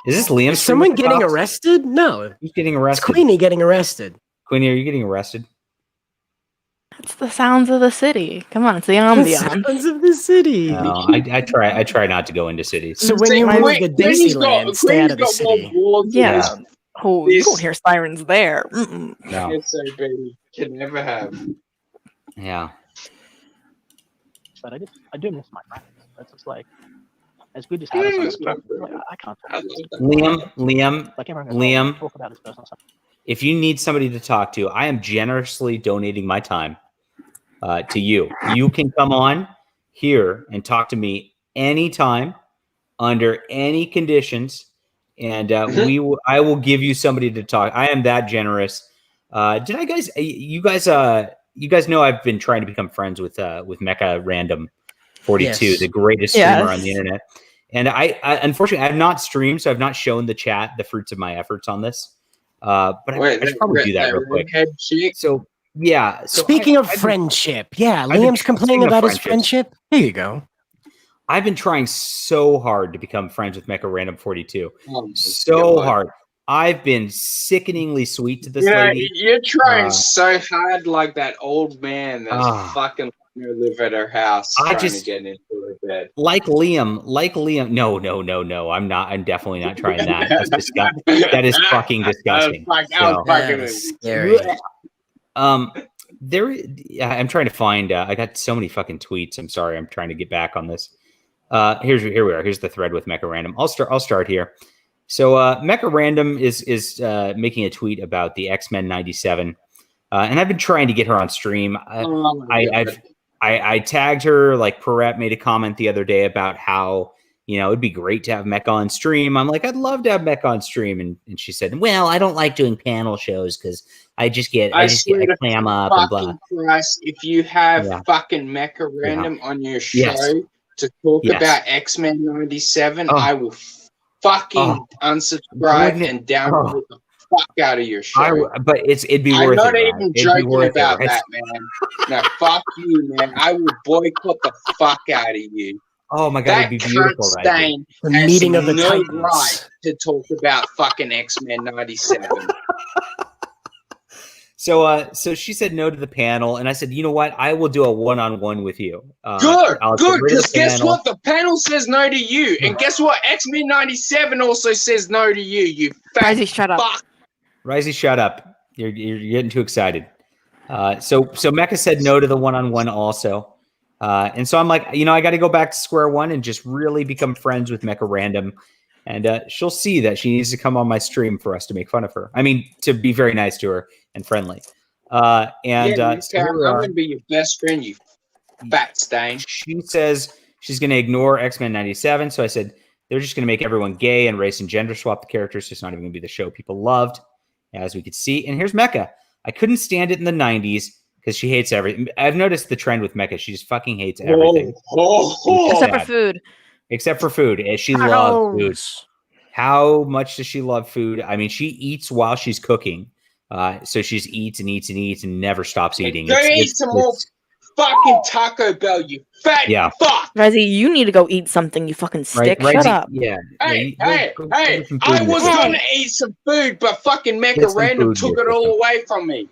this Liam? Is someone getting arrested? No. Who's getting arrested? It's Queenie getting arrested. Queenie, are you getting arrested? It's the sounds of the city. Come on, it's the ambiance. The sounds of the city. No, I try not to go into cities. So when you move to Dixieland, stay out of the city. Yeah. Oh, you don't hear sirens there. No. It's so baby can never have. Yeah. But I do miss my friends. It's just like, as good as having I can't talk. Liam, talk about his personal stuff. If you need somebody to talk to, I am generously donating my time to you. You can come on here and talk to me anytime, under any conditions, and I will give you somebody to talk. I am that generous. You guys know I've been trying to become friends with Mecha Random 42, yes. The greatest streamer on the internet. And I unfortunately I have not streamed, so I've not shown the chat the fruits of my efforts on this. But I should probably do that real quick. So yeah. So Speaking of friendship, Liam's complaining about his friendship. Here you go. I've been trying so hard to become friends with Mecha Random 42. So hard. I've been sickeningly sweet to this lady. You're trying so hard, like that old man that's fucking live at her house trying to get into her bed. Like Liam. No. I'm not. I'm definitely not trying that. That's disgusting. That is fucking disgusting. Scary. I'm trying to find. I got so many fucking tweets. I'm sorry. I'm trying to get back on this. Here we are. Here's the thread with Mecha Random. I'll start here. So Mecha Random is making a tweet about the X-Men 97, and I've been trying to get her on stream. I tagged her, like Perrette made a comment the other day about how, it'd be great to have Mecha on stream. I'm like, I'd love to have Mecha on stream. And she said, well, I don't like doing panel shows because I just get clam up and blah. Christ, if you have fucking Mecha Random on your show to talk about X-Men 97, I will fucking unsubscribe and download the fuck out of your show. But it'd be worth it. I'm not even joking about that, man. No, fuck you, man. I will boycott the fuck out of you. Oh my god, it'd be beautiful, right? The meeting of the Titans. Right to talk about fucking X-Men 97. So she said no to the panel, and I said, you know what? I will do a one-on-one with you. Good, because guess what? The panel says no to you, and guess what? X-Men 97 also says no to you. You fat Risey, shut up. fuck. Risey, shut up. You're getting too excited. So Mecha said no to the one-on-one also, and so I'm like, I got to go back to square one and just really become friends with Mecha Random, and she'll see that she needs to come on my stream for us to make fun of her. I mean, to be very nice to her and friendly. So I'm going to be your best friend, you fat stain. She says she's going to ignore X-Men 97. So I said, they're just going to make everyone gay and race and gender swap the characters. It's not even going to be the show people loved, as we could see. And here's Mecha. I couldn't stand it in the 90s because she hates everything. I've noticed the trend with Mecha. She just fucking hates everything. Except for food. Except for food. She loves food. How much does she love food? I mean, she eats while she's cooking. So she just eats and eats and eats and never stops eating. Go eat some more fucking Taco Bell, you fat fuck. Risey, you need to go eat something, you fucking stick. Shut up. Yeah. Hey, I was going to eat some food, but fucking Mecha Random took it all away from me.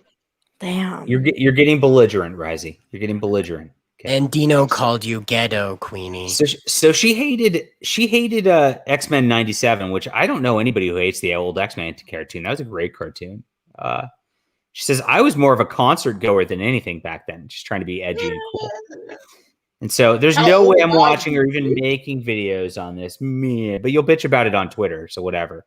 Damn. You're getting belligerent, Risey. You're getting belligerent. Okay. And Dino called you ghetto, Queenie. So she hated X-Men 97, which I don't know anybody who hates the old X-Men cartoon. That was a great cartoon. She says, I was more of a concert goer than anything back then, just trying to be edgy and cool. And so there's no way I'm watching or even making videos on this. But you'll bitch about it on Twitter, so whatever.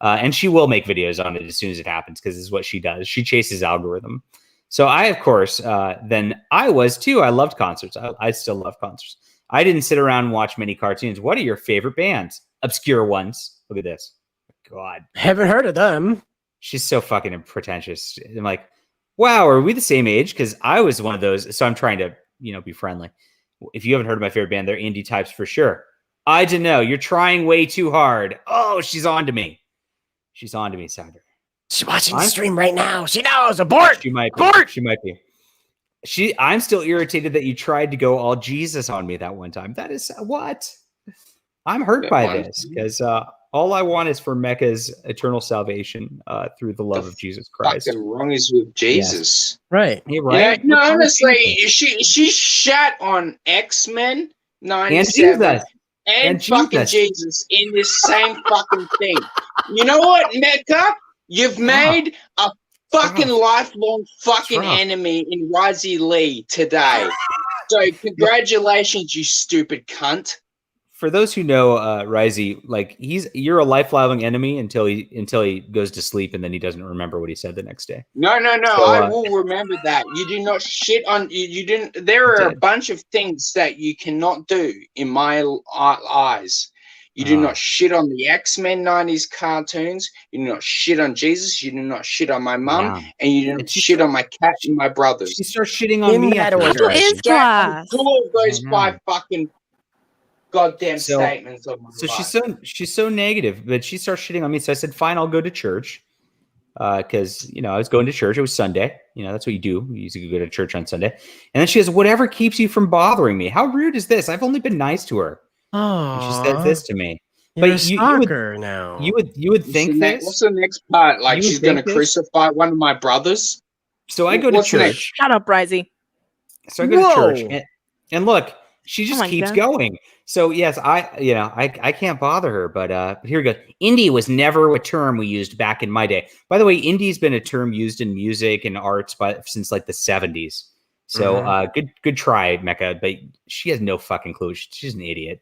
And she will make videos on it as soon as it happens, because this is what she does. She chases algorithm. So I, of course, then I was too. I loved concerts. I still love concerts. I didn't sit around and watch many cartoons. What are your favorite bands? Obscure ones. Look at this. God. Haven't heard of them. She's so fucking pretentious. I'm like, wow, are we the same age? Because I was one of those. So I'm trying to, be friendly. If you haven't heard of my favorite band, they're indie types for sure. I don't know. You're trying way too hard. Oh, she's on to me. She's on to me, Sandra. She's watching the stream right now. She knows. Abort. She might be. Abort. She might be. I'm still irritated that you tried to go all Jesus on me that one time. That is what? I'm hurt by this because all I want is for Mecca's eternal salvation through the love of Jesus Christ. Fucking wrong is with Jesus, right? Hey, right? Yeah, no, honestly, she shat on X-Men '97 and fucking Jesus in this same fucking thing. You know what, Mecca? You've made a fucking lifelong fucking enemy in Razi Lee today. So congratulations, you stupid cunt. For those who know Razi, like you're a lifelong enemy until he goes to sleep and then he doesn't remember what he said the next day. No. So, I will remember that. You do not shit on you didn't. There are a bunch of things that you cannot do in my eyes. You do not shit on the X-Men 90s cartoons. You do not shit on Jesus. You do not shit on my mum. And you do not shit on my cat and my brothers. She starts shitting on me. Who is class? All of those 5 fucking goddamn statements of my life. She's so negative, but she starts shitting on me. So I said, fine, I'll go to church. Because, I was going to church. It was Sunday. That's what you do. You usually go to church on Sunday. And then she goes, whatever keeps you from bothering me. How rude is this? I've only been nice to her. Oh, she said this to me. You're a stalker now. You would think this. What's the next part? Like she's going to crucify one of my brothers? So I go to church. Next? Shut up, Brizey. So I go to church. And look, she just keeps going. So yes, I can't bother her, but here we go. Indie was never a term we used back in my day. By the way, indie's been a term used in music and arts since like the 70s. So good try, Mecca, but she has no fucking clue. She's an idiot.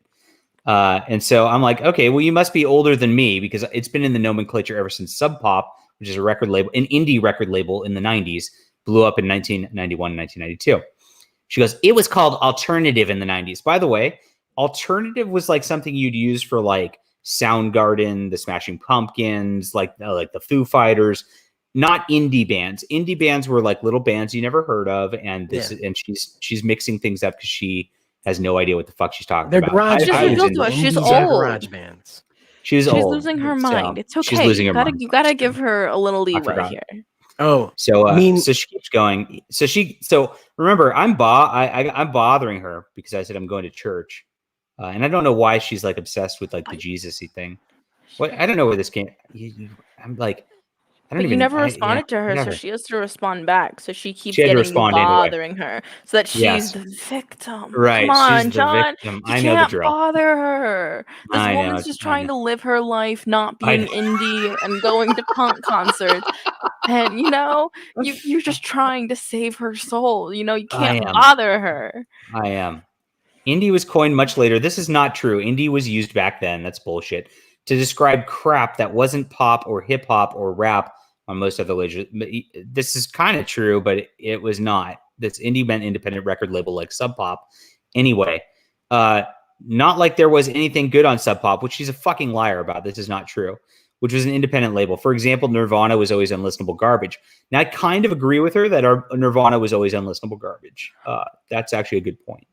And so I'm like, okay, well, you must be older than me because it's been in the nomenclature ever since Sub Pop, which is a record label, an indie record label in the 90s, blew up in 1991 and 1992. She goes, it was called alternative in the 90s. By the way, alternative was like something you'd use for like Soundgarden, the Smashing Pumpkins, like the Foo Fighters, not indie bands. Indie bands were like little bands you never heard of. And and she's mixing things up because she has no idea what the fuck she's talking about. She's old. Garage bands. She's old. She's losing her mind. It's okay. She's losing her mind. You gotta give her a little leeway here. Oh, so she keeps going. So remember, I'm bothering her because I said I'm going to church, and I don't know why she's like obsessed with like the Jesus-y thing. What I don't know where this came. I'm like. But you never responded to her, so she has to respond back. So she keeps getting bothering her, so that she's the victim. Right? Come on, she's John. The victim. You can't bother her. This woman's just trying to live her life, not being indie and going to punk concerts. And you're just trying to save her soul. You can't bother her. I am. Indie was coined much later. This is not true. Indie was used back then. That's bullshit. To describe crap that wasn't pop or hip hop or rap on most other labels. This is kind of true, but it was not. This indie meant independent record label like Sub Pop. Anyway, not like there was anything good on Sub Pop, which she's a fucking liar about. This is not true. Which was an independent label. For example, Nirvana was always unlistenable garbage. Now, I kind of agree with her that our Nirvana was always unlistenable garbage. That's actually a good point.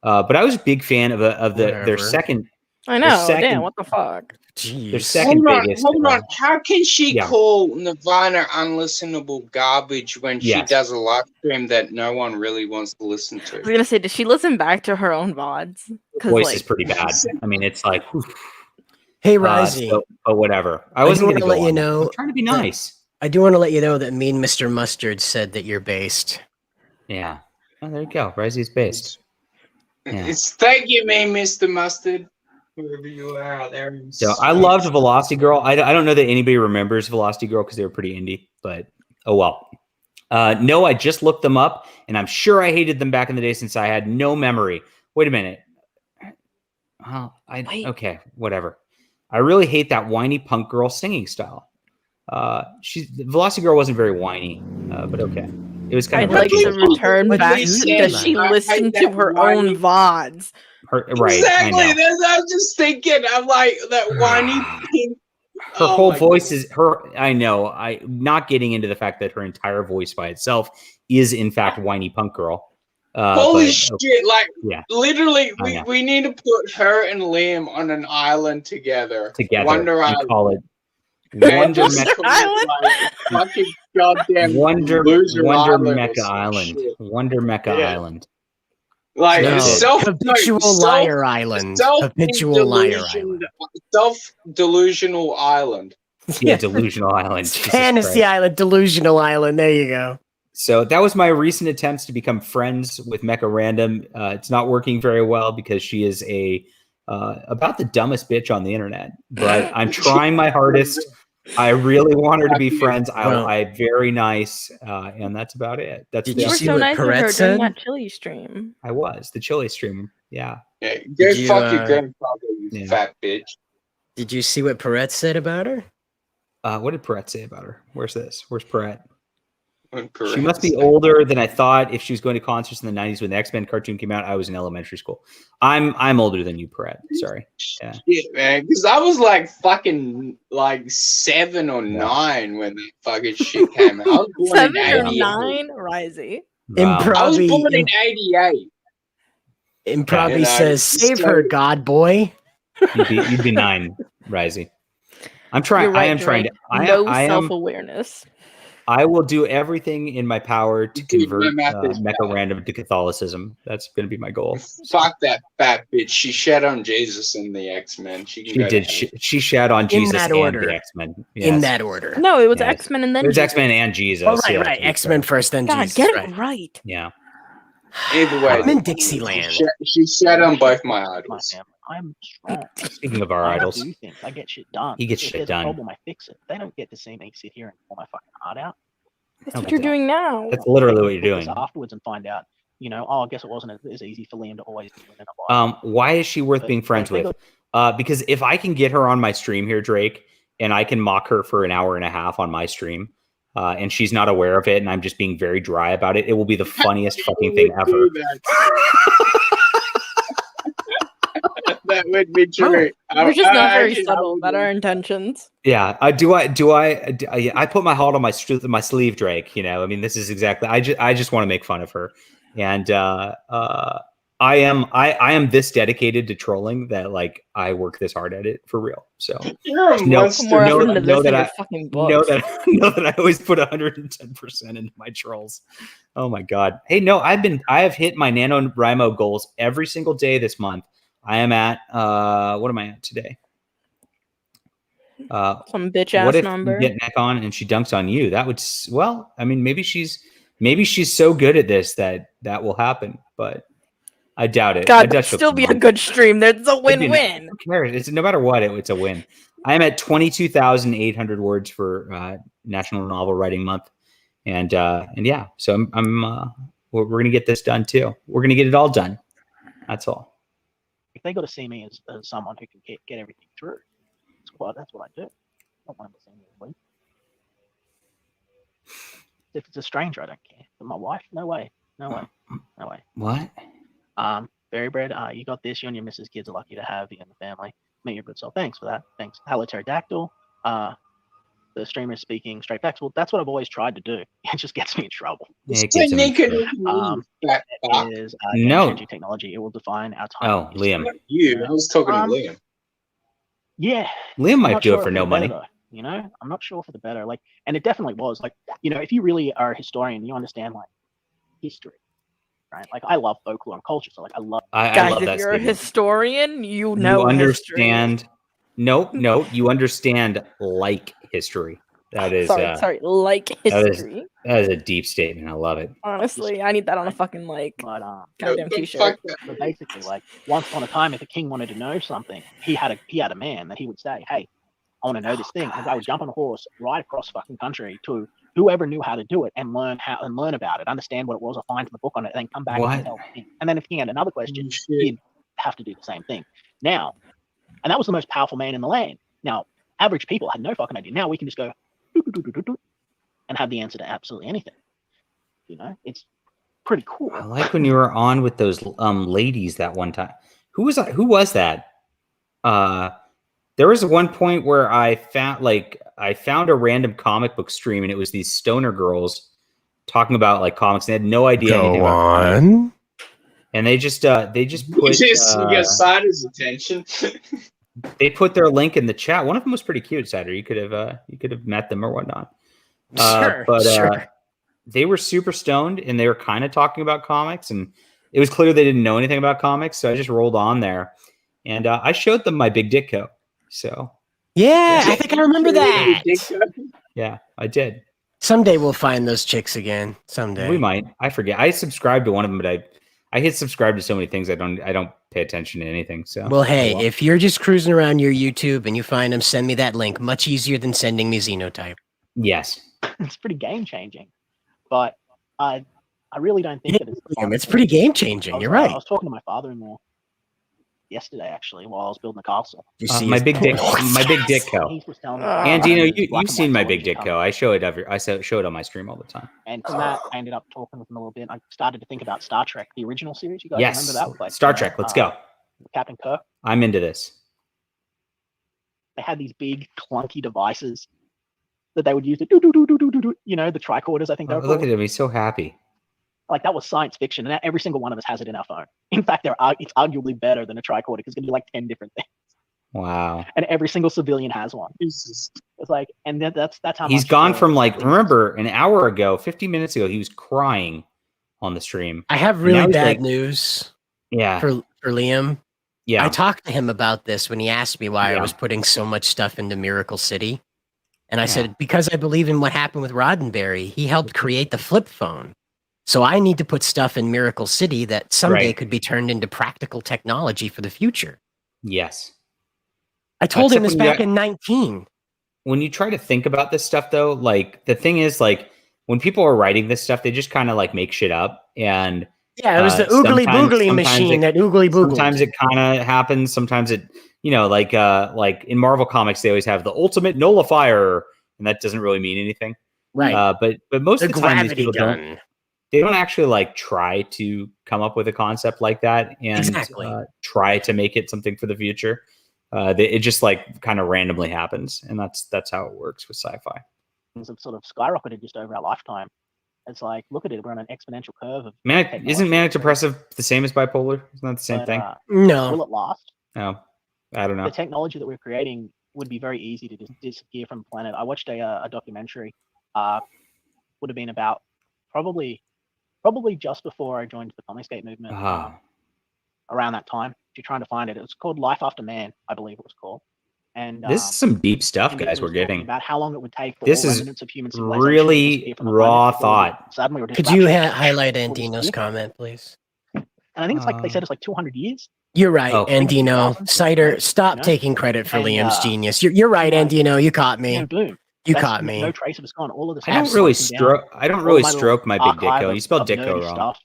But I was a big fan of their second. I know. Damn, what the fuck? Jeez. Their second biggest. Hold on. How can she call Nirvana unlistenable garbage when she does a live stream that no one really wants to listen to? I was gonna say, does she listen back to her own VODs? The voice is pretty bad. I mean, it's like. Hey, Razi. But whatever. I wasn't going to let you know. I'm trying to be nice. I do want to let you know that Mean Mr. Mustard said that you're based. Yeah. Oh, there you go. Razi's based. Yeah. Thank you, Mean Mr. Mustard. Whoever you are out there. So I loved Velocity Girl. I don't know that anybody remembers Velocity Girl because they were pretty indie, but oh well. No, I just looked them up, and I'm sure I hated them back in the day since I had no memory. Wait a minute. Okay, whatever. I really hate that whiny punk girl singing style. Velocity Girl wasn't very whiny, but okay. It was kind I'd of like to touching. return back. Does she listen to her own VODs? Right, exactly. I know. I was just thinking. I'm like that whiny pink. Her whole voice is her. I know. I'm not getting into the fact that her entire voice by itself is in fact whiny punk girl. Holy shit! Like, yeah, literally, we need to put her and Liam on an island together. Wonder Island. Call it Wonder Island. Like, fucking goddamn Wonder Island Mecca Island. Wonder Mecca Island. Like habitual liar island. Habitual liar island. Self-delusional island. Yeah, delusional island. Fantasy island, delusional island. There you go. So that was my recent attempts to become friends with Mecha Random. It's not working very well because she is about the dumbest bitch on the internet. But I'm trying my hardest. I really want her to be friends. I'm very nice, and that's about it. You were so nice to her during that chili stream. I was the chili stream. Yeah. Go fuck your grandfather, you fat bitch. Did you see what Perrette said about her? What did Perrette say about her? Where's this? Where's Perrette? She must be older than I thought. If she was going to concerts in the 90s when the X-Men cartoon came out, I was in elementary school. I'm older than you, Perrette. Sorry. Yeah, man. Because I was like fucking like 7 or 9 when that fucking shit came out. I was born 7 in or 9, Risey. Wow. I was born in 88. Improvi says, "Save her, God boy." You'd be 9, Risey. I'm trying. Right, I am trying to. No self-awareness. I will do everything in my power to convert Mecha Random to Catholicism. That's going to be my goal. Fuck that fat bitch. She shat on Jesus in the X-Men. She did. She shat on Jesus and the X-Men. Yes. In that order. No, it was X-Men and then it was X-Men and Jesus. Oh, right. X-Men first, then Jesus. Get it right. Yeah. Either way, I'm in Dixieland. She shat on both my idols. I'm strong. Speaking of our idols, I do things. I get shit done. He gets if shit there's done. A problem, I fix it. They don't get to see me sit here and pull my fucking heart out. That's what you're doing now. That's literally what you're doing. Afterwards, and find out, I guess it wasn't as easy for Liam to always win in a life. Why is she worth being friends with? Because if I can get her on my stream here, Drake, and I can mock her for an hour and a half on my stream, and she's not aware of it, and I'm just being very dry about it, it will be the funniest fucking thing ever. That would be true. We're just not very subtle about our intentions. Yeah, I put my heart on my sleeve, Drake. I mean, this is exactly. I just want to make fun of her, and I am this dedicated to trolling that like I work this hard at it for real. So you're a monster. Know that I always put 110% into my trolls. Oh my god. Hey, no, I have hit my NaNoWriMo goals every single day this month. I am at what am I at today? Some bitch ass number. You get neck on and she dunks on you. That would I mean, maybe she's so good at this that will happen, but I doubt it. God, that'd still be a good stream. There's a win-win. Who cares? It's no matter what, it's a win. I am at 22,800 words for National Novel Writing Month, and yeah, so we're gonna get this done too. We're gonna get it all done. That's all. If they got to see me as someone who can get everything through, that's what I do. I don't want them to see me as weak. If it's a stranger, I don't care. But my wife, no way. What? Berry Bread, you got this. You and your Mrs. Kids are lucky to have you in the family. Meet your good soul. Thanks for that. Thanks. Hello, Pterodactyl. The streamer is speaking straight facts. Well, that's what I've always tried to do. It just gets me in trouble. Yeah, it gets no technology. It will define our time. Oh, Liam. I was talking to Liam. Yeah. Liam might do it for no money. I'm not sure for the better. Like, and it definitely was. Like, if you really are a historian, you understand like history. Right, like I love folklore and culture, so like I love. I love that. If you're a historian, you understand. No, you understand like history. That is sorry, like history. That is a deep statement. I love it. Honestly, I need that on a fucking goddamn t-shirt. But basically, like once upon a time, if a king wanted to know something, he had a man that he would say, "Hey, I want to know this thing," and I would jump on a horse right across fucking country to whoever knew how to do it and learn about it, understand what it was, or find the book on it, and then come back and tell the king. And then if he had another question, he'd have to do the same thing. Now, and that was the most powerful man in the land. Now, average people had no fucking idea. Now we can just go and have the answer to absolutely anything. You know, it's pretty cool. I like when you were on with those ladies that one time. Who was that? There was one point where I found a random comic book stream, and it was these stoner girls talking about like comics. And they had no idea anything about comics. And they just put you get Cider's attention. They put their link in the chat. One of them was pretty cute, Cider. You could have met them or whatnot. Sure. They were super stoned, and they were kind of talking about comics, and it was clear they didn't know anything about comics. So I just rolled on there, and I showed them my Big Ditko. So yeah, I think I remember that. Yeah, I did. Someday we'll find those chicks again. Someday we might. I forget. I subscribed to one of them, but I hit subscribe to so many things I don't pay attention to anything. So well, hey, if you're just cruising around your YouTube and you find them, send me that link. Much easier than sending me Xenotype. Yes, it's pretty game changing, but I really don't think that it's pretty game changing. You're right. I was talking to my father-in-law yesterday, actually, while I was building the castle. My big Ditko. He was telling me, and you've seen my Big Ditko. I show it on my stream all the time. And from that, I ended up talking with him a little bit. I started to think about Star Trek, the original series. You guys remember that? With, like, Star Trek. Let's go. Captain Kirk. I'm into this. They had these big clunky devices that they would use to you know, the tricorders. I think. Look at him. He's so happy. Like, that was science fiction, and every single one of us has it in our phone. In fact, it's arguably better than a tricorder because it's gonna do like 10 different things. Wow! And every single civilian has one. It's like, and that's how he's gone from like. Remember, an hour ago, 50 minutes ago, he was crying on the stream. I have really bad news. Yeah, for Liam. Yeah, I talked to him about this when he asked me why I was putting so much stuff into Miracle City, and I said because I believe in what happened with Roddenberry. He helped create the flip phone. So I need to put stuff in Miracle City that someday could be turned into practical technology for the future. Yes. I told him this back in 19. When you try to think about this stuff, though, like the thing is, like when people are writing this stuff, they just kind of like make shit up. And yeah, it was the oogly boogly machine that oogly boogled. Sometimes it kind of happens. Sometimes it, you know, like in Marvel comics, they always have the ultimate nullifier, and that doesn't really mean anything. Right. But most of the time, these people gun. They don't actually like try to come up with a concept like that and try to make it something for the future. It just like kind of randomly happens, and that's how it works with sci-fi. Things have sort of skyrocketed just over our lifetime. It's like, look at it, we're on an exponential curve of isn't manic depressive the same as bipolar? Isn't that the same thing? No. Will it last? No, I don't know. The technology that we're creating would be very easy to just disappear from the planet. I watched a documentary. Would have been about probably just before I joined the Comicsgate movement. Around that time, if you're trying to find it, it was called Life After Man, I believe it was called. And this is some deep stuff, guys. We're getting about how long it would take. For this all is remnants of human civilization really raw thought. Suddenly, could you highlight Andino's comment, please? And I think it's like they said it's like 200 years. You're right, Andino. Cider, stop taking credit for Liam's genius. You're right, Andino. You caught me. Boom. You caught me. No trace of it's gone. All of this. I don't really stroke my Big Ditko. You spelled Ditko wrong. Stuff.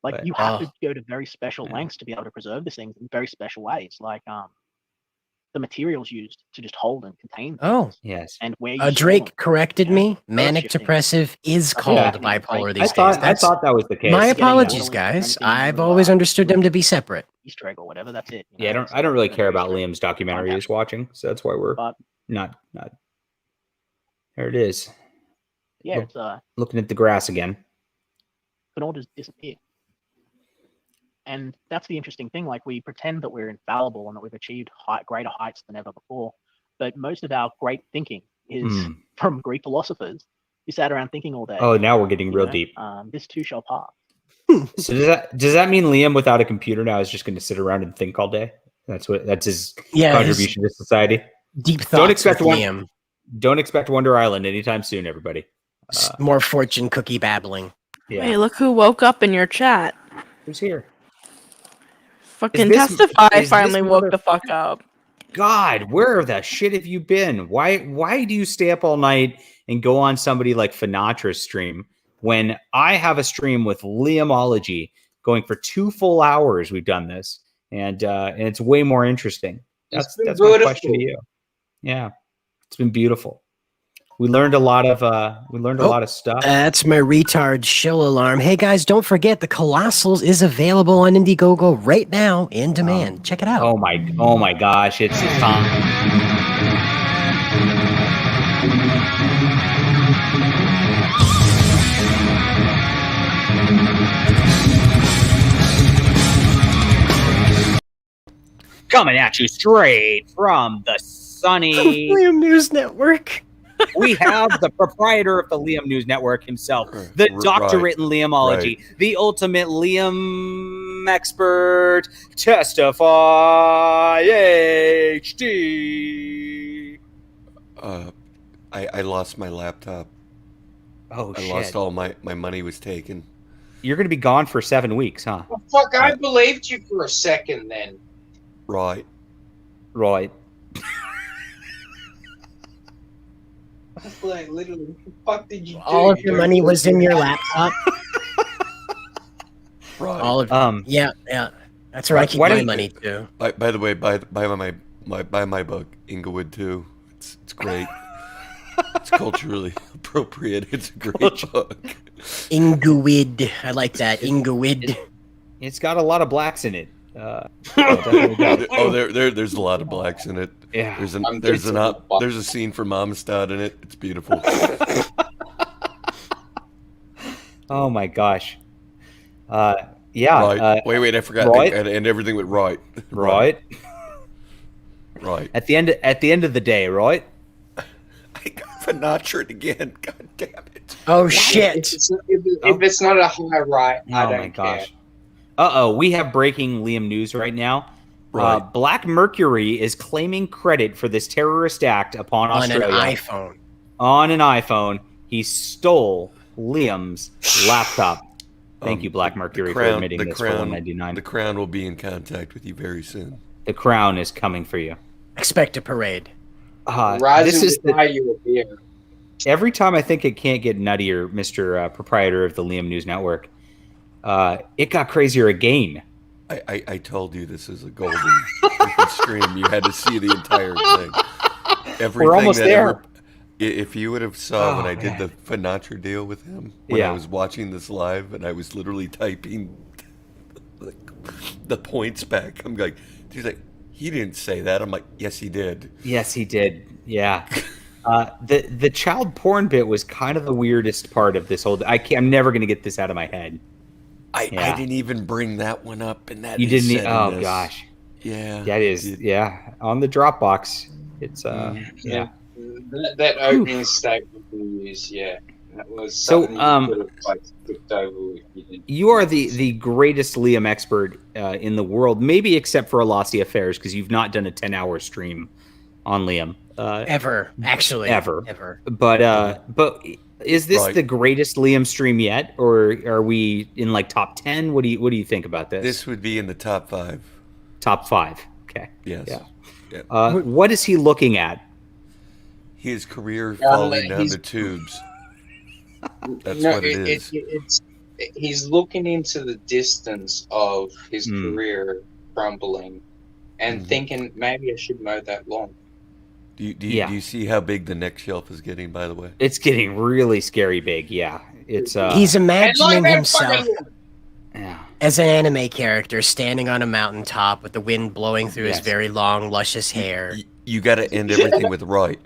Like you have to go to very special lengths to be able to preserve this thing in very special ways. Like the materials used to just hold and contain. Oh yes. And where Drake corrected me. Manic depressive is called bipolar these days. I thought that was the case. My apologies, guys. I've always understood them to be separate. Easter egg or whatever. That's it. Yeah, I don't really care about Liam's documentary he's watching, so that's why we're not. There it is. Yeah, it's looking at the grass again. Could all just disappear. And that's the interesting thing. Like, we pretend that we're infallible and that we've achieved greater heights than ever before. But most of our great thinking is from Greek philosophers who sat around thinking all day. Oh, now we're getting real deep. This too shall pass. So does that mean Liam without a computer now is just going to sit around and think all day? That's his contribution to society. Deep thoughts. Don't expect Wonder Island anytime soon, everybody. More fortune cookie babbling. Yeah. Hey, look who woke up in your chat. Who's here? Fucking Testify finally woke the fuck up. God, where the shit have you been? Why do you stay up all night and go on somebody like Finatra's stream when I have a stream with Liamology going for 2 full hours? We've done this, and it's way more interesting. That's my question to you. Yeah, it's been beautiful. We learned a lot of stuff. That's my retard shill alarm. Hey guys, don't forget the Colossals is available on Indiegogo right now in demand. Check it out. Oh my gosh, it's coming at you straight from the sunny Liam News Network. We have the proprietor of the Liam News Network himself, the doctorate in Liamology, the ultimate Liam expert, Testify HD. I lost my laptop. Oh, shit. I lost all my money was taken. You're going to be gone for 7 weeks, huh? Well, fuck, I believed you for a second then. Right. Like, literally, what the fuck did you do? All of your money was in your laptop. Right. All of yeah. That's where I keep my money too. By the way, buy my book, Inglewood 2. It's great. It's culturally appropriate. It's a great book. Inglewood. I like that. Inglewood. It's got a lot of blacks in it. There's a lot of blacks in it. Yeah. There's a scene from Amistad in it. It's beautiful. Oh my gosh. Yeah. Right. Wait, I forgot. And everything went right. Right. Right. At the end of the day, right? I got Finatra again. God damn it. Oh shit. If it's not a high right, I don't care. We have breaking Liam news right now. Right. Black Mercury is claiming credit for this terrorist act upon Australia. On an iPhone. He stole Liam's laptop. Thank you, Black Mercury, for admitting this for 199. The Crown will be in contact with you very soon. The Crown is coming for you. Expect a parade. This is every time I think it can't get nuttier, Mr. Proprietor of the Liam News Network. It got crazier again. I told you this is a golden stream. You had to see the entire thing. We're almost there. If you would have saw when I did the Finatra deal with him, when I was watching this live and I was literally typing the points back, I'm like, he's like, he didn't say that. I'm like, yes, he did. Yes, he did. Yeah. The child porn bit was kind of the weirdest part of this whole. I'm never going to get this out of my head. I didn't even bring that one up, and that you didn't. Oh gosh. Yeah. That is. Yeah. On the Dropbox, it's yeah. That opening statement was that was something you could have skipped over if you didn't. You are the greatest Liam expert in the world, maybe except for Alassi Affairs, because you've not done a 10-hour stream on Liam ever. But is this the greatest Liam stream yet, or are we in like top 10? What do you think about this? This would be in the top 5. Top 5. Okay. Yes. Yeah. What is he looking at? His career falling down the tubes. That's what it is. He's looking into the distance of his career crumbling and thinking, maybe I should mow that lawn. Do you see how big the next shelf is getting, by the way? It's getting really scary big, yeah. It's he's imagining himself as an anime character standing on a mountaintop with the wind blowing through his very long, luscious hair. You got to end everything with right.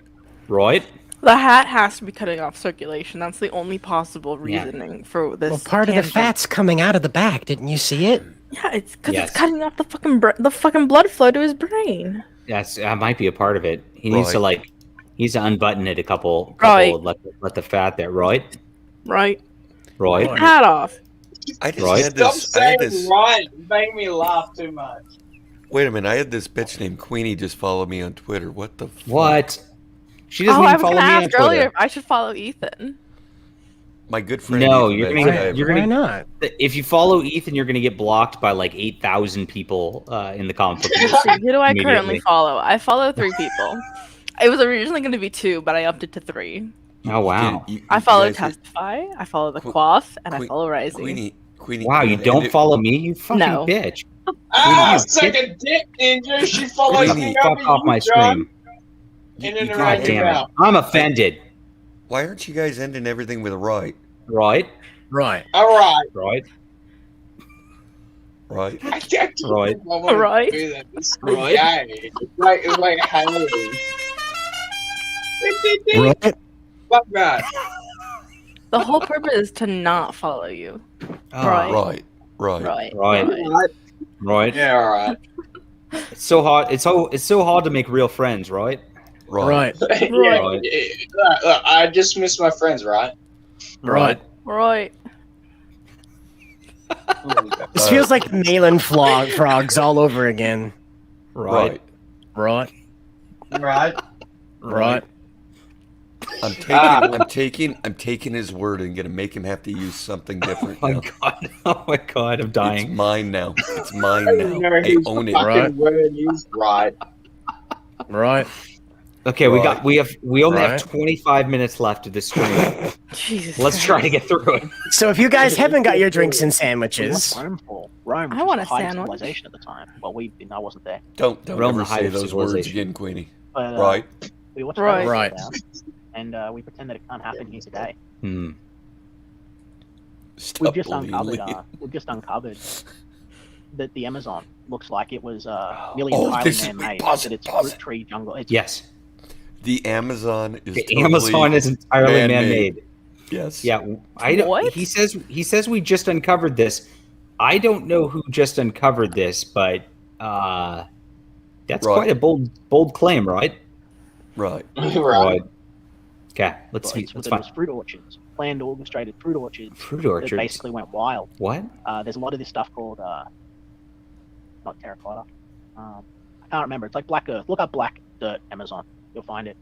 Right? The hat has to be cutting off circulation. That's the only possible reasoning for this. Well, part of the fat's coming out of the back. Didn't you see it? Yeah, it's because it's cutting off the fucking blood flow to his brain. Yes, that might be a part of it. He needs to unbutton it a couple let the fat there, right? Right. Hat off. Stop saying right. You make me laugh too much. Wait a minute, I had this bitch named Queenie just follow me on Twitter. What the fuck? What? She doesn't even follow me on Twitter. Earlier if I should follow Ethan. My good friend. No, Ethan, you're gonna. Why not? If you follow Ethan, you're gonna get blocked by like 8,000 people in the comic book industry. Who do I currently follow? I follow 3 people. It was originally going to be 2, but I upped it to 3. Oh wow! I follow Testify, I follow the Quaff, and I follow Rising. Queenie, wow, you don't follow me, you fucking bitch! Suck a dick, Ninja. She follows me. Fuck off my stream. God damn it! I'm offended. Why aren't you guys ending everything with a right? Right. Right. All right. Right. Right. I can't Right. Right. do that. It's so gay. It's like Halloween. Right. Fuck that. The whole purpose is to not follow you. Right. Right. Right. Right. Right. Right. Yeah, all right. It's so hard. It's so hard to make real friends, right? Right. Yeah, Right. look, I just miss my friends, right? Right. Right. This feels like the Malin frogs all over again. Right. Right. Right. Right. I'm taking his word and gonna make him have to use something different now. God. Oh my God. I'm dying. It's mine now. It's mine now. I own it. Fucking word is right. Right. Okay, Right. we only Right. have 25 minutes left of this stream. Jesus. Let's try to get through it. So if you guys haven't got your drinks and sandwiches, Rome for? Rome I was want the a height of sandwich. civilization at the time. Well, I wasn't there. Don't Realm ever the height say of those words civilization. again, Queenie. But, Right. We watched Right. Right. and we pretend that it can't happen here today. Hmm. Stop We've just bullying uncovered. Liam. We've just uncovered that the Amazon looks like it was really Oh, entirely this is- man-made. pause That it, it's pause fruit it. tree jungle. It's Yes. The Amazon is The totally Amazon is entirely man-made. Yes. Yeah. I don't. What? He says we just uncovered this. I don't know who just uncovered this, but that's Right. quite a bold claim, right? Right. Right. Okay. Let's see. It's Let's within find those fruit orchards, planned orchestrated fruit orchards. fruit That orchards. basically went wild. What? There's a lot of this stuff called not terracotta. I can't remember. It's like black earth. Look up black dirt Amazon. You'll find it.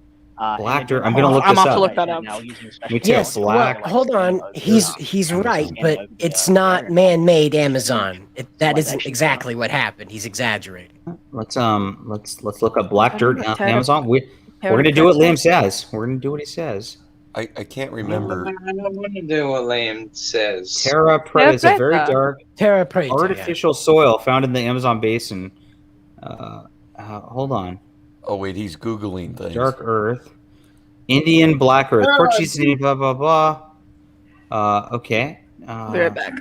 Black dirt. I'm gonna look I'm this off to up. look that up. Now using special Me too. yes. Black. Well, hold on. He's right, but it's not man-made Amazon. That isn't exactly what happened. He's exaggerating. Let's look up black dirt Terra- Amazon. We're gonna do what Liam says. We're gonna do what he says. I can't remember. I don't want to do what Liam says. Terra Preta is a very Preta. dark Terra Preta. artificial soil found in the Amazon basin. Hold on. Oh wait, he's googling things. Dark Earth, Indian Black Earth, Portuguese name, blah blah blah. Okay. Be right back.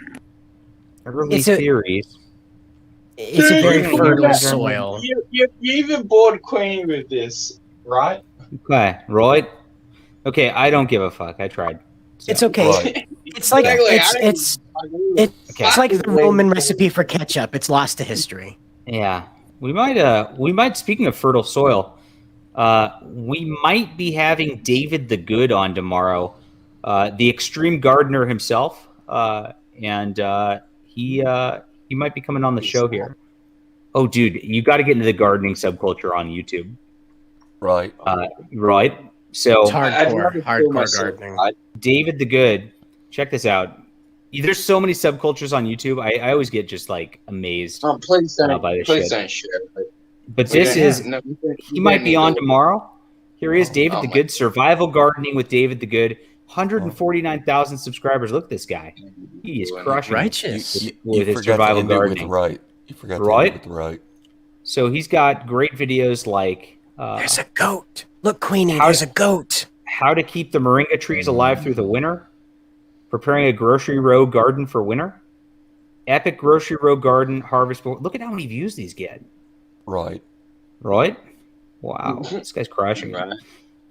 Early It's a- theories. It's a very Dude, fertile you- soil. You even bored Queen with this, right? Okay, right. Okay, I don't give a fuck. I tried. So- It's okay. Right. It's like Exactly. it's like the Roman recipe for ketchup. It's lost to history. Yeah, we might. Speaking of fertile soil, we might be having David the Good on tomorrow, the extreme gardener himself, and he might be coming on the show here. Oh, dude, you got to get into the gardening subculture on YouTube. Right. Right. So It's hardcore gardening. David the Good, check this out. There's so many subcultures on YouTube. I always get just like amazed. Oh, please don't. by this Please shit. don't share it. But this is he might be on tomorrow. Here he is, David Oh the my Good, survival gardening with David the Good. 149,000 subscribers. Look at this guy. He is crushing it Righteous. with his forgot to survival end it with gardening. right. You forgot to Right? end it with right. So he's got great videos like There's a goat. Look, Queenie, How- there's a goat. how to keep the moringa trees alive through the winter, preparing a grocery row garden for winter, epic grocery row garden harvest. Look at how many views these get. Right. Right? Wow, this guy's crushing it. Right.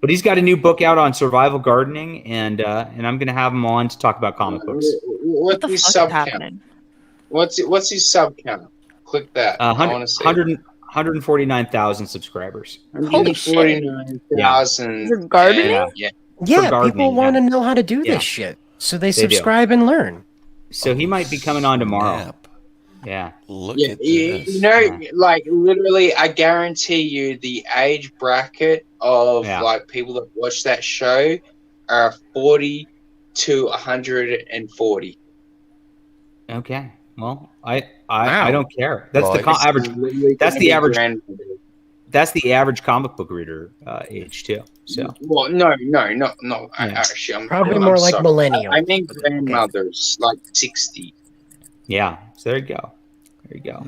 But he's got a new book out on survival gardening, and I'm going to have him on to talk about comic books. What What's the his fuck is sub count? happening? What's his sub count? Click that. I want to see. 149,000 subscribers. Holy shit. 149,000. For gardening? Yeah. Yeah, gardening, people want to yeah. know how to do Yeah. this shit, so they do. subscribe and learn. So he might be coming on tomorrow. Map. Yeah. Look Yeah, at you this. know, like literally, I guarantee you, the age bracket of Yeah. like people that watch that show are 40 to 140. Okay. Well, I Wow. don't care. That's the Right. average. Literally That's the gonna be average. grand- That's the average comic book reader age too. So Well, no. Yeah. Actually, I'm Probably I'm more like sorry. millennial. I mean grandmothers, like 60. yeah. So there you go. There you go.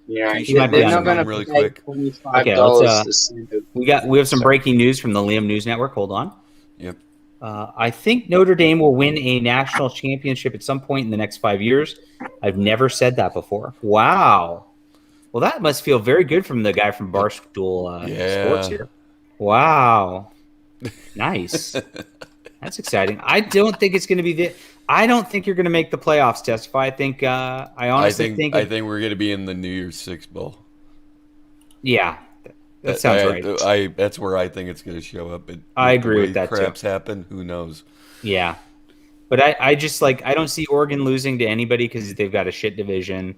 You know, He might be they're on not going to really pay quick. $25 Okay, let's, to see the We have some breaking news from the Liam News Network. Hold on. Yep. I think Notre Dame will win a national championship at some point in the next 5 years. I've never said that before. Wow. Well, that must feel very good from the guy from Barstool Sports here. Wow. Nice. That's exciting. I don't think it's going to be I don't think you're going to make the playoffs, Testify. I think I honestly think we're going to be in the New Year's Six Bowl. Yeah. That sounds right. That's where I think it's going to show up. I agree with that craps too. happen, who knows? Yeah. But I just I don't see Oregon losing to anybody because they've got a shit division.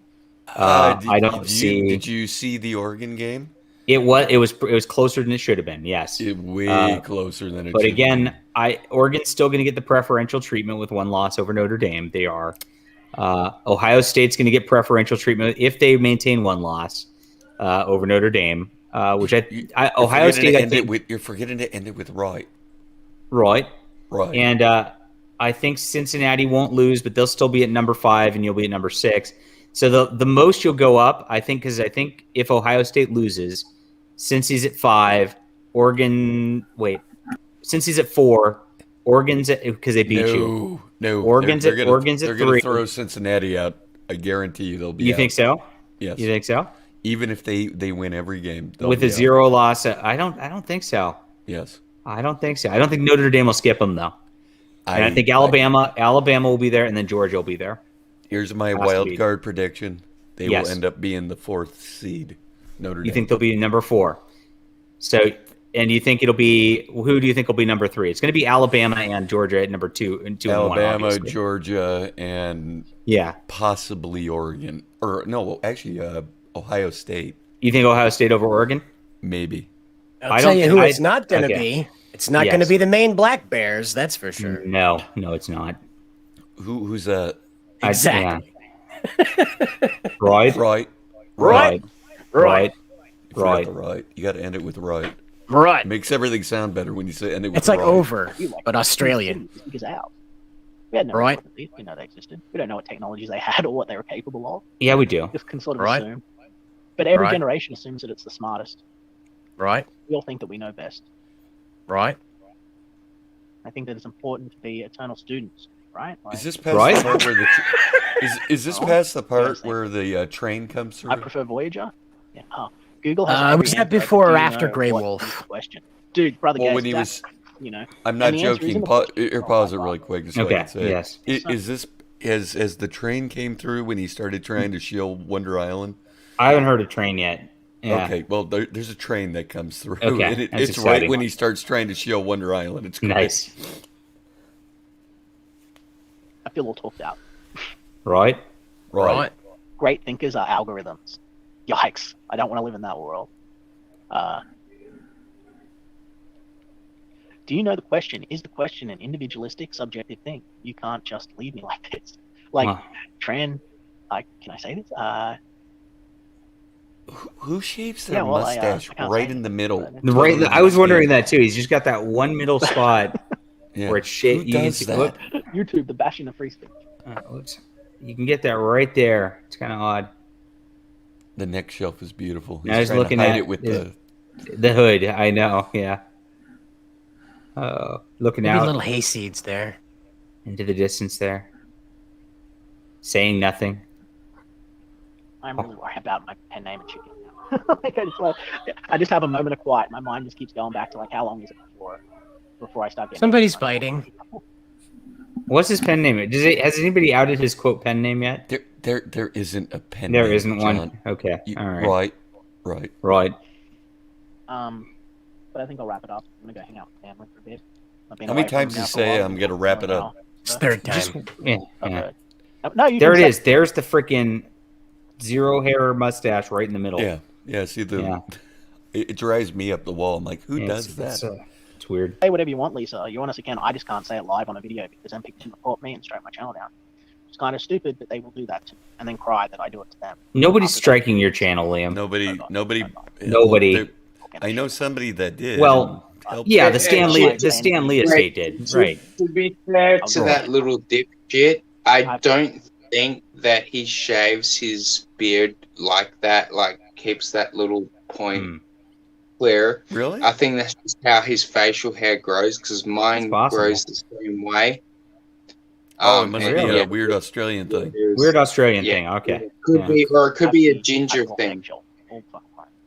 I don't see. Did you see the Oregon game? It was closer than it should have been. Yes, way closer than it. But again, Oregon's still going to get the preferential treatment with one loss over Notre Dame. They are. Ohio State's going to get preferential treatment if they maintain one loss over Notre Dame. Which Ohio State. You're forgetting to end it with right. Right. And I think Cincinnati won't lose, but they'll still be at number 5, and you'll be at number 6. So the most you'll go up, I think, because I think if Ohio State loses, since he's at 5, Oregon. Wait, since he's at 4, Oregon's at because they beat you. No, Oregon's at 3. They're going to throw Cincinnati out. I guarantee you they'll be. You think so? Yes. You think so? Even if they win every game with a 0 loss, I don't think so. Yes, I don't think so. I don't think Notre Dame will skip them though. And I think Alabama will be there, and then Georgia will be there. Here's my wild card prediction: they will end up being the 4th seed. Notre Dame. You think they'll be number 4? So, and you think it'll be who do you think will be number 3? It's going to be Alabama and Georgia at number 2 and 2 Alabama, and 1. Obviously. Georgia, and possibly Oregon, or no, actually Ohio State. You think Ohio State over Oregon? Maybe. I'll tell you who it's not going to be. It's not going to be the Maine Black Bears, that's for sure. No, it's not. Who's that? Exactly. Right. You got to end it with right. Right. Makes everything sound better when you say end it with It's like over, but Australian. Figures out. We had no reason to believe. We know they existed. We don't know what technologies they had or what they were capable of. Yeah, we do. Just can sort of assume. But every generation assumes that it's the smartest. Right. We all think that we know best. Right. I think that it's important to be eternal students. Right. Is this past the part where is this past the part where the train comes through? I prefer Voyager. Yeah. Oh, Google has. Was that before or after Grey Wolf? Question, dude, brother. Well, when he was, I'm not joking. Pause it really quick. Just okay. Yes. Is this as the train came through when he started trying to shield Wonder Island? I haven't heard a train yet. Yeah. Okay, well, there's a train that comes through. Okay, and it's exciting. Right when he starts trying to shield Wonder Island. It's great. Nice. I feel all talked out. Right. Great thinkers are algorithms. Yikes! I don't want to live in that world. Do you know the question? Is the question an individualistic, subjective thing? You can't just leave me like this. Can I say this? Who shaves their mustache right in the middle? I was wondering that too. He's just got that one middle spot where it's shaved. Who does that? YouTube, the bashing of free speech. You can get that right there. It's kind of odd. The neck shelf is beautiful. I was looking at it with the hood. I know. Yeah. Looking Maybe out. Little hayseeds there. Into the distance there. Saying nothing. I'm really worried about my pen name and chicken now. I just have a moment of quiet. My mind just keeps going back to how long is it before I start getting. Somebody's biting. What's his pen name? Has anybody outed his quote pen name yet? There isn't a pen. There name, isn't John. one. Okay. All right. Right. But I think I'll wrap it up. I'm gonna go hang out with family for a bit. How many times do you say I'm gonna wrap it up? It's third time. Yeah. No, there it is. There's the freaking 0 hair mustache right in the middle. Yeah. See it drives me up the wall. I'm like, who does that? It's weird. Say whatever you want, Lisa. You honestly can. I just can't say it live on a video because then people can report me and strike my channel down. It's kind of stupid that they will do that to me and then cry that I do it to them. Nobody's striking your channel, Liam. Nobody. I know somebody that did. Well, the Stan Lee estate did. Right. To be fair to that little dipshit, I don't think that he shaves his beard like that, keeps that little point. clear. Really? I think that's just how his facial hair grows, because mine grows the same way. It must be a weird Australian thing. Weird Australian thing. Okay. Could be, or it could be a ginger thing.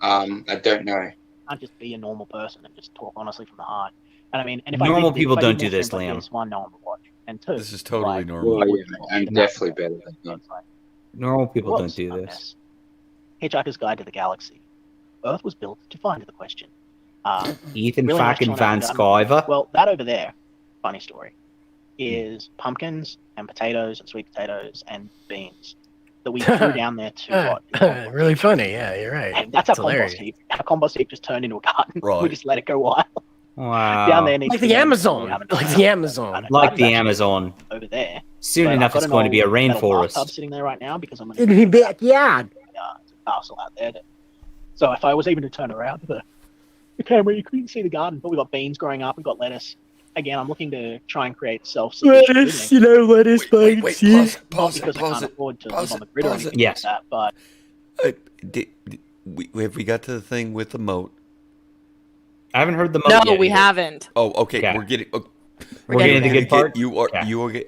I don't know. Can't just be a normal person and just talk honestly from the heart. And I mean, and if normal I did, people if I don't did do this, like Liam. This, one, no one would watch, and two, this is totally normal. Well, yeah, I'm definitely better than that. Normal people don't do this. Hitchhiker's Guide to the Galaxy. Earth was built to find the question. Ethan really fucking Van Sciver. Well, that over there, funny story, is pumpkins and potatoes and sweet potatoes and beans that we threw down there to what? Really funny, yeah, you're right. And that's our compost heap. Our compost heap just turned into a garden. Right. We just let it go wild. Wow. Down there like the Amazon. Like the Amazon. Like the Amazon. Over there. Soon enough, it's going to be a rainforest. I'm sitting there right now because I'm in the backyard. It's a castle out there. So if I was even to turn around the camera, you couldn't see the garden, but we got beans growing up. We got lettuce. Again, I'm looking to try and create self-sufficient. Lettuce, lettuce. Wait, pause it. Because I can't afford to live on the grid or anything yes. like that. But have we got to the thing with the moat? I haven't heard the moat yet. No, we haven't. Oh, okay. We're getting. We're getting the good part. You are.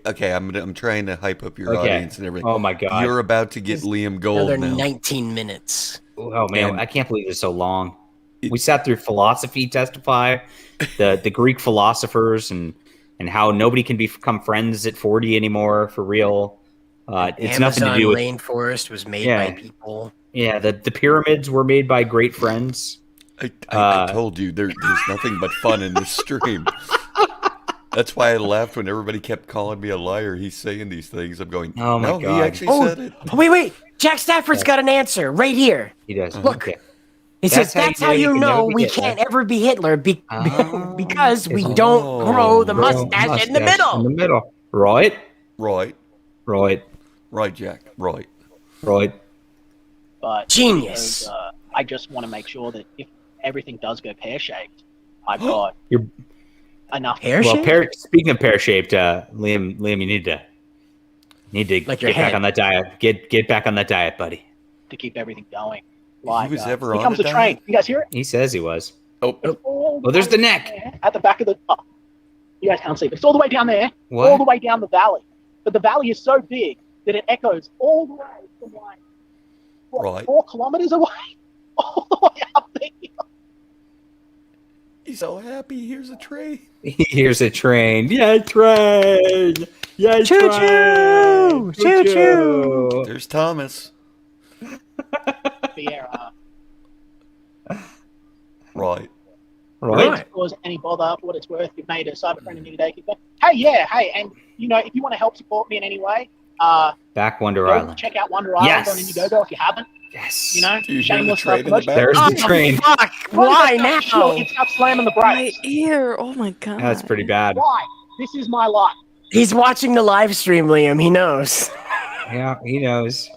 Okay. I'm trying to hype up your audience and everything. Oh my god. You're about to get Liam Gold Another now. 19 minutes. Oh man, I can't believe it's so long. We sat through philosophy testify, the Greek philosophers, and how nobody can become friends at 40 anymore for real. It's nothing to do with rainforest was made by people. Yeah, the pyramids were made by great friends. I told you there's nothing but fun in this stream. That's why I laughed when everybody kept calling me a liar. He's saying these things. I'm going, oh my god, he actually said it. Oh, wait. Jack Stafford's got an answer right here. He does. Look. Okay. It says, that's how you know we can't ever be Hitler because we don't grow the mustache in the middle. In the middle. Right, Jack. Right. But genius. I just want to make sure that if everything does go pear-shaped, I've got enough. Pear-shaped? Well, speaking of pear-shaped, Liam, you need to like get back on that diet. Get back on that diet, buddy. To keep everything going. Like, he was ever on comes a train. You guys hear it? He says he was. Oh, there's the neck. At the back of the... Oh, you guys can't see, but it's all the way down there. What? All the way down the valley. But the valley is so big that it echoes all the way from like 4 kilometers away. All the way up there. He's so happy. He hears a train. He hears a train. Yay, train! Yay, choo-choo! Choo-choo! There's Thomas. Right. Cause any bother for what it's worth, you've made a cyber friend in today. Hey, and if you want to help support me in any way, back Wonder Island. Check out Wonder Island on Indiegogo if you haven't. Yes. Shameless train in the back? There's the train. Fuck. Why now? It's not slamming the brakes. My ear. Oh my god. That's pretty bad. Why? This is my life. He's watching the live stream, Liam. He knows. Yeah, he knows.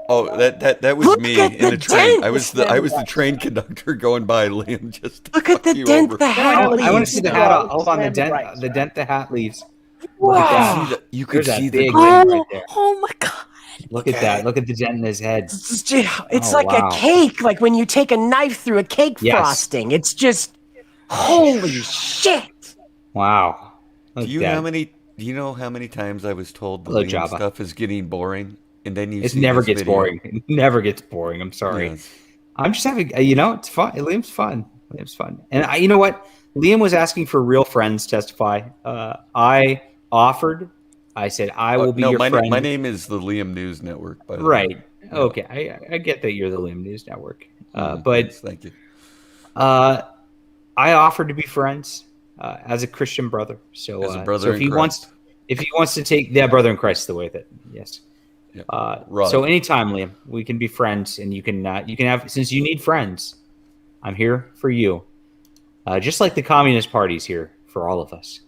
Oh, that was me in the train. I was the train conductor going by, Liam. Just look at the dent the hat leaves. I want to see the hat. Hold on, the dent the hat leaves. Wow. You could see the big right there. Oh my god. Look at that. Look at the dent in his head. It's like a cake, like when you take a knife through a cake frosting. It's just holy shit. Wow. Do you know how many times I was told the Liam stuff is getting boring? And then it never gets boring. It never gets boring. I'm sorry. Yes. I'm just having, it's fun. Liam's fun. And you know what? Liam was asking for real friends testify. I offered. I said, I will be your friend. My name is the Liam News Network, by the way. Right. Okay. I get that you're the Liam News Network. But yes, thank you. I offered to be friends as a Christian brother. So, as a brother if he wants to take brother in Christ the way with it. Yes. Right. So anytime, Liam, we can be friends, and you can have, since you need friends, I'm here for you. Just like the Communist Party's here for all of us.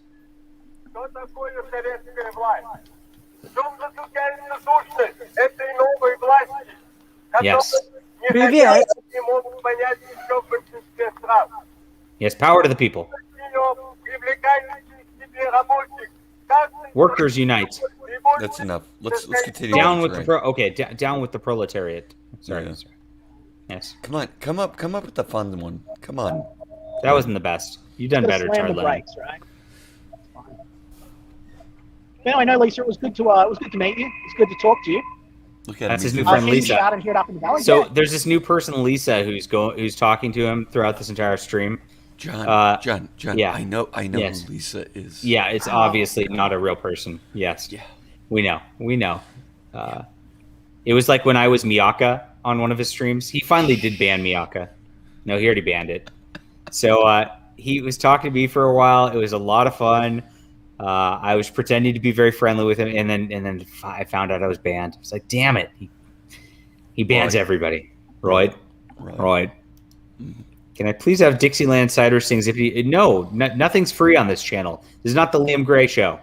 Yes. Yes, power to the people. Workers unite. That's enough. Let's continue. Down with the down with the proletariat. Sorry. Yes. Come on, come up with the fun one. Come on. That wasn't the best. You've done better, slam the Charlie. brakes, right? That's fine. Anyway, no, Lisa, it was good to meet you. It's good to talk to you. Look at That's him. his new friend Lisa. Shout and hear it up in the valley. So there's this new person, Lisa, who's talking to him throughout this entire stream. John. Yeah. I know Yes. who Lisa is. Yeah, it's obviously not a real person. Yes. Yeah. We know. It was like when I was Miyaka on one of his streams. He finally did ban Miyaka. No, he already banned it. So he was talking to me for a while. It was a lot of fun. I was pretending to be very friendly with him, and then I found out I was banned. I was like, damn it. He bans everybody. Right. Can I please have Dixieland Cider Sings? Nothing's free on this channel. This is not the Liam Gray show.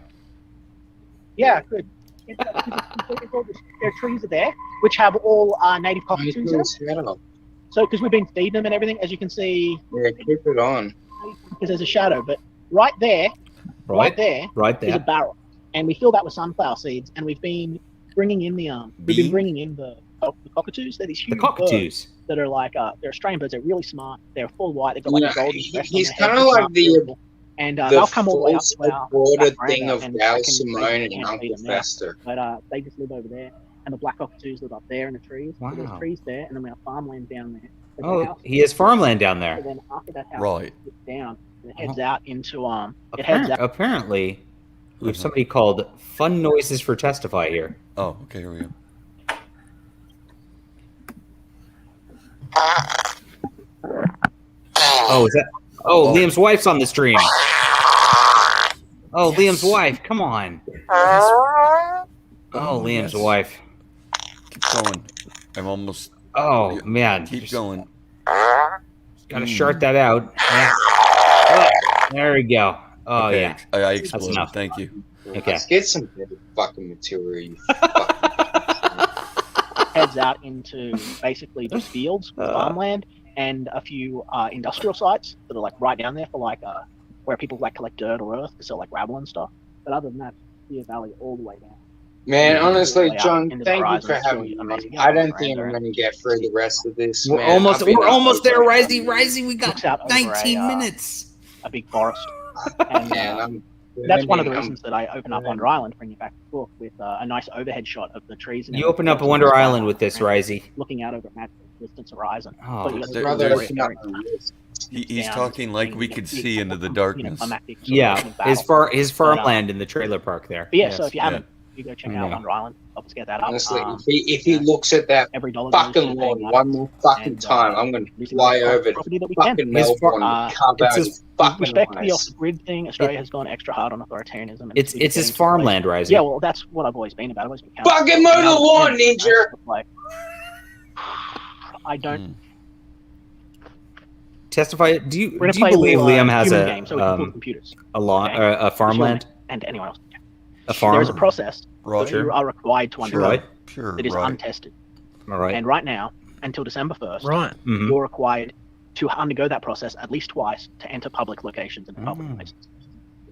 Yeah, good. Their trees are there, which have all native cockatoos in them. So, because we've been feeding them and everything, as you can see. Yeah, keep it on. Because there's a shadow, but right there is a barrel, and we fill that with sunflower seeds, and we've been bringing in the cockatoos. They're these huge birds that are like they're Australian birds. They're really smart. They're full white. They've got like a golden crest on He's their kind head. of like the they'll come all the way up to our broader back thing of veranda, Gal and Simone and Uncle Fester. But they just live over there, and the black cockatoos live up there in the trees. Wow. So there's trees there, and then we have farmland down there. Oh, he has farmland down there. So then after that house Right. gets down, it heads out into Apparently, we have somebody called Fun Noises for Testify here. Oh, okay, here we go. Oh, is that? Oh, Liam's wife's on the stream. Oh, Liam's wife. Come on. Oh, Liam's wife. Keep going. I'm almost. Oh, man. Keep going. Gotta shart that out. Yeah. Oh, there we go. Oh, okay, yeah. I exploded. enough. Thank you. Okay. Let's get some better fucking material. You heads out into basically just fields, farmland, and a few industrial sites that are like right down there for like where people like collect dirt or earth to sell like gravel and stuff. But other than that, Deer Valley all the way down. Man, honestly, John, thank you for having me. I don't think I'm going to get through the rest of this. We're almost there, Risey. We got 19 minutes. A big forest. And that's one of the reasons that I open up Wonder Island, bring you back to the book with a nice overhead shot of the trees. You open up Wonder Island with this, Risey. Looking out over magical distance horizon. Oh, he's talking like we could see into the darkness. Yeah, his farmland in the trailer park there. But yeah, so if you haven't, you go check out Wonder Island. Help us get that up. Honestly, if he looks at that fucking lawn one more fucking time, I'm going to fly over to fucking Melbourne and carve out his fucking respect to the off-grid thing, Australia has gone extra hard on authoritarianism. It's his farmland, Risey. Yeah, well, that's what I've always been about. I've always been fucking mow the lawn, Ninja! Like, I don't... Testify. Do you believe Liam has a farmland? And anyone else. A farm. There is a process that you are required to undergo that is untested. All right. And right now, until December 1st, you're required to undergo that process at least twice to enter public locations and public places.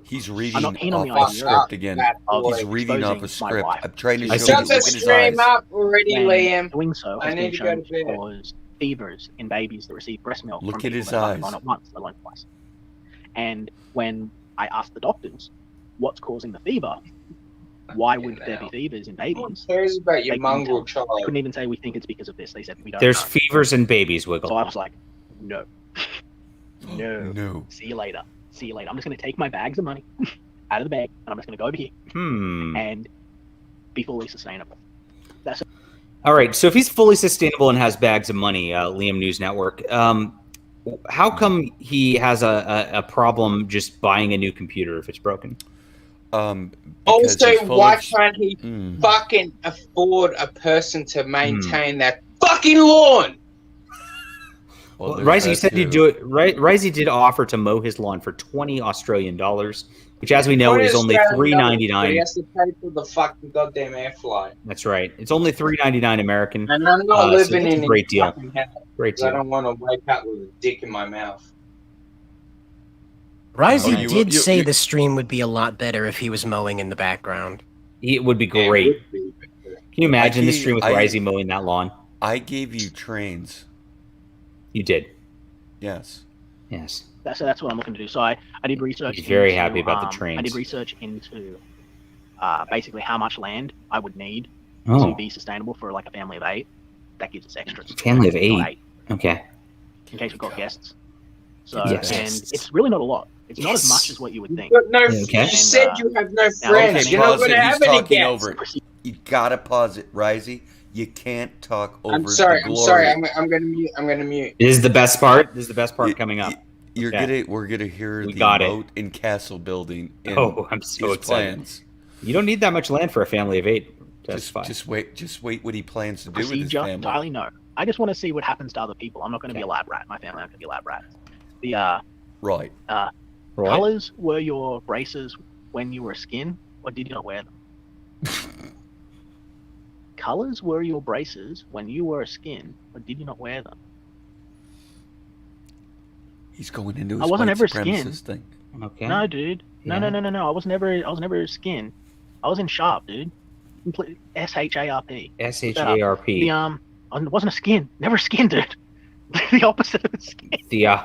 He's reading off a script again. He's reading off a script. I'm trying to show shut the stream up already, Liam. Doing so has been shown to cause fevers in babies that receive breast milk. Look from at his people that eyes. have gone at once, let alone twice. And when I asked the doctors what's causing the fever, why would there be fevers in babies? Who cares about your mongrel child? They couldn't even say we think it's because of this. They said we don't. There's fevers in babies, Wiggle. So I was like, no. No. See you later. I'm just going to take my bags of money out of the bag, and I'm just going to go over here and be fully sustainable. That's it. All right. So if he's fully sustainable and has bags of money, Liam News Network, how come he has a problem just buying a new computer if it's broken? Also, why can't he fucking afford a person to maintain that fucking lawn? Well, Risey said he'd do it. Risey did offer to mow his lawn for $20 Australian, which, as we know, is only $3.99. He has to pay for the fucking goddamn airfly. That's right. It's only $3.99 American. And I'm not living in a great deal. Great deal. I don't want to wake up with a dick in my mouth. Risey did say the stream would be a lot better if he was mowing in the background. It would be great. Can you imagine the stream with Risey mowing that lawn? I gave you trains You did. Yes. Yes. So that's what I'm looking to do. So I did research. He's very happy about the trains. I did research into basically how much land I would need Oh. to be sustainable for like a family of 8. That gives us extras. Family of 8. Okay. In case we've got guests. So Yes. and it's really not a lot. It's not as much as what you would think. But no, Okay. you said you have no now, friends. You're not Pause going it. to He's have any talking guests. over it. You gotta pause it, Risey. You can't talk over I'm sorry. the I'm glory. sorry. I'm going to mute. I'm going to mute. This is the best part. This is the best part coming up. We're gonna hear We the got it. moat and castle building. And Oh, I'm so his excited. plans. You don't need that much land for a family of 8. That's fine. Just wait what he plans to do with his Procedure, family. entirely no. I just want to see what happens to other people. I'm not going to be a lab rat. My family aren't going to be lab rats. The Right. colors were your braces when you were skin, or did you not wear them? Colors were your braces when you were a skin, or did you not wear them? He's going into his I wasn't white ever skin. supremacist thing. Okay. No, dude. No. I was never skin. I was in sharp, dude. SHARP. SHARP. I wasn't a skin. Never a skin, dude. The opposite of a skin. No.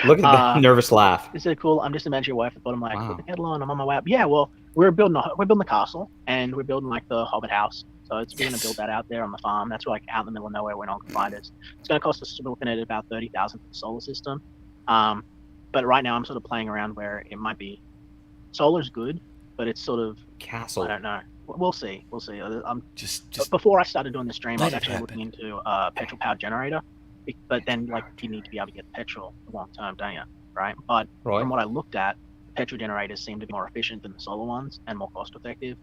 Look at the nervous laugh. Is it cool? I'm just imagining your wife at the bottom, like, Wow. put the kettle on, I'm on my way up. Yeah, well, we're building the castle, and we're building like the Hobbit house. So we're going to build that out there on the farm. That's like out in the middle of nowhere where no one can find us. It's going to cost us, we're looking at about 30,000 for the solar system. But right now I'm sort of playing around where it might be solar's good, but it's sort of castle. I don't know. We'll see. Just before I started doing the stream, I was let it actually happen. looking into a petrol powered generator. But then, like, you need to be able to get petrol long term, don't you? Right? But from what I looked at, petrol generators seem to be more efficient than the solar ones and more cost effective.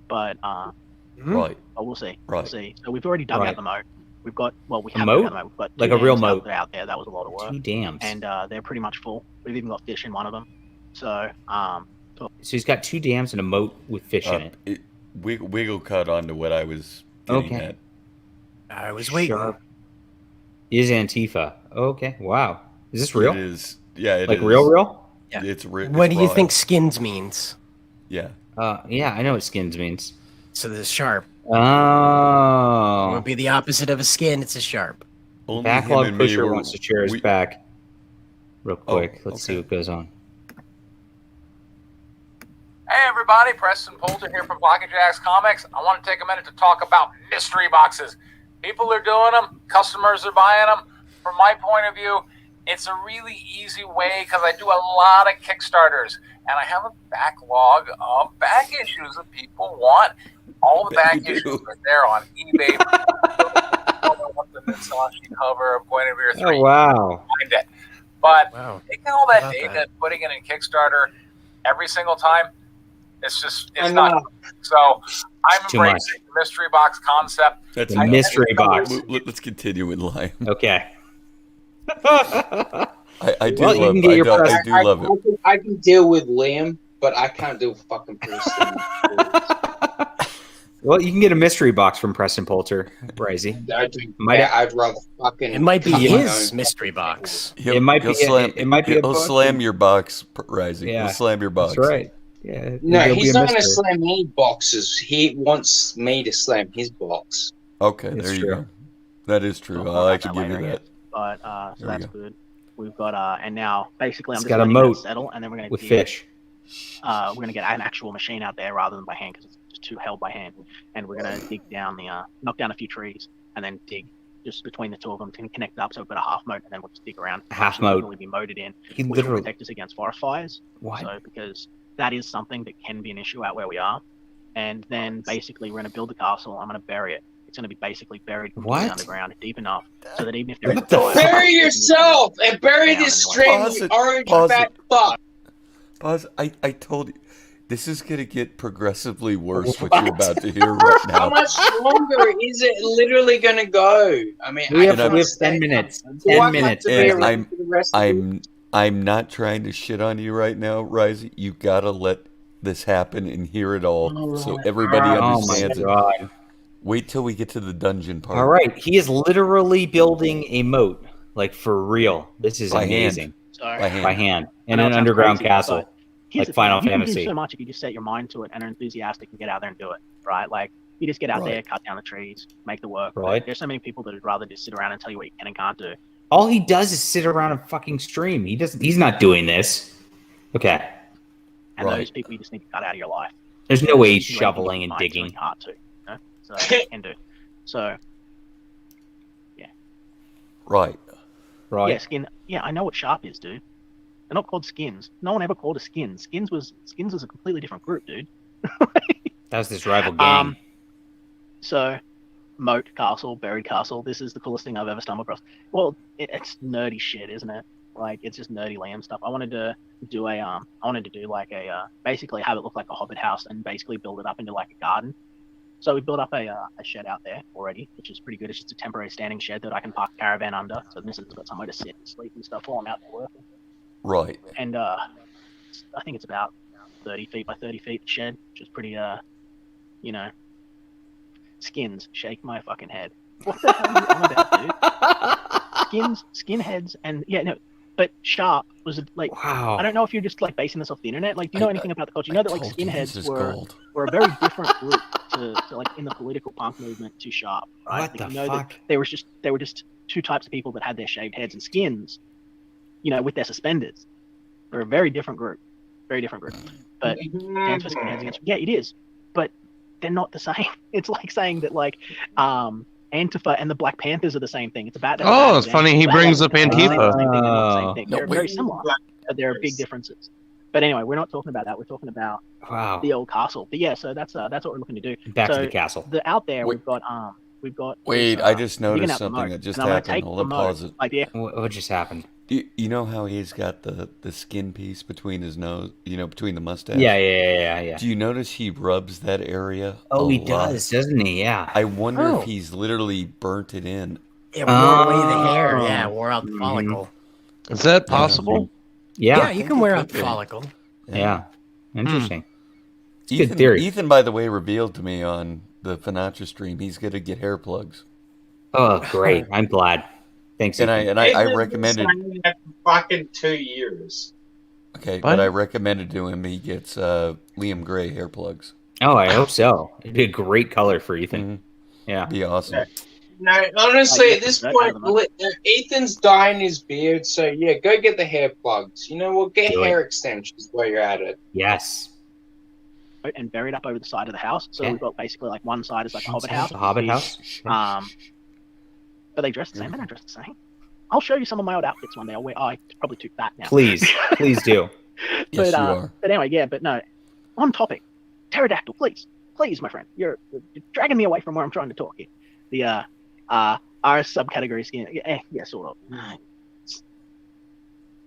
But right. But we'll see. Right. We'll see. So we've already dug out the moat. We've got we A have moat? dug out the moat. We've got Like two a real dams moat. out there. That was a lot of work. 2 dams. And they're pretty much full. We've even got fish in one of them. So So he's got 2 dams and a moat with fish in it. Wiggle cut onto what I was getting at. I was waiting. Sharp is Antifa. Okay. Wow. Is this real? It is. Yeah, it like is. real? Yeah. It's real. What do you think skins means? Yeah. Yeah, I know what skins means. So this is sharp. Oh. It would be the opposite of a skin. It's a sharp. Only Backlog him and me Pusher were- wants to share his back. Real quick. Let's see okay. what goes on. Hey everybody, Preston Poulter here from Pocket Jacks Comics. I want to take a minute to talk about mystery boxes. People are doing them, customers are buying them. From my point of view, it's a really easy way because I do a lot of Kickstarters and I have a backlog of back issues that people want. All the back issues are there on eBay. The Mitsubishi cover of Guinevere 3. Oh, wow. Find it. But Wow. taking all that Love data that. and putting it in Kickstarter every single time, it's I not. know. So I'm too embracing the mystery box concept. That's The enough. mystery box. Let's continue in line. Okay. I do Well, you love. can get your press- I do love it. I can deal with Liam, but I can't do fucking Preston. Well, you can get a mystery box from Preston Poulter, Risey. I'd rather fucking. It might be cut my his own- mystery box. He'll- It might he'll be. Slam, It might be. He'll a book. slam your box, Rising. Yeah. He'll slam your box. That's right. Yeah. No, it'll he's be a not going to mystery. slam any boxes. He wants me to slam his box. Okay, It's there you true. go. That is true. We'll I'll find actually out give you later, that. But so There we that's go. good. We've got and now basically I'm It's just got a letting it moat settle, and then we're going to with fish. We're going to get an actual machine out there rather than by hand because it's just too held by hand. And we're going to dig down knock down a few trees, and then dig just between the two of them to connect up. So we've got a half moat, and then we'll just dig around. Half Actually, moat. Really be moated in, He which will literally. protect us against forest fires. What? So because that is something that can be an issue out where we are. And then basically we're going to build the castle. I'm going to bury it. It's going to be basically buried completely What? underground, deep enough, so that even if there is What the fire, Bury you can yourself and bury down this anyway. string, Pause you it. orange Pause fat it. fuck. Pause. I told you. This is going to get progressively worse, what you're about to hear right How now. much longer is it literally going to go? I mean, We have, And we have I'm- 10 minutes. Do I 10 have minutes. to be And around for the rest of it? I'm not trying to shit on you right now, Risey. You gotta let this happen and hear it all, so everybody Oh my understands it. god. Wait till we get to the dungeon part. All right. He is literally building a moat. Like for real. This is By hand. amazing. Sorry. By hand. By hand. I In know an it sounds underground crazy, castle. but here's Like the Final thing. You can Fantasy. do so much if you just set your mind to it and are enthusiastic and get out there and do it, right? Like you just get out Right. there, cut down the trees, make the work. Right. There's so many people that would rather just sit around and tell you what you can and can't do. All he does is sit around and fucking stream. He's not doing this. Okay. And those people you just need to cut out of your life. There's no way he's shoveling and digging. It's really hard to, you know? So you can do. So yeah. Right. Yeah, skin. Yeah, I know what Sharp is, dude. They're not called skins. No one ever called us skins. Skins was a completely different group, dude. That was this rival gang. So, Moat Castle, Buried Castle. This is the coolest thing I've ever stumbled across. Well, it's nerdy shit, isn't it? Like, it's just nerdy Liam stuff. I wanted to do like a basically have it look like a Hobbit house and basically build it up into like a garden. So we built up a shed out there already, which is pretty good. It's just a temporary standing shed that I can park a caravan under. So this has got somewhere to sit and sleep and stuff while I'm out there working. Right. And I think it's about 30 feet by 30 feet shed, which is pretty, you know, skins. Shake my fucking head. What the hell are you on about, dude? Skinheads, and yeah, no. But Sharp was like, wow. I don't know if you're just like basing this off the internet. Like, do you know anything about the culture? You know that like skinheads were a very different group to like in the political punk movement to Sharp, right? What the fuck? They were just two types of people that had their shaved heads and skins, you know, with their suspenders. They're a very different group. Very different group. But stands for skinheads. Yeah, it is. But they're not the same. It's like saying that like Antifa and the Black Panthers are the same thing. It's about it's funny he brings up Antifa. They're very similar, but there are big differences. But anyway, we're not talking about that. We're talking about the old castle. But yeah, so that's what we're looking to do. Back to the castle. Out there, we've got. Wait, I just noticed something that just happened. Hold on, pause it. Like, yeah. What just happened? You know how he's got the skin piece between his nose, you know, between the mustache? Yeah. Do you notice he rubs that area? Oh, he does, doesn't he? Yeah. I wonder if he's literally burnt it in. It wore away the hair. Yeah, wore out the follicle. Is that possible? Yeah, you can wear out the follicle. Yeah. Interesting. It's Ethan, good theory. Ethan, by the way, revealed to me on the Finatra stream he's going to get hair plugs. Oh, great. I'm glad. Thanks. And I recommended that for fucking 2 years. Okay, but I recommended to him he gets Liam Gray hair plugs. Oh, I hope so. It'd be a great color for Ethan. Mm-hmm. Yeah. Be awesome. No, honestly, at this point, Ethan's dyeing his beard, so yeah, go get the hair plugs. You know what? Get hair extensions while you're at it. Yes. And buried up over the side of the house. So we've got basically like one side is like a Hobbit house. The Hobbit house. But they dress the same. They don't dress the same. I'll show you some of my old outfits one day. I probably too fat now. Please do. Yes, you are. But anyway, yeah. But no, on topic. Pterodactyl, please, my friend. You're dragging me away from where I'm trying to talk here. The our subcategory skin. Yeah, sort of.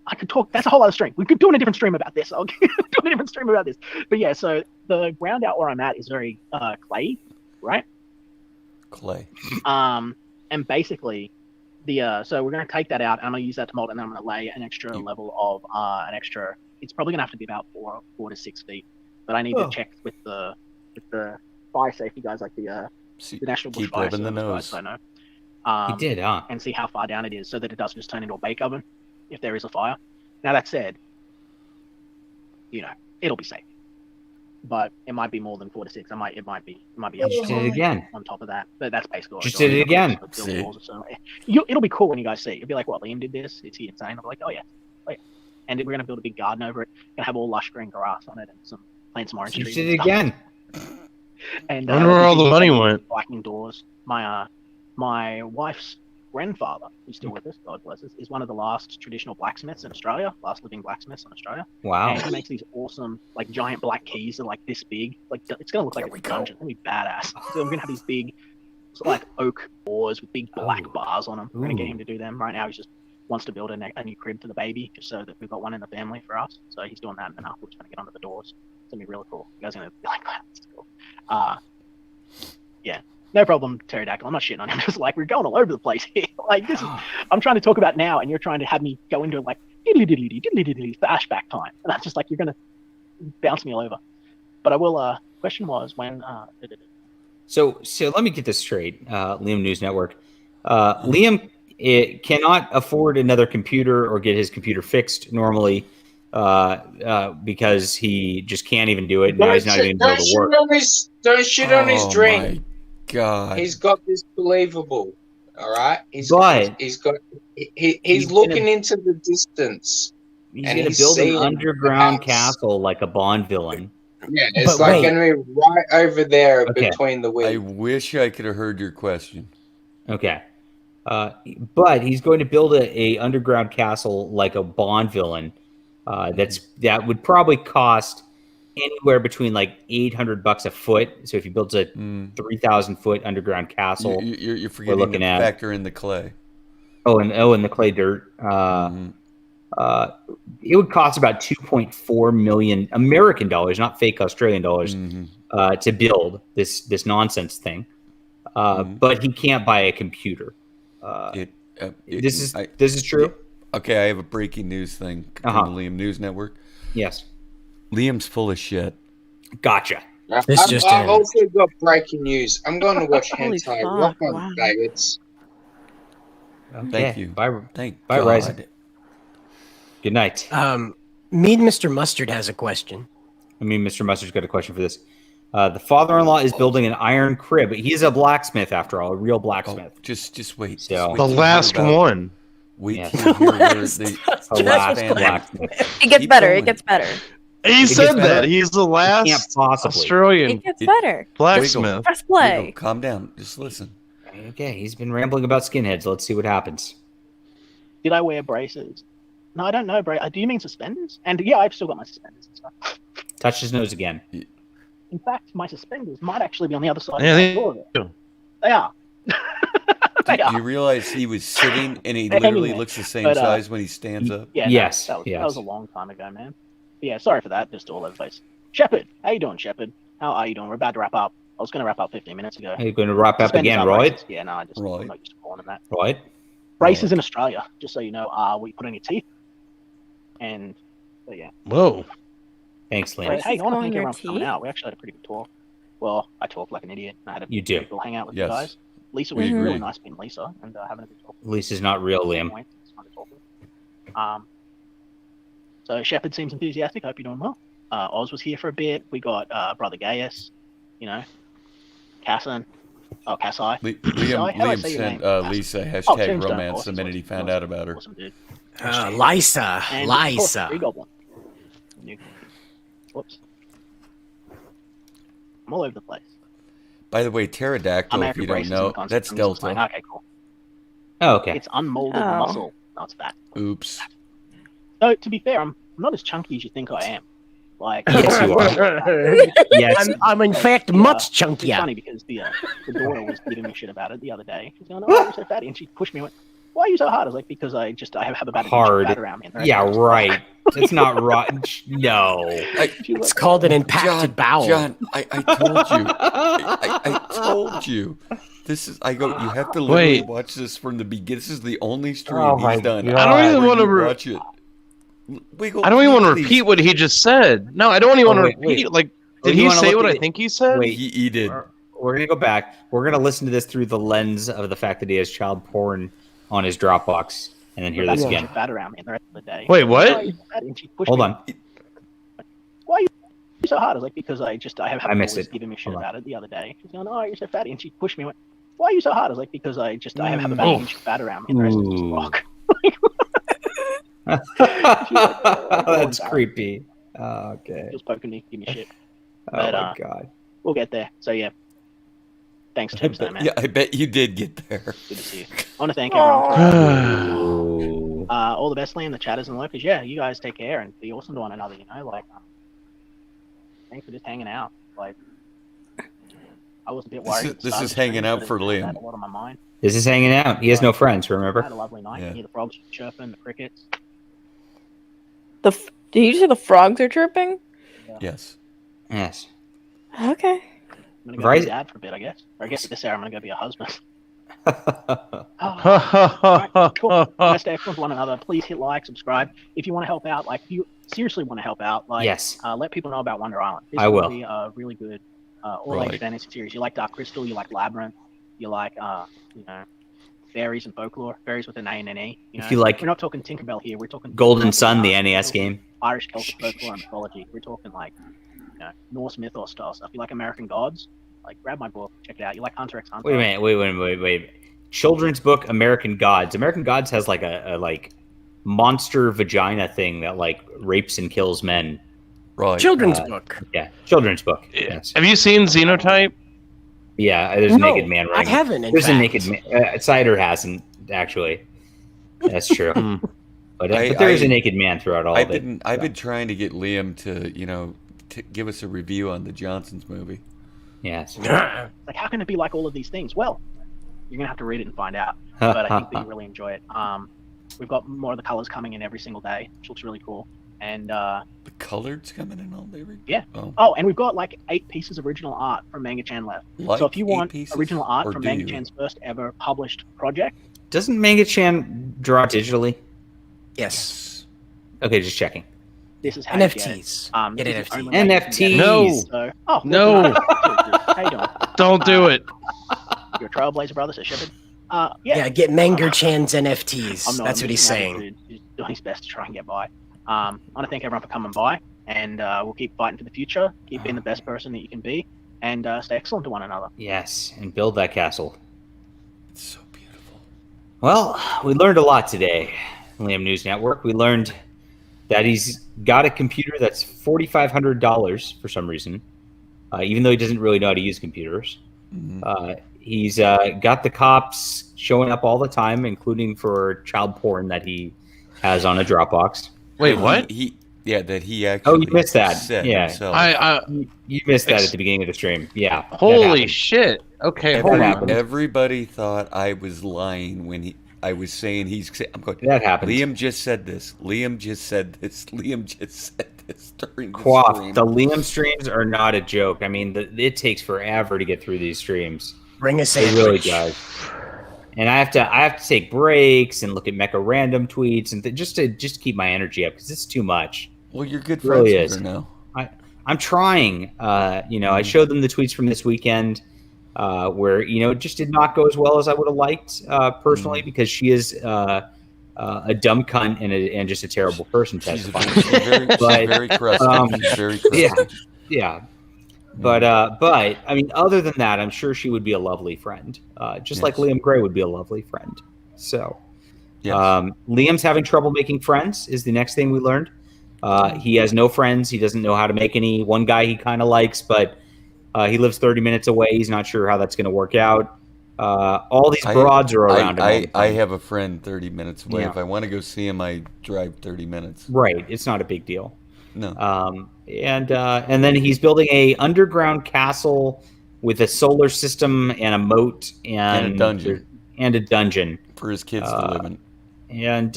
I could talk. That's a whole other stream. We could do a different stream about this. I'll do a different stream about this. But yeah, so the ground out where I'm at is very clay, right? Clay. And basically, so we're going to take that out, and I'm going to use that to mold, and then I'm going to lay an extra level of It's probably going to have to be about 4 to 6 feet, but I need to check with the fire safety guys, like the National Bush Fire Service guys. I know. He did, huh? And see how far down it is, so that it doesn't just turn into a bake oven if there is a fire. Now that said, you know, it'll be safe. But it might be more than 4 to 6. It might be Just did it again. On top of that. But that's basically just did it again. It'll be cool when you guys see. You'll be like, what, Liam did this? Is he insane? I'll be like, oh yeah. And we're gonna build a big garden over it. Gonna have all lush green grass on it and plant some orange trees. Just did it again. And I wonder where all the money went. Blacking doors. My wife's grandfather, who's still with us, God bless us, is one of the last traditional blacksmiths in Australia, last living blacksmiths in Australia. Wow. And he makes these awesome, like, giant black keys that are, like, this big. Like, it's going to look like a dungeon. It's going to be badass. So we're going to have these big, sort of like, oak doors with big black bars on them. We're going to get him to do them. Right now, he just wants to build a new crib for the baby, just so that we've got one in the family for us. So he's doing that, and then afterwards, going to get onto the doors. It's going to be really cool. You guys are going to be like, wow, that's cool. Yeah. No problem, Pterodactyl. I'm not shitting on him. Just like, we're going all over the place here. Like, this is, I'm trying to talk about now, and you're trying to have me go into like flashback time, and that's just like, you're gonna bounce me all over. But I will. Question was when. So let me get this straight, Liam News Network. Liam cannot afford another computer or get his computer fixed normally because he just can't even do it. Now he's not even able to work. Don't shit on his drink. God, he's got this believable. All right, he's looking into the distance. He's going to build an underground castle like a Bond villain. Yeah, it's going to be right over there between the wheels. I wish I could have heard your question. Okay. But he's going to build a underground castle like a Bond villain. That would probably cost anywhere between like $800 a foot. So if he builds a 3,000 foot underground castle, you're forgetting to factor in the clay. And the clay dirt. It would cost about 2.4 million American dollars, not fake Australian dollars, to build this nonsense thing. But he can't buy a computer. This is true. Okay, I have a breaking news thing from the Liam News Network. Yes, Liam's full of shit. Gotcha. I've also got breaking news. I'm going to watch hentai. Rock on, Davids. Thank you. Bye, God. Ryzen. Good night. Mean Mr. Mustard has a question. Mr. Mustard's got a question for this. The father-in-law is building an iron crib. He's a blacksmith, after all, a real blacksmith. Just wait. So, the last one. Wait till you hear the last blacksmith. It gets better. It gets better. He said that. He's the last Australian It gets better. blacksmith. Press play. Calm down. Just listen. Okay, he's been rambling about skinheads. Let's see what happens. Did I wear braces? No, I don't know, bro. Do you mean suspenders? And yeah, I've still got my suspenders and stuff. Touch his nose again. In fact, my suspenders might actually be on the other side Yeah, of the door. They are. Do you realize he was sitting and he literally looks the same size when he stands up? Yeah, yes. That was a long time ago, man. But yeah, sorry for that. Just all over the place. Shepard, how you doing, Shepard? How are you doing? We're about to wrap up. I was going to wrap up 15 minutes ago. Are you going to wrap up again, right? Yeah, no, I'm not just calling him that. Right. Braces in Australia, just so you know, are what you put on your teeth. And, but yeah. Whoa. Thanks, Liam. Hey, I want to thank everyone for coming out. We actually had a pretty good talk. Well, I talk like an idiot. I had a pretty cool hangout with you guys. Lisa was really nice being Lisa and having a good talk. Lisa's not real, Liam. So Shepard seems enthusiastic. Hope you're doing well. Oz was here for a bit. We got Brother Gaius, Cassin. Oh, Cassi. Liam sent Lisa hashtag romance the minute he found out about her. Awesome, dude. Lisa. And Lisa. Free Goblin. Whoops. I'm all over the place. By the way, pterodactyl, if you don't know, that's Delta. Okay, cool. Oh, okay. It's unmolded muscle. No, it's fat. Oops. So, to be fair, I'm not as chunky as you think I am. Like, yes, you are. Yes, I'm in fact much chunkier. It's funny because the daughter was giving me shit about it the other day. She's going, "Oh, you're so fatty," and she pushed me and went, "Why are you so hard?" I was like, "Because I have about hard fat around me." Yeah, right. It's not right. No, it's called an impacted bowel. John, I told you. I told you. This is. You have to literally watch this from the beginning. This is the only stream he's done. God. I don't even want to watch it. I don't even want to repeat what he just said. No, I don't even want to repeat. Like, did he say what I think he said? Wait, he did. We're gonna go back. We're gonna listen to this through the lens of the fact that he has child porn on his Dropbox, and then hear this again. Fat around me the rest of the day. Wait, what? Hold on. Why are you so hard? I was like, because I have I missed it. Giving me shit about it the other day. She's going, "Oh, you're so fatty," and she pushed me and went, "Why are you so hard?" I was like, because I have about an inch of fat around me, and the rest is just rock. That's creepy. Okay. She was poking me, give me shit. But, my God. We'll get there. So yeah. Thanks, Tombstone, man. Yeah, I bet you did get there. Good to see you. I want to thank everyone. All the best, Liam, the chatters and lurkers. Yeah, you guys take care and be awesome to one another. Thanks for just hanging out. Like, I was a bit worried. This is hanging out for Liam. I had a lot on my mind. This is hanging out. He has no friends. Remember? I had a lovely night. You hear the frogs chirping, the crickets. Did you say the frogs are chirping? Yeah. Yes. Yes. Okay. I'm gonna go be a dad for a bit, I guess. Or I guess at this hour I'm gonna go be a husband. Cool. Let's stay with one another. Please hit like, subscribe. If you want to help out, like if you seriously want to help out, like yes, let people know about Wonder Island. This I will. Be a really good all-age fantasy series. You like Dark Crystal, you like Labyrinth, you like fairies and folklore. Fairies with an A and an E. If you like, we're not talking Tinkerbell here. We're talking Golden Sun, the NES game. Irish Celtic folklore and mythology. We're talking like Norse mythos style stuff. You like American gods? Like grab my book, check it out. You like Hunter x Hunter? Wait a minute. children's book American Gods. American Gods has like a like monster vagina thing that like rapes and kills men. Right. Children's book. Yeah, children's book. Yes. Have you seen Xenotype? Yeah, there's a naked man ring. I haven't. There's a naked man. Cider hasn't actually. That's true. But there's a naked man throughout all of it. I've been trying to get Liam to give us a review on the Johnsons movie. Yes. Like, how can it be like all of these things? Well, you're gonna have to read it and find out. But I think that you really enjoy it. We've got more of the colors coming in every single day, which looks really cool. And the colors coming in all day. Yeah. Oh, and we've got like 8 pieces of original art from Manga Chan left. Like so if you want pieces, original art from Manga Chan's first ever published project, doesn't Manga Chan draw digitally? Yes. Okay, just checking. This is how NFTs. You get it. NFTs. No. So, No. How you doing? Don't do it. You're a trailblazer, brother, so Shepard. Yeah, get Manga Chan's NFTs. I'm not, That's what he's saying. He's doing his best to try and get by. I want to thank everyone for coming by, and we'll keep fighting for the future. Keep being the best person that you can be, and stay excellent to one another. Yes, and build that castle. It's so beautiful. Well, we learned a lot today, Liam News Network. We learned that he's got a computer that's $4,500 for some reason, even though he doesn't really know how to use computers. Mm-hmm. He's got the cops showing up all the time, including for child porn that he has on a Dropbox. Wait, what? That he actually. Oh, you missed that. Yeah, himself. You missed that at the beginning of the stream. Yeah. Holy shit! Okay, hold on. Everybody thought I was lying when I was saying he's. I'm going. That happened. Liam just said this. Liam just said this during the stream. The Liam streams are not a joke. I mean, it takes forever to get through these streams. Bring a sandwich. It really does. And I have to take breaks and look at Mecha random tweets and just to keep my energy up because it's too much. Well, you're good friends with her now. I'm trying. I showed them the tweets from this weekend where it just did not go as well as I would have liked personally because she is a dumb cunt and just a terrible person. She's very crusty. She's very crusty. Yeah. But I mean, other than that, I'm sure she would be a lovely friend, just like Liam Gray would be a lovely friend. So, Liam's having trouble making friends is the next thing we learned. He has no friends. He doesn't know how to make any. One guy he kind of likes, but he lives 30 minutes away. He's not sure how that's going to work out. All these broads are around him. I have a friend 30 minutes away. Yeah. If I want to go see him, I drive 30 minutes. Right. It's not a big deal. No. And then he's building a underground castle with a solar system and a moat and a dungeon for his kids to live in. And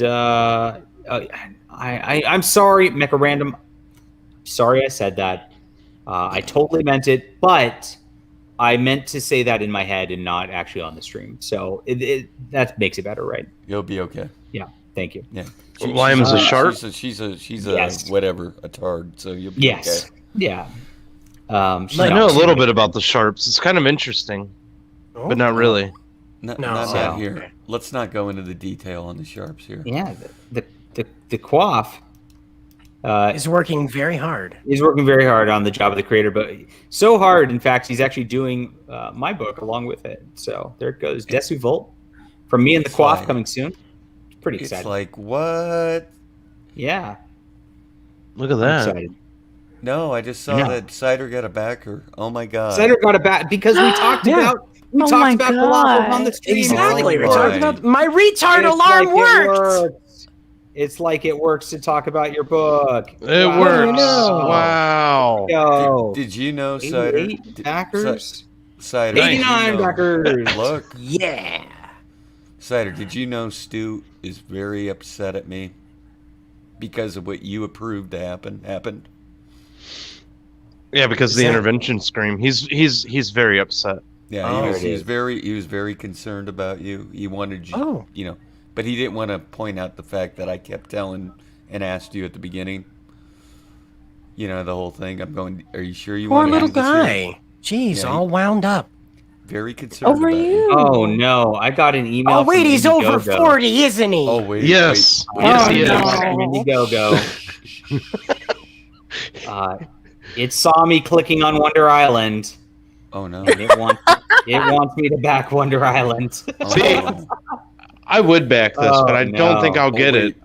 I'm sorry, Mecha Random. Sorry, I said that. I totally meant it, but I meant to say that in my head and not actually on the stream. So that makes it better, right? You'll be okay. Yeah. Thank you. Yeah. Liam's a shark. She's a whatever, a tard. So you'll be okay. Yeah. I know a little bit about the sharps. It's kind of interesting, but not really. Not here. Okay. Let's not go into the detail on the sharps here. Yeah. The Quaff is working very hard. He's working very hard on the job of the creator, but so hard, in fact, he's actually doing my book along with it. So there it goes. Desu Volt from me and the Quaff coming soon. Pretty excited. It's like, what? Yeah. Look at that. No, I just saw that Cider got a backer. Oh my god. Cider got a back because we talked about falafel on the stream. Exactly. We talked about my retard alarm worked. It's like it works to talk about your book. It works. Wow. Did you know, Cider? 88 backers? Cider. 89 backers. Look. Yeah. Cider, did you know Stu is very upset at me because of what you approved to happened? Yeah, because the intervention scream. He's very upset. Yeah, he was very concerned about you. He wanted you, but he didn't want to point out the fact that I kept telling and asked you at the beginning. The whole thing. I'm going. Are you sure you want to? Poor little guy. Jeez, all wound up. Very concerned over about you. Oh no, I got an email. Oh wait, he's over 40, isn't he? Oh wait. Yes. Yes, he is. Indiegogo. It saw me clicking on Wonder Island. Oh no. And it wants It wants me to back Wonder Island. See, I would back this, but I don't think I'll get it.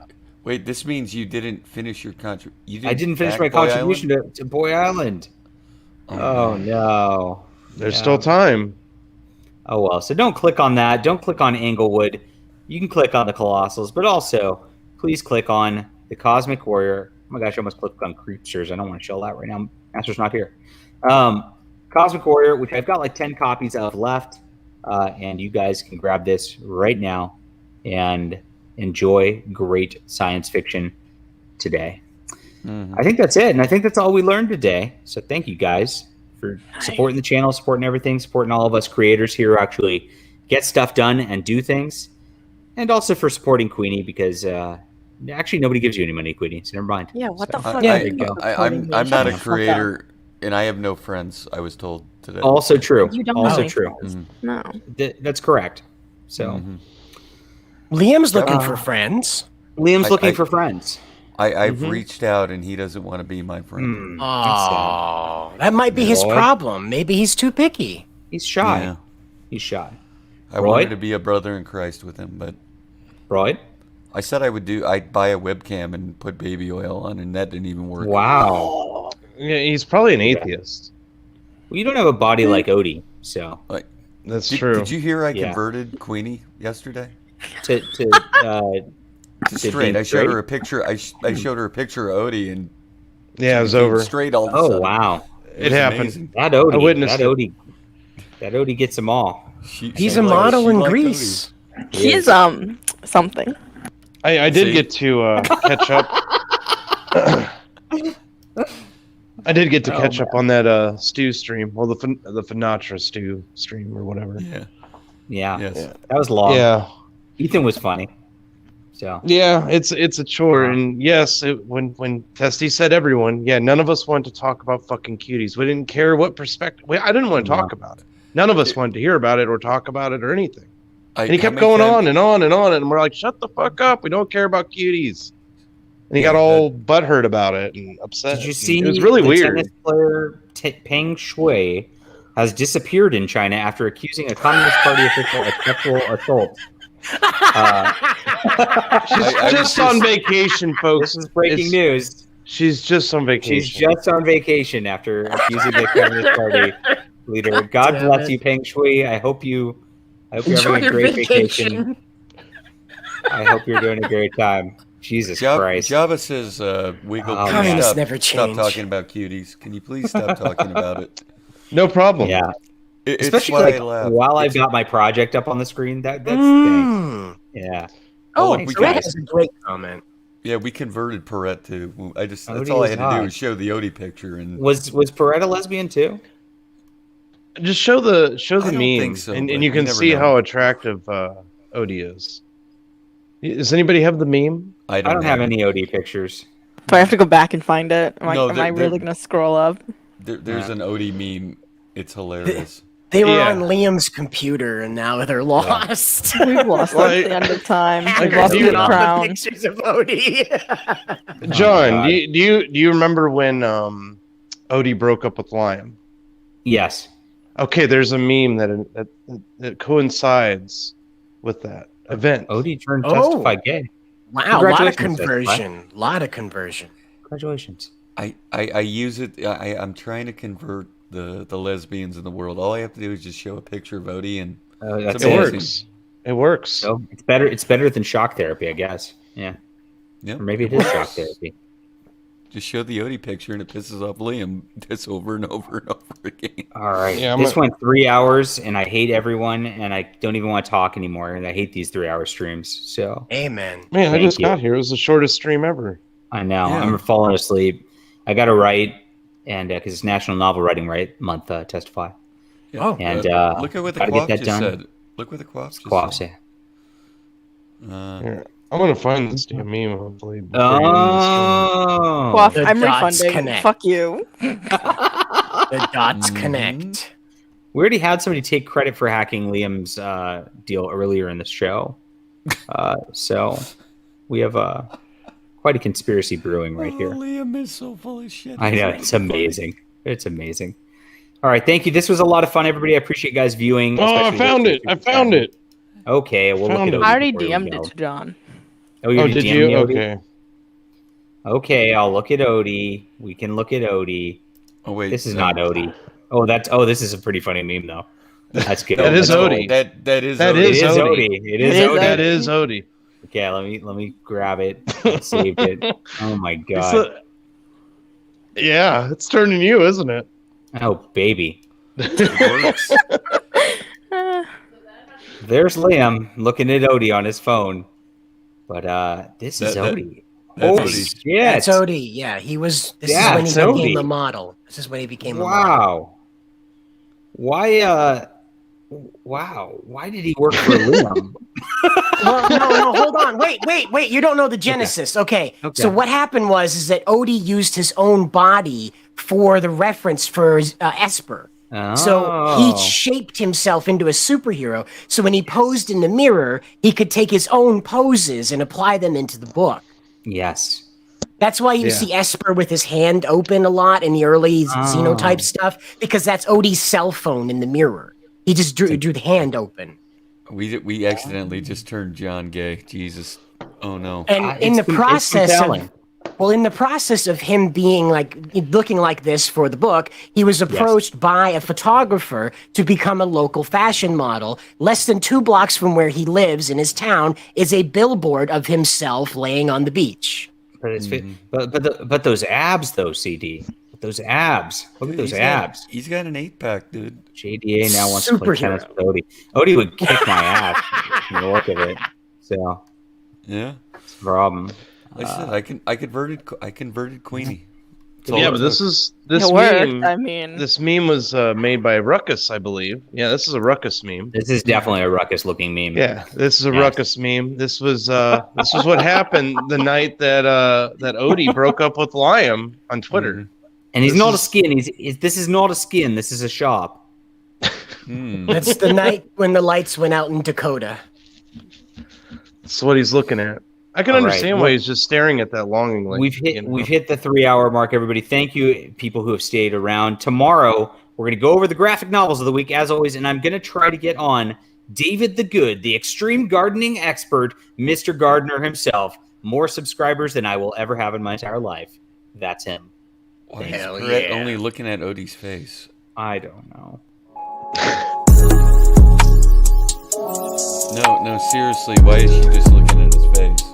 Wait, this means you didn't finish your contribution. I didn't finish my contribution to Boy Island. Oh no. There's still time. Oh well, so don't click on that. Don't click on Englewood. You can click on the Colossals, but also please click on the Cosmic Warrior. Oh my gosh, I almost clicked on Creepsters. I don't want to show that right now. Master's not here. Cosmic Warrior, which I've got like 10 copies of left, and you guys can grab this right now and enjoy great science fiction today. I think that's it, and I think that's all we learned today. So thank you guys for supporting the channel, supporting everything, supporting all of us creators here who actually get stuff done and do things, and also for supporting Queenie because actually nobody gives you any money, Queenie, so never mind. Yeah, what the So, fuck? I'm not a creator, and I have no friends, I was told today. Also true. You don't Also know. true. No. That's correct. So Liam's looking for friends. Liam's looking for friends. I've reached out, and he doesn't want to be my friend. Oh, that might be his problem. Maybe he's too picky. He's shy. Yeah. He's shy. I wanted to be a brother in Christ with him, but Roy? I said I'd buy a webcam and put baby oil on, and that didn't even work. Wow. Yeah, he's probably an atheist. Well, you don't have a body like Odie, so that's true. Did you hear I converted Queenie yesterday? To straight. I showed her a picture. I showed her a picture of Odie, and it was over. Straight all of a sudden. Oh wow, it happened. Amazing. That Odie, I witnessed that Odie gets them all. He's a model in Greece. He's something. I did get to catch up. I did get to catch up on that stew stream. Well, the Finatra stew stream or whatever. Yeah. Yes. That was long. Yeah. Ethan was funny. So yeah, it's a chore, and yes, when Testy said everyone, none of us wanted to talk about fucking cuties. We didn't care what perspective. I didn't want to talk about it. None of us wanted to hear about it or talk about it or anything. And he kept going on and on and on, and we're like, shut the fuck up. We don't care about cuties. And he got all butthurt about it and upset. Did you see? It was really weird. Tennis player Peng Shui has disappeared in China after accusing a Communist Party official of sexual assault. She's just on vacation, folks. This is breaking news. She's just on vacation. She's just on vacation after accusing the Communist Party leader. God bless you, Peng Shui. I hope you're having a great vacation. I hope you're doing a great time. Jesus Christ. Java says, Wiggle, stop talking about cuties. Can you please stop talking about it? No problem. Yeah. Especially while I've got my project up on the screen. That's yeah. Oh, Perret has a great comment. Yeah, we converted Perret too. That's all I had to do was show the Odie picture. And was Perret a lesbian too? Just show the meme, so, and you can see how attractive Odie is. Does anybody have the meme? I don't have any Odie pictures. Do I have to go back and find it? Am I really going to scroll up? There's an Odie meme. It's hilarious. They were on Liam's computer, and now they're lost. We've lost at the end of time. We've lost the crown. Pictures of Odie. John, do you remember when Odie broke up with Liam? Yes. Okay, there's a meme that coincides with that event. Odie turned testified gay. Wow, a lot of conversion. Congratulations. I use it. I'm trying to convert the lesbians in the world. All I have to do is just show a picture of Odie, and it works. It works. So it's better than shock therapy, I guess. Yeah. Yeah. Or maybe it is shock therapy. Just show the Odie picture, and it pisses off Liam just over and over and over again. All right. Yeah, this went 3 hours, and I hate everyone, and I don't even want to talk anymore, and I hate these 3 hour streams. So. Amen. Man, I just got here. It was the shortest stream ever. I know. Yeah. I'm falling asleep. I got to write, and because it's National Novel Writing Month, testify. Yeah. Oh. And look at what the Quaff just said. Look what the Quaff just said. Here. I'm gonna find this damn meme, hopefully. Quaff, I'm refunding. Connect. Fuck you. The dots connect. We already had somebody take credit for hacking Liam's deal earlier in the show. So we have quite a conspiracy brewing right here. Liam is so full of shit. I know, it's amazing. It's amazing. All right, thank you. This was a lot of fun, everybody. I appreciate you guys viewing. Oh, I found it. I found it. Okay, we'll look at it. I already DM'd it to John. Oh, did you? Okay. Okay, I'll look at Odie. We can look at Odie. Oh wait, this is not Odie. Oh, this is a pretty funny meme though. That's good. That is Odie. That is Odie. It is Odie. That is Odie. Okay, let me grab it. I saved it. Oh my god. Yeah, it's turning you, isn't it? Oh baby. It works. There's Liam looking at Odie on his phone. But this is Odie. That's Odie. Yeah, that's Odie. Yeah, he was. This is when he became the model. This is when he became a model. Why? Wow. Why did he work for Liam? Well, no. Hold on. Wait. You don't know the genesis. Okay. So what happened is that Odie used his own body for the reference for Esper. Oh. So he shaped himself into a superhero. So when he posed in the mirror, he could take his own poses and apply them into the book. Yes. That's why you see Esper with his hand open a lot in the early Xenotype stuff, because that's Odie's cell phone in the mirror. He just drew the hand open. We accidentally just turned John gay. Jesus. Oh no. And in the process of him being looking like this for the book, he was approached by a photographer to become a local fashion model. Less than 2 blocks from where he lives in his town is a billboard of himself laying on the beach. But those abs though, CD. Those abs. Look at those abs. He's got an 8-pack, dude. JDA now wants to play tennis with Odie. Odie would kick my ass in the look of it. So yeah, it's a problem. Like I said, I converted Queenie. Yeah, but this meme. I mean, this meme was made by Ruckus, I believe. Yeah, this is a Ruckus meme. This is definitely a Ruckus-looking meme. Yeah, this is a Ruckus meme. This was what happened the night that Odie broke up with Liam on Twitter. And he's not a skin. This is not a skin. This is a shop. That's the night when the lights went out in Dakota. That's what he's looking at. I can understand why he's just staring at that longingly. We've hit the 3-hour mark, everybody. Thank you, people who have stayed around. Tomorrow, we're going to go over the graphic novels of the week, as always, and I'm going to try to get on David the Good, the extreme gardening expert, Mr. Gardener himself. More subscribers than I will ever have in my entire life. That's him. Why is Brett only looking at Odie's face? I don't know. No, seriously, why is she just looking at his face?